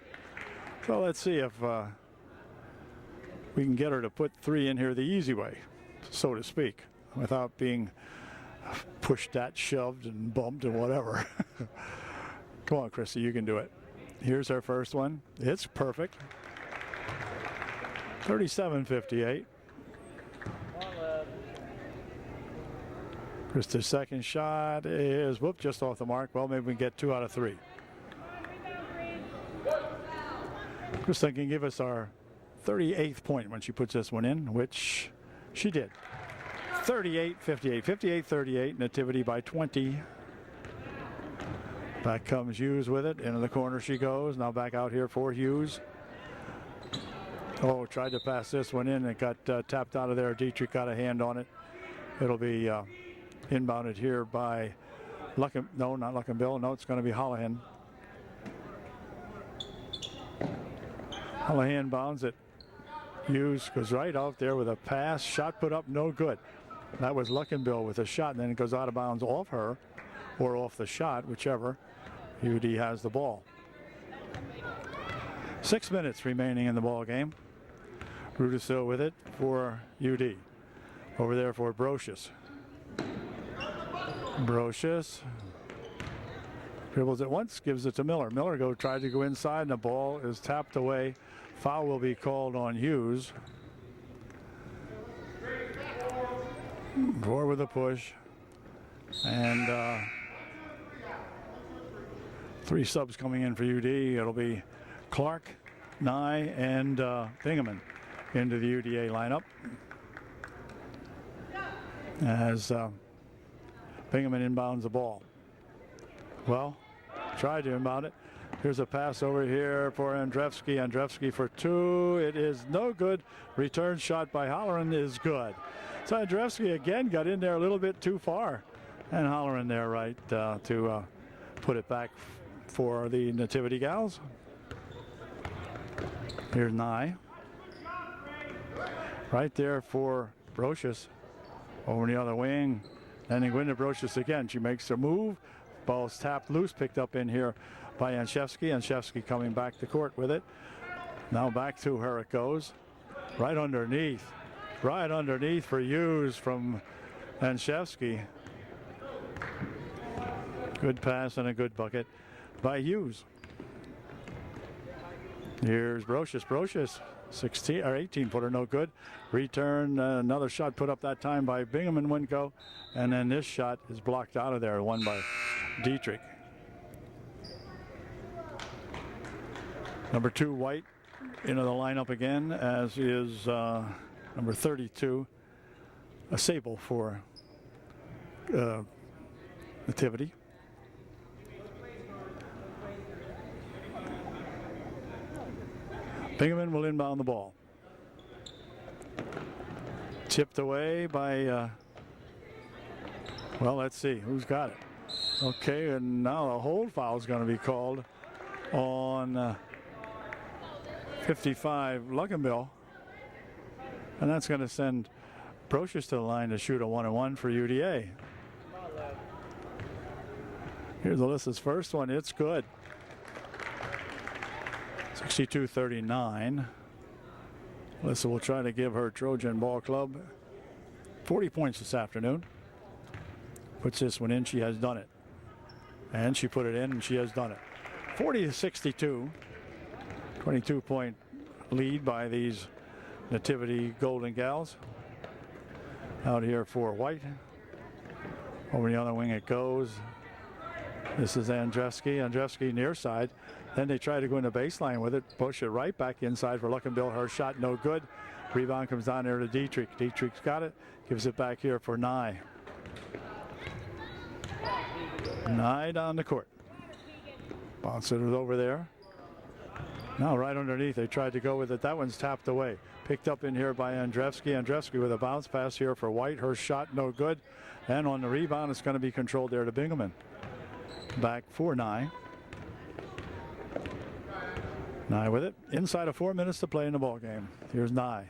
So let's see if we can get her to put 3 in here the easy way, so to speak, without being pushed at, shoved, and bumped and whatever. Come on, Christy, you can do it. Here's our first one. It's perfect. 37-58. Krista's second shot is, whoop, just off the mark. Well, maybe we can get 2 out of 3. Krista can give us our 38th point when she puts this one in, which she did. 38-58, 58-38, Nativity by 20. Back comes Hughes with it. Into the corner she goes. Now back out here for Hughes. Oh, tried to pass this one in. It got tapped out of there. Dietrich got a hand on it. It'll be inbounded here by No, not Luckenbill. No, it's going to be Holohan. Holohan bounds it. Hughes goes right out there with a pass. Shot put up, no good. That was Luckenbill with a shot, and then it goes out of bounds off her or off the shot, whichever. UD has the ball. 6 minutes remaining in the ball game. Rudisill with it for UD. Over there for Brocious. Brocious dribbles it once, gives it to Miller. Miller tried to go inside, and the ball is tapped away. Foul will be called on Hughes. 4 with a push. And 3 subs coming in for UD. It'll be Clark, Nye, and Bingaman into the UDA lineup. As Bingaman inbounds the ball. Well, tried to inbound it. Here's a pass over here for Andrevsky. Andrevsky for 2. It is no good. Return shot by Holloran is good. So Andrevsky again got in there a little bit too far. And Holloran there right to put it back for the Nativity Gals. Here's Nye. Right there for Brocious. Over the other wing. And then Gwyneth Brocious again. She makes a move. Ball's tapped loose, picked up in here by Anshevsky. Anshevsky coming back to court with it. Now back to her it goes. Right underneath. Right underneath for Hughes from Anshevsky. Good pass and a good bucket by Hughes. Here's Brocious. Brocious, 16 or 18-footer, no good. Return, another shot put up that time by Bingaman wouldn't go. And then this shot is blocked out of there, won by Dietrich. Number 2, White, into the lineup again, as is number 32, a Sable for Nativity. Bingaman will inbound the ball. Tipped away by, well, let's see who's got it. Okay, and now a hold foul is going to be called on 55 Luckenbill. And that's going to send Brocious to the line to shoot a 1-on-1 for UDA. Here's Alyssa's first one. It's good. 62-39. Alyssa will try to give her Trojan Ball Club 40 points this afternoon. Puts this one in. She has done it. And she put it in, and she has done it. 40-62. 22-point lead by these Nativity Golden Gals. Out here for White. Over the other wing it goes. This is Andrevsky. Andrevsky near side. Then they try to go in the baseline with it. Push it right back inside for Luckenbill. Her shot no good. Rebound comes down there to Dietrich. Dietrich's got it. Gives it back here for Nye. Nye down the court. Bounce it over there. Now right underneath. They tried to go with it. That one's tapped away. Picked up in here by Andrevsky. Andrevsky with a bounce pass here for White. Her shot no good. And on the rebound, it's going to be controlled there to Bingaman. Back for Nye. Nye with it. Inside of 4 minutes to play in the ball game. Here's Nye.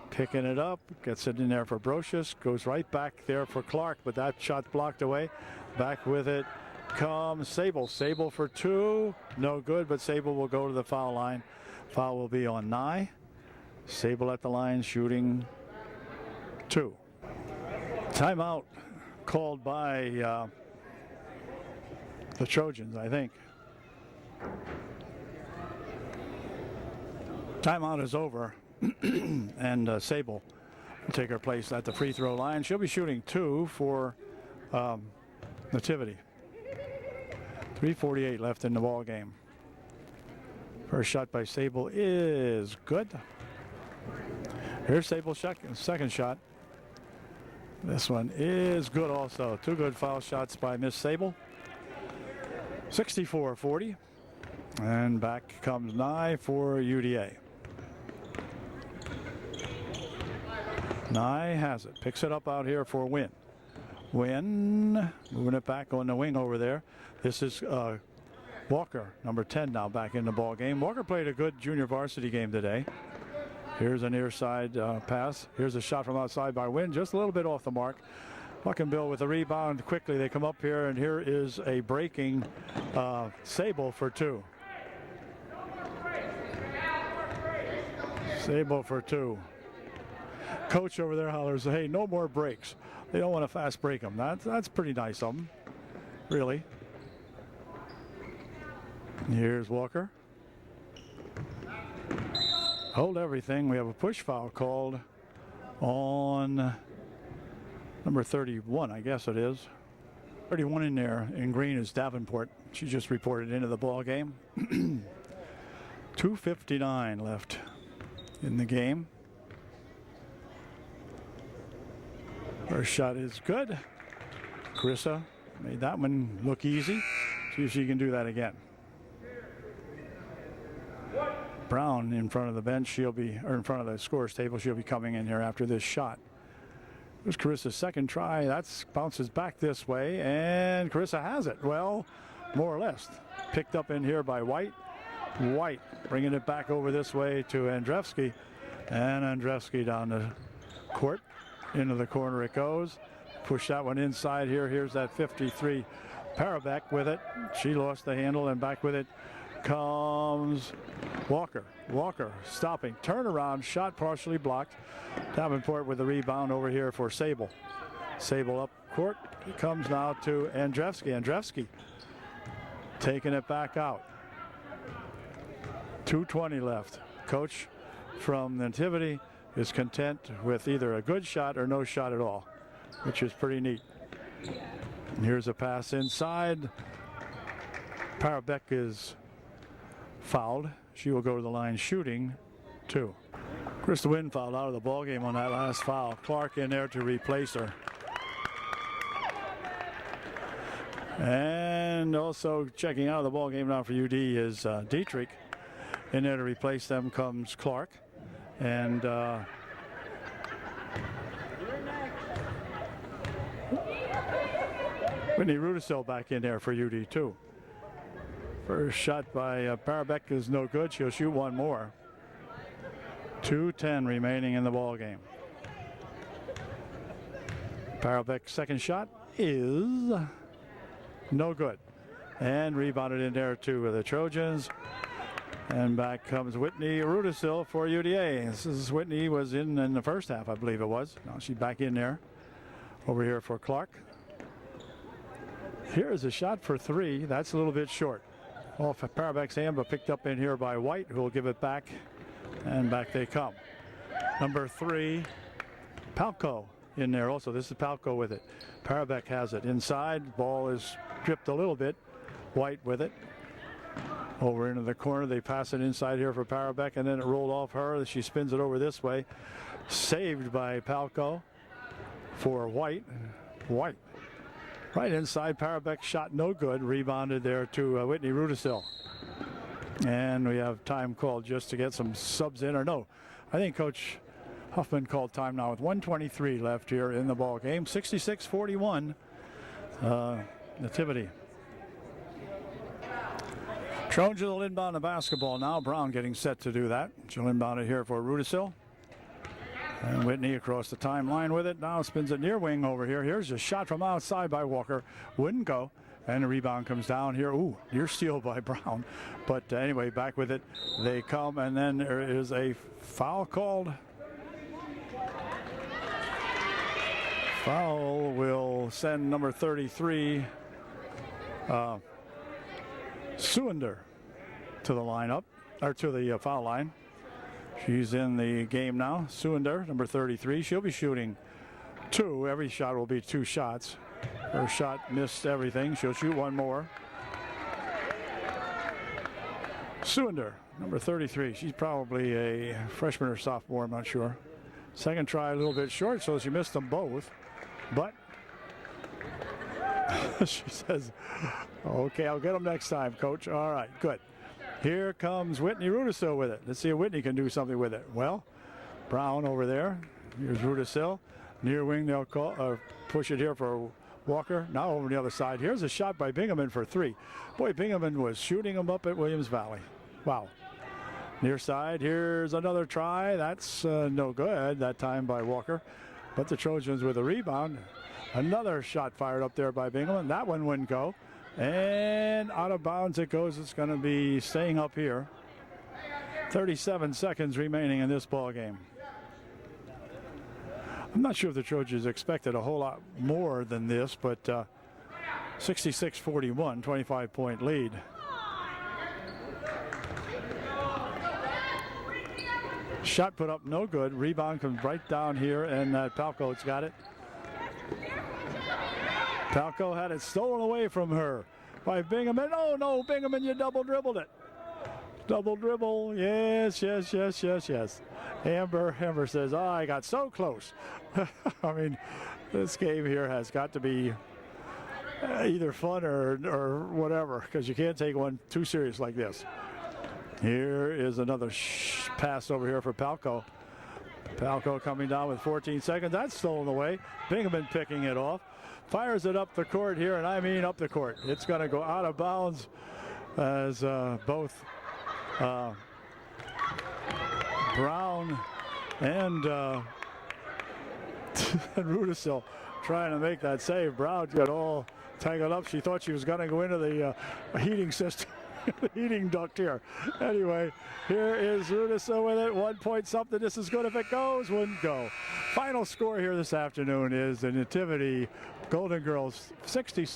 Picking it up. Gets it in there for Brocious. Goes right back there for Clark, but that shot blocked away. Back with it comes Sable. Sable for 2. No good, but Sable will go to the foul line. Foul will be on Nye. Sable at the line shooting 2. Timeout called by the Trojans, I think. Timeout is over, and Sable will take her place at the free throw line. She'll be shooting 2 for Nativity. 3:48 left in the ball game. First shot by Sable is good. Here's Sable's second shot. This one is good also. 2 good foul shots by Miss Sable. 64-40. And back comes Nye for UDA. Nye has it. Picks it up out here for Wynn. Wynn moving it back on the wing over there. This is Walker, number 10 now back in the ball game. Walker played a good junior varsity game today. Here's a near side pass. Here's a shot from outside by Wynn, just a little bit off the mark. Buckenbill with the rebound. Quickly they come up here, and here is a breaking Sable for 2. Sable for 2. Coach over there hollers, hey, no more breaks. They don't want to fast break them. That's pretty nice of them, really. Here's Walker. Hold everything. We have a push foul called on number 31, I guess it is. 31 in there in green is Davenport. She just reported into the ball game. 2:59 left in the game. First shot is good. Carissa made that one look easy. See if she can do that again. Brown in front of the bench. Or in front of the scorer's table. She'll be coming in here after this shot. Here's Carissa's second try. That bounces back this way, and Carissa has it. Well, more or less. Picked up in here by White. White bringing it back over this way to Andrzejewski. And Andrzejewski down the court. Into the corner it goes. Push that one inside here. Here's that 53 Parabek with it. She lost the handle, and back with it comes Walker. Walker stopping. Turnaround shot partially blocked. Davenport with the rebound over here for Sable. Sable up court. It comes now to Andrzejewski. Andrzejewski taking it back out. 2:20 left. Coach from Nativity is content with either a good shot or no shot at all, which is pretty neat. And here's a pass inside. Parabek is fouled. She will go to the line shooting 2. Krista Wynn fouled out of the ball game on that last foul. Clark in there to replace her. And also checking out of the ball game now for UD is Dietrich. In there to replace them comes Clark. And Whitney Rudisill back in there for UD too. First shot by Parabek is no good. She'll shoot one more. 2:10 remaining in the ball game. Parabek's second shot is no good. And rebounded in there too the Trojans. And back comes Whitney Rudisill for UDA. This is Whitney was in the first half, I believe it was. Now she's back in there. Over here for Clark. Here is a shot for 3. That's a little bit short. Off Parabek's hand, but picked up in here by White, who will give it back. And back they come. Number 3, Palco in there also. This is Palco with it. Parabek has it inside. Ball is stripped a little bit. White with it. Over into the corner. They pass it inside here for Parabek, and then it rolled off her. She spins it over this way. Saved by Palco for White. White. Right inside. Parabek shot no good. Rebounded there to Whitney Rudisill. And we have time called just to get some subs in. Or no, I think Coach Huffman called time now with 1:23 left here in the ball game. 66-41 Nativity. Trojans will inbound the basketball now. Brown getting set to do that. She'll inbound it here for Rudisill. And Whitney across the timeline with it. Now spins it near wing over here. Here's a shot from outside by Walker. Wouldn't go. And the rebound comes down here. Ooh, near steal by Brown. But anyway, back with it. They come, and then there is a foul called. Foul will send number 33, Suinder, to the lineup, or to the foul line. She's in the game now. Suinder, number 33. She'll be shooting 2. Every shot will be 2 shots. Her shot missed everything. She'll shoot one more. Suinder, number 33. She's probably a freshman or sophomore, I'm not sure. Second try a little bit short, so she missed them both. But she says, okay, I'll get them next time, Coach. All right, good. Here comes Whitney Rudisill with it. Let's see if Whitney can do something with it. Well, Brown over there. Here's Rudisill. Near wing, they'll push it here for Walker. Now over the other side. Here's a shot by Bingaman for 3. Boy, Bingaman was shooting them up at Williams Valley. Wow. Near side, here's another try. That's no good that time by Walker. But the Trojans with a rebound. Another shot fired up there by Bingaman. That one wouldn't go. And out of bounds it goes. It's going to be staying up here. 37 seconds remaining in this ball game. I'm not sure if the Trojans expected a whole lot more than this, but 66-41, 25-point lead. Shot put up no good. Rebound comes right down here, and Palco's got it. Palco had it stolen away from her by Bingaman. Oh no, Bingaman, you double dribbled it. Double dribble, yes. Amber says, oh, I got so close. I mean, this game here has got to be either fun or whatever, because you can't take one too serious like this. Here is another pass over here for Palco. Palco coming down with 14 seconds. That's stolen away. Bingaman picking it off. Fires it up the court here, and I mean up the court. It's going to go out of bounds as both Brown and Rudisil trying to make that save. Brown got all tangled up. She thought she was going to go into the heating system. The heating duct here. Anyway, here is Rudisil with it. 1 point something. This is good if it goes. Wouldn't go. Final score here this afternoon is the Nativity Golden Girls 66.